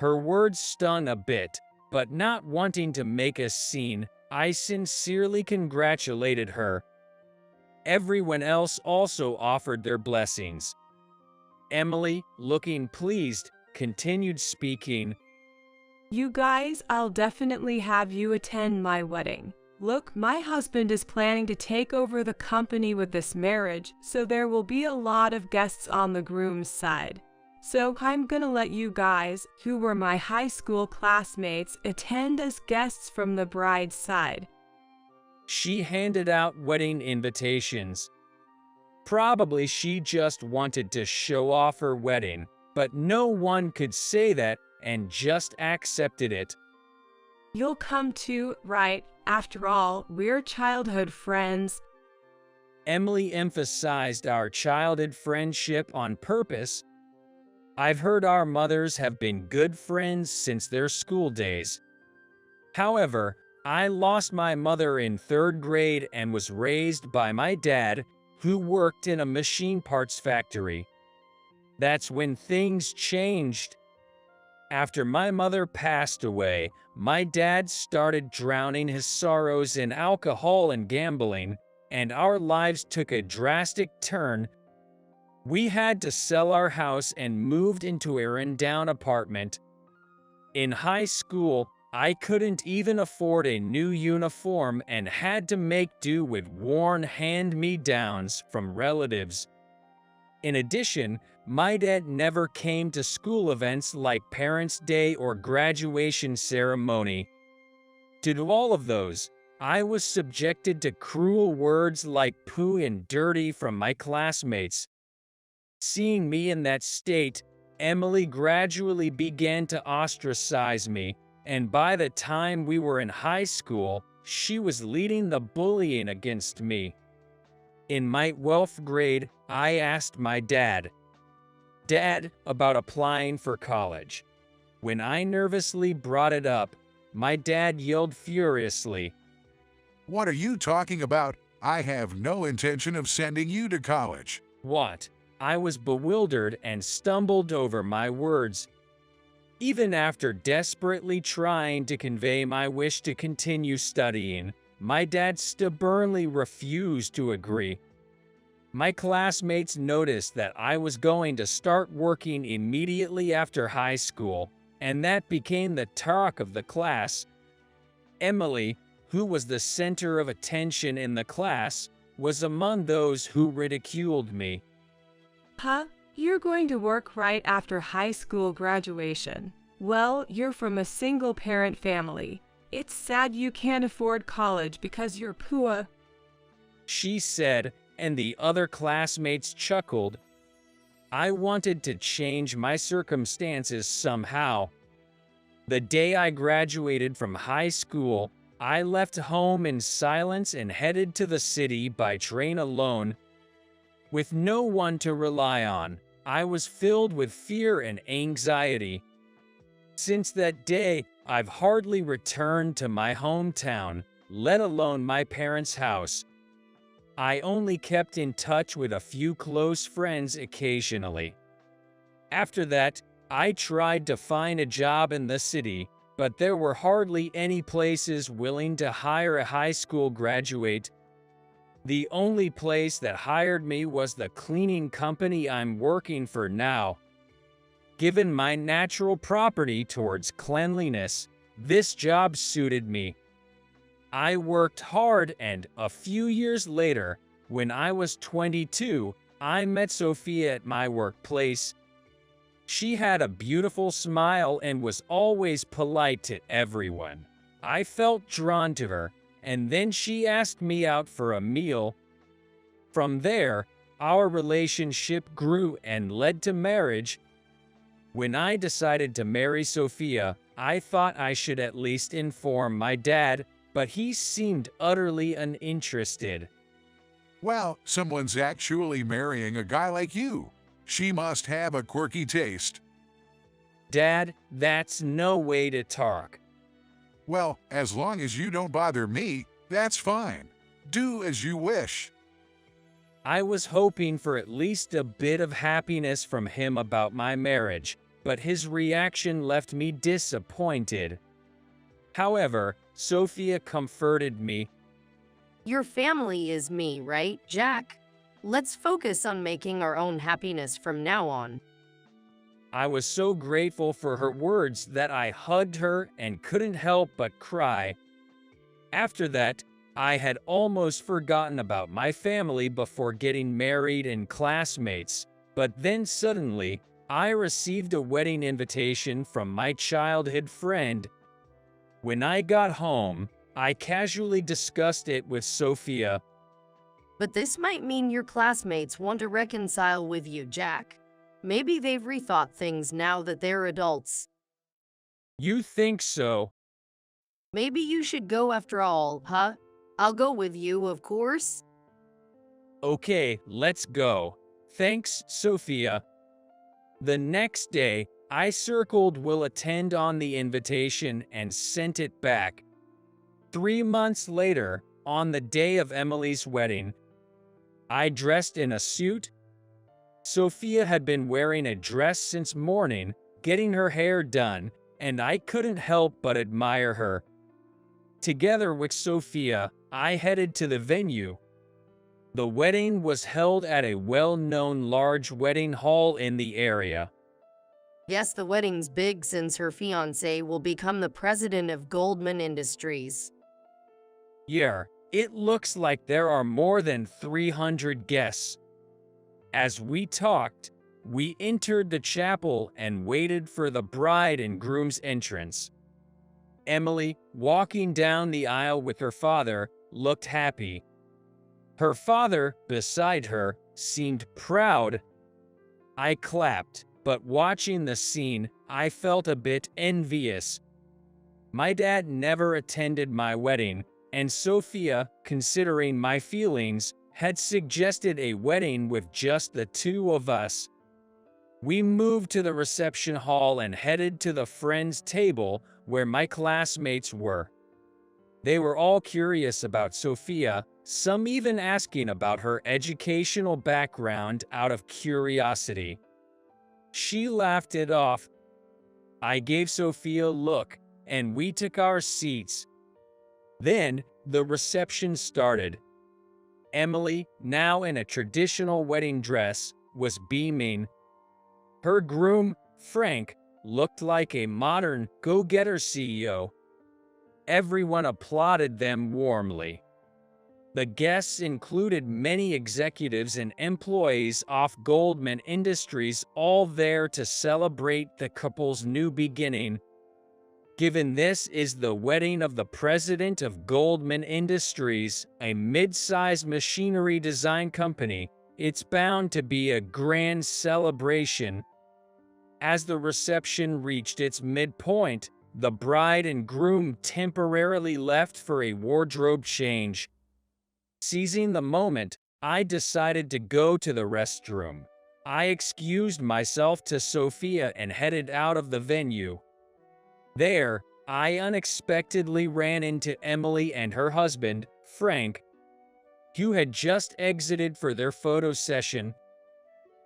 Her words stung a bit, but not wanting to make a scene, I sincerely congratulated her. Everyone else also offered their blessings. Emily, looking pleased, continued speaking. You guys, I'll definitely have you attend my wedding. Look, my husband is planning to take over the company with this marriage, so there will be a lot of guests on the groom's side. So I'm gonna let you guys, who were my high school classmates, attend as guests from the bride's side. She handed out wedding invitations. Probably she just wanted to show off her wedding, but no one could say that and just accepted it. You'll come too, right? After all, we're childhood friends. Emily emphasized our childhood friendship on purpose. I've heard our mothers have been good friends since their school days. However, I lost my mother in 3rd grade and was raised by my dad, who worked in a machine parts factory. That's when things changed. After my mother passed away, my dad started drowning his sorrows in alcohol and gambling, and our lives took a drastic turn. We had to sell our house and moved into a rundown apartment. In high school, I couldn't even afford a new uniform and had to make do with worn hand-me-downs from relatives. In addition, my dad never came to school events like Parents' Day or graduation ceremony. To do all of those, I was subjected to cruel words like poo and dirty from my classmates. Seeing me in that state, Emily gradually began to ostracize me, and by the time we were in high school, she was leading the bullying against me. In my 12th grade, I asked my dad, about applying for college. When I nervously brought it up, my dad yelled furiously, "What are you talking about? I have no intention of sending you to college." What? I was bewildered and stumbled over my words. Even after desperately trying to convey my wish to continue studying, my dad stubbornly refused to agree. My classmates noticed that I was going to start working immediately after high school, and that became the talk of the class. Emily, who was the center of attention in the class, was among those who ridiculed me. Huh? You're going to work right after high school graduation. Well, you're from a single-parent family. It's sad you can't afford college because you're poor, she said, and the other classmates chuckled. I wanted to change my circumstances somehow. The day I graduated from high school, I left home in silence and headed to the city by train alone. With no one to rely on, I was filled with fear and anxiety. Since that day, I've hardly returned to my hometown, let alone my parents' house. I only kept in touch with a few close friends occasionally. After that, I tried to find a job in the city, but there were hardly any places willing to hire a high school graduate. The only place that hired me was the cleaning company I'm working for now. Given my natural property towards cleanliness, this job suited me. I worked hard, and a few years later, when I was 22, I met Sophia at my workplace. She had a beautiful smile and was always polite to everyone. I felt drawn to her, and then she asked me out for a meal. From there, our relationship grew and led to marriage. When I decided to marry Sophia, I thought I should at least inform my dad, but he seemed utterly uninterested. Well, someone's actually marrying a guy like you. She must have a quirky taste. Dad, that's no way to talk. Well, as long as you don't bother me, that's fine. Do as you wish. I was hoping for at least a bit of happiness from him about my marriage, but his reaction left me disappointed. However, Sophia comforted me. Your family is me, right, Jack? Let's focus on making our own happiness from now on. I was so grateful for her words that I hugged her and couldn't help but cry. After that, I had almost forgotten about my family before getting married and classmates, but then suddenly, I received a wedding invitation from my childhood friend. When I got home, I casually discussed it with Sophia. But this might mean your classmates want to reconcile with you, Jack. Maybe they've rethought things now that they're adults. You think so? Maybe you should go after all, huh? I'll go with you, of course. Okay, let's go. Thanks, Sophia. The next day, I circled "will attend" on the invitation and sent it back. 3 months later, on the day of Emily's wedding, I dressed in a suit. Sophia had been wearing a dress since morning, getting her hair done, and I couldn't help but admire her. Together with Sophia, I headed to the venue. The wedding was held at a well-known large wedding hall in the area. Yes, the wedding's big since her fiancé will become the president of Goldman Industries. Yeah, it looks like there are more than 300 guests. As we talked, we entered the chapel and waited for the bride and groom's entrance. Emily, walking down the aisle with her father, looked happy. Her father, beside her, seemed proud. I clapped, but watching the scene, I felt a bit envious. My dad never attended my wedding, and Sophia, considering my feelings, had suggested a wedding with just the two of us. We moved to the reception hall and headed to the friends' table where my classmates were. They were all curious about Sophia, some even asking about her educational background out of curiosity. She laughed it off. I gave Sophia a look, and we took our seats. Then, the reception started. Emily, now in a traditional wedding dress, was beaming. Her groom, Frank, looked like a modern go-getter CEO. Everyone applauded them warmly. The guests included many executives and employees of Goldman Industries, all there to celebrate the couple's new beginning. Given this is the wedding of the president of Goldman Industries, a mid-sized machinery design company, it's bound to be a grand celebration. As the reception reached its midpoint, the bride and groom temporarily left for a wardrobe change. Seizing the moment, I decided to go to the restroom. I excused myself to Sophia and headed out of the venue. There, I unexpectedly ran into Emily and her husband, Frank, who had just exited for their photo session.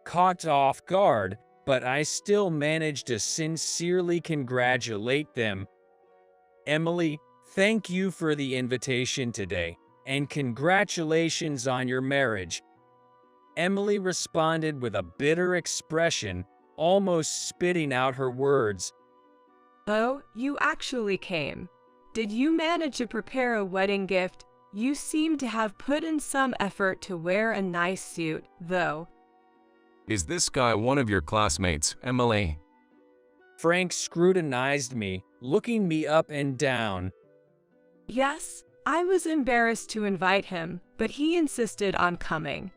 Caught off guard, but I still managed to sincerely congratulate them. Emily, thank you for the invitation today, and congratulations on your marriage. Emily responded with a bitter expression, almost spitting out her words. Oh, you actually came. Did you manage to prepare a wedding gift? You seem to have put in some effort to wear a nice suit, though. Is this guy one of your classmates, Emily? Frank scrutinized me, looking me up and down. Yes, I was embarrassed to invite him, but he insisted on coming.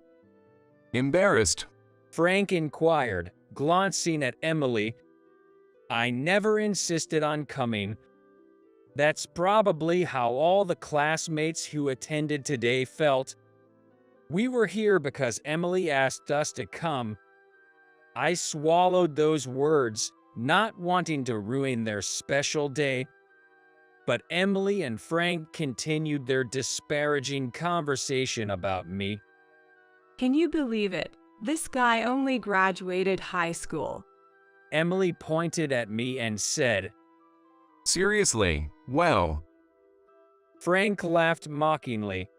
Embarrassed? Frank inquired, glancing at Emily. I never insisted on coming. That's probably how all the classmates who attended today felt. We were here because Emily asked us to come. I swallowed those words, not wanting to ruin their special day. But Emily and Frank continued their disparaging conversation about me. Can you believe it? This guy only graduated high school. Emily pointed at me and said, Seriously, well. Frank laughed mockingly.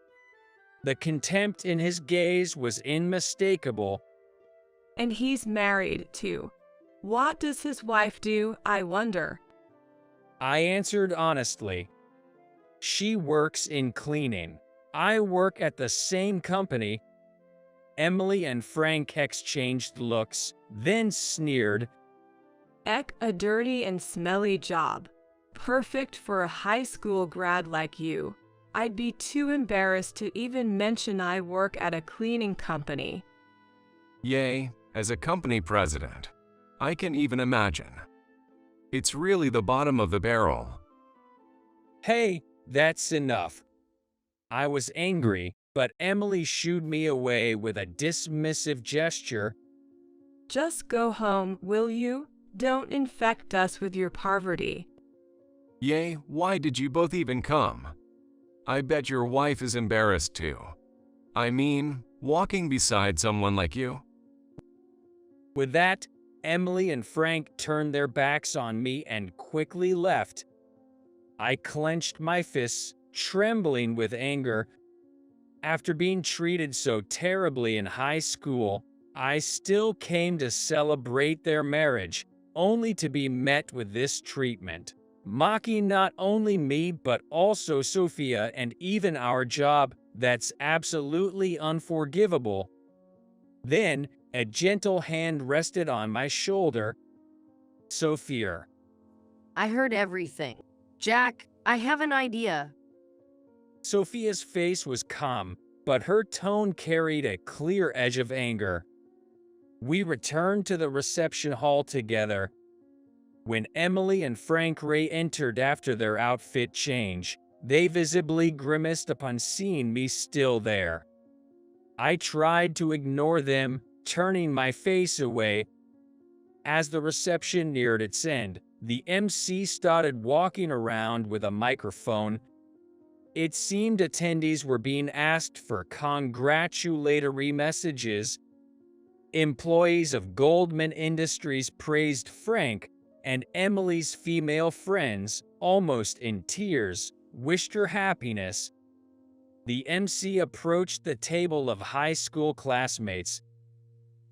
The contempt in his gaze was unmistakable. And he's married, too. What does his wife do, I wonder? I answered honestly. She works in cleaning. I work at the same company. Emily and Frank exchanged looks, then sneered. Eck, a dirty and smelly job. Perfect for a high school grad like you. I'd be too embarrassed to even mention I work at a cleaning company. Yay, as a company president. I can even imagine. It's really the bottom of the barrel. Hey, that's enough. I was angry, but Emily shooed me away with a dismissive gesture. Just go home, will you? Don't infect us with your poverty. Yay, why did you both even come? I bet your wife is embarrassed too. I mean, walking beside someone like you. With that, Emily and Frank turned their backs on me and quickly left. I clenched my fists, trembling with anger. After being treated so terribly in high school, I still came to celebrate their marriage, only to be met with this treatment, mocking not only me but also Sophia and even our job. That's absolutely unforgivable. Then, a gentle hand rested on my shoulder. Sophia. I heard everything. Jack, I have an idea. Sophia's face was calm, but her tone carried a clear edge of anger. We returned to the reception hall together. When Emily and Frank re-entered after their outfit change, they visibly grimaced upon seeing me still there. I tried to ignore them, turning my face away. As the reception neared its end, the MC started walking around with a microphone. It seemed attendees were being asked for congratulatory messages. Employees of Goldman Industries praised Frank, and Emily's female friends, almost in tears, wished her happiness. The MC approached the table of high school classmates.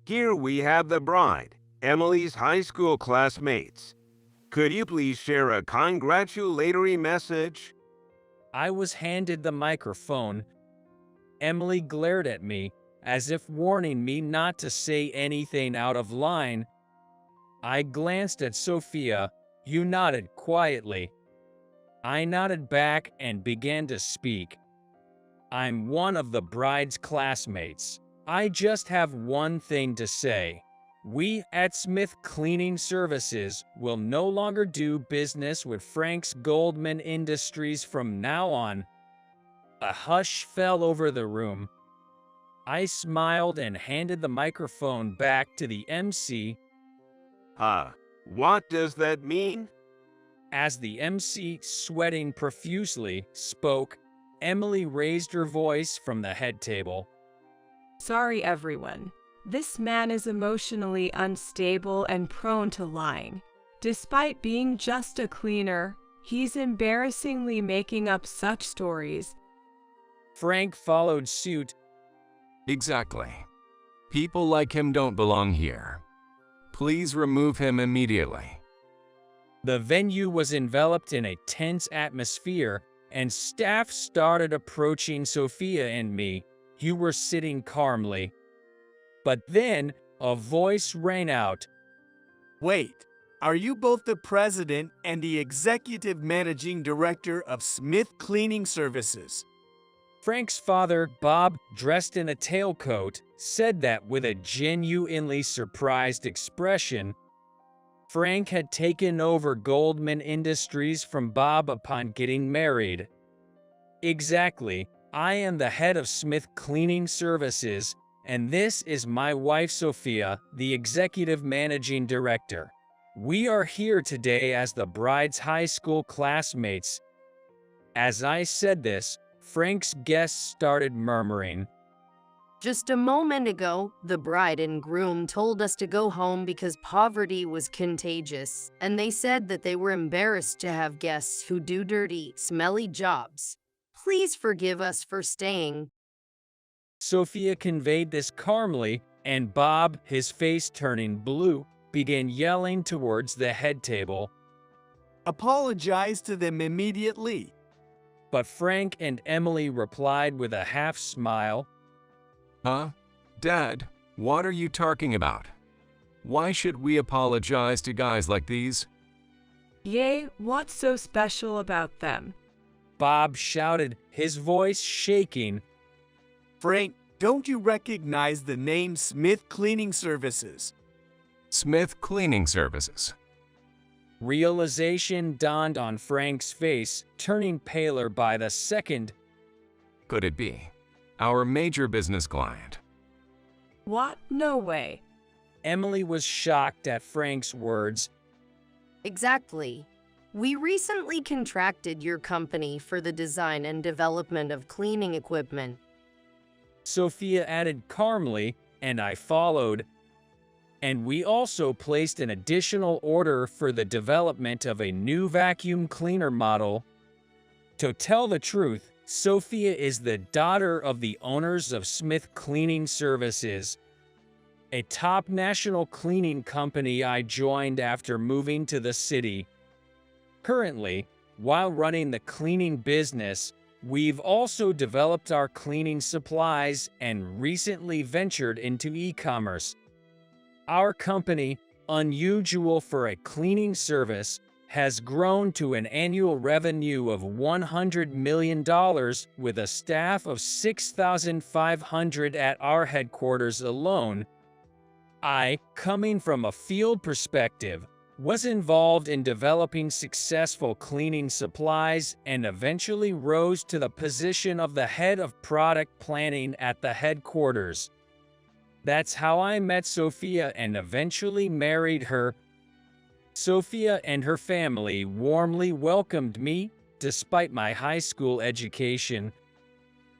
Here we have the bride, Emily's high school classmates. Could you please share a congratulatory message? I was handed the microphone. Emily glared at me, as if warning me not to say anything out of line. I glanced at Sophia, who nodded quietly. I nodded back and began to speak. I'm one of the bride's classmates. I just have one thing to say. We at Smith Cleaning Services will no longer do business with Frank's Goldman Industries from now on. A hush fell over the room. I smiled and handed the microphone back to the MC. What does that mean? As the MC, sweating profusely, spoke, Emily raised her voice from the head table. Sorry, everyone. This man is emotionally unstable and prone to lying. Despite being just a cleaner, he's embarrassingly making up such stories. Frank followed suit. Exactly. People like him don't belong here. Please remove him immediately. The venue was enveloped in a tense atmosphere, and staff started approaching Sophia and me, who were sitting calmly. But then, a voice rang out. Wait, are you both the president and the executive managing director of Smith Cleaning Services? Frank's father, Bob, dressed in a tailcoat, said that with a genuinely surprised expression. Frank had taken over Goldman Industries from Bob upon getting married. Exactly, I am the head of Smith Cleaning Services, and this is my wife Sophia, the executive managing director. We are here today as the bride's high school classmates. As I said this, Frank's guests started murmuring. Just a moment ago, the bride and groom told us to go home because poverty was contagious, and they said that they were embarrassed to have guests who do dirty, smelly jobs. Please forgive us for staying. Sophia conveyed this calmly, and Bob, his face turning blue, began yelling towards the head table. Apologize to them immediately. But Frank and Emily replied with a half smile. Huh? Dad, what are you talking about? Why should we apologize to guys like these? Yay, what's so special about them? Bob shouted, his voice shaking. Frank, don't you recognize the name Smith Cleaning Services? Smith Cleaning Services. Realization dawned on Frank's face, turning paler by the second. Could it be our major business client? What? No way. Emily was shocked at Frank's words. Exactly. We recently contracted your company for the design and development of cleaning equipment. Sophia added calmly, and I followed. And we also placed an additional order for the development of a new vacuum cleaner model. To tell the truth, Sophia is the daughter of the owners of Smith Cleaning Services, a top national cleaning company I joined after moving to the city. Currently, while running the cleaning business, we've also developed our cleaning supplies and recently ventured into e-commerce. Our company, unusual for a cleaning service, has grown to an annual revenue of $100 million with a staff of 6,500 at our headquarters alone. I, coming from a field perspective, was involved in developing successful cleaning supplies and eventually rose to the position of the head of product planning at the headquarters. That's how I met Sophia and eventually married her. Sophia and her family warmly welcomed me, despite my high school education.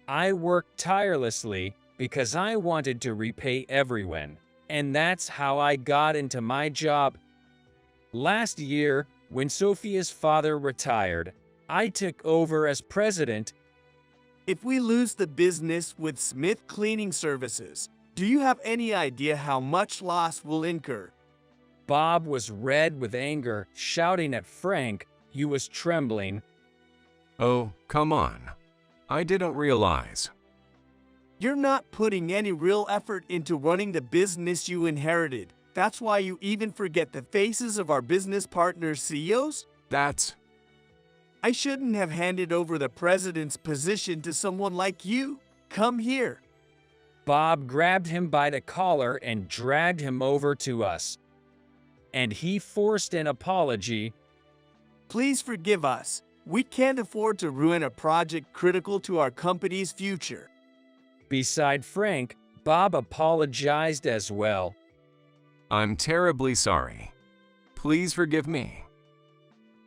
I worked tirelessly because I wanted to repay everyone, and that's how I got into my job. Last year, when Sophia's father retired, I took over as president. If we lose the business with Smith Cleaning Services, do you have any idea how much loss we'll incur? Bob was red with anger, shouting at Frank. He was trembling. Oh, come on. I didn't realize. You're not putting any real effort into running the business you inherited. That's why you even forget the faces of our business partners' CEOs? I shouldn't have handed over the president's position to someone like you. Come here. Bob grabbed him by the collar and dragged him over to us. And he forced an apology. Please forgive us. We can't afford to ruin a project critical to our company's future. Beside Frank, Bob apologized as well. I'm terribly sorry. Please forgive me.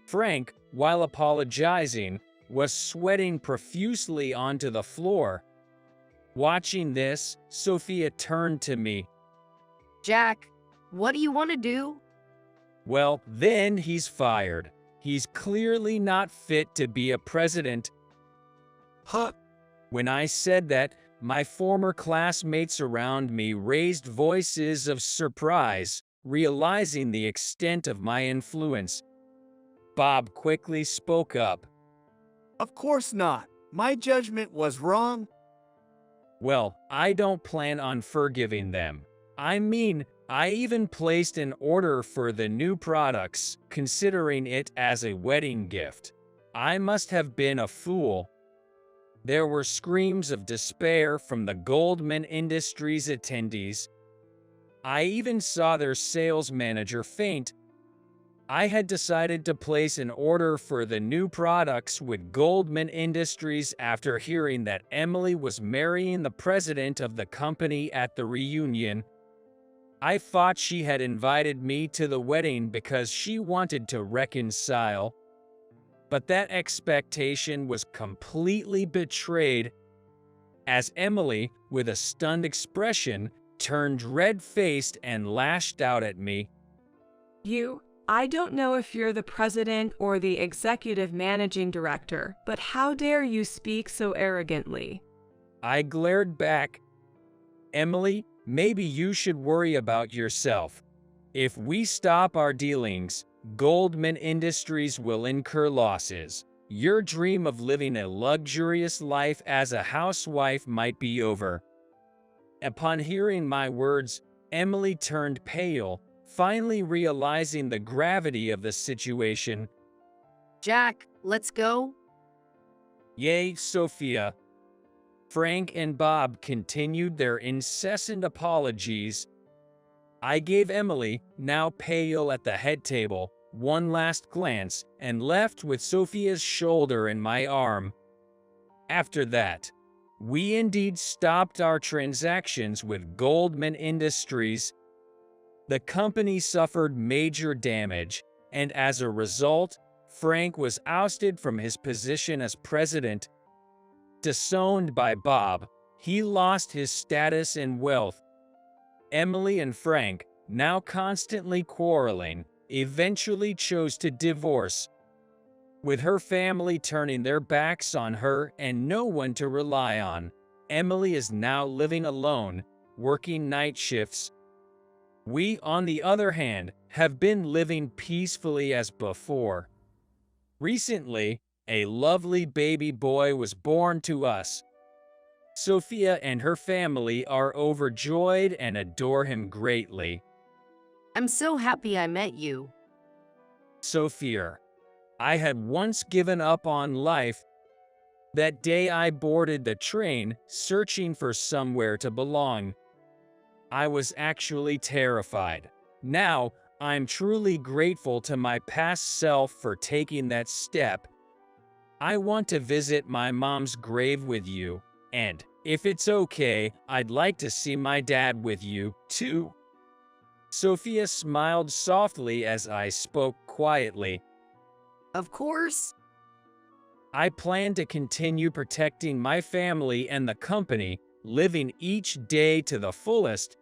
Frank, while apologizing, was sweating profusely onto the floor. Watching this, Sophia turned to me. Jack, what do you want to do? Well, then he's fired. He's clearly not fit to be a president. Huh? When I said that, my former classmates around me raised voices of surprise, realizing the extent of my influence. Bob quickly spoke up. Of course not. My judgment was wrong. Well, I don't plan on forgiving them. I mean, I even placed an order for the new products, considering it as a wedding gift. I must have been a fool. There were screams of despair from the Goldman Industries attendees. I even saw their sales manager faint. I had decided to place an order for the new products with Goldman Industries after hearing that Emily was marrying the president of the company at the reunion. I thought she had invited me to the wedding because she wanted to reconcile. But that expectation was completely betrayed, as Emily, with a stunned expression, turned red-faced and lashed out at me. I don't know if you're the president or the executive managing director, but how dare you speak so arrogantly? I glared back. Emily, maybe you should worry about yourself. If we stop our dealings, Goldman Industries will incur losses. Your dream of living a luxurious life as a housewife might be over. Upon hearing my words, Emily turned pale, finally realizing the gravity of the situation. Jack, let's go. Yay, Sophia. Frank and Bob continued their incessant apologies. I gave Emily, now pale at the head table, one last glance and left with Sophia's shoulder in my arm. After that, we indeed stopped our transactions with Goldman Industries. The company suffered major damage, and as a result, Frank was ousted from his position as president. Disowned by Bob, he lost his status and wealth. Emily and Frank, now constantly quarreling, eventually chose to divorce. With her family turning their backs on her and no one to rely on, Emily is now living alone, working night shifts. We, on the other hand, have been living peacefully as before. Recently, a lovely baby boy was born to us. Sophia and her family are overjoyed and adore him greatly. I'm so happy I met you. Sophia, I had once given up on life. That day I boarded the train, searching for somewhere to belong. I was actually terrified. Now, I'm truly grateful to my past self for taking that step. I want to visit my mom's grave with you, and, if it's okay, I'd like to see my dad with you, too. Sophia smiled softly as I spoke quietly. Of course. I plan to continue protecting my family and the company, living each day to the fullest,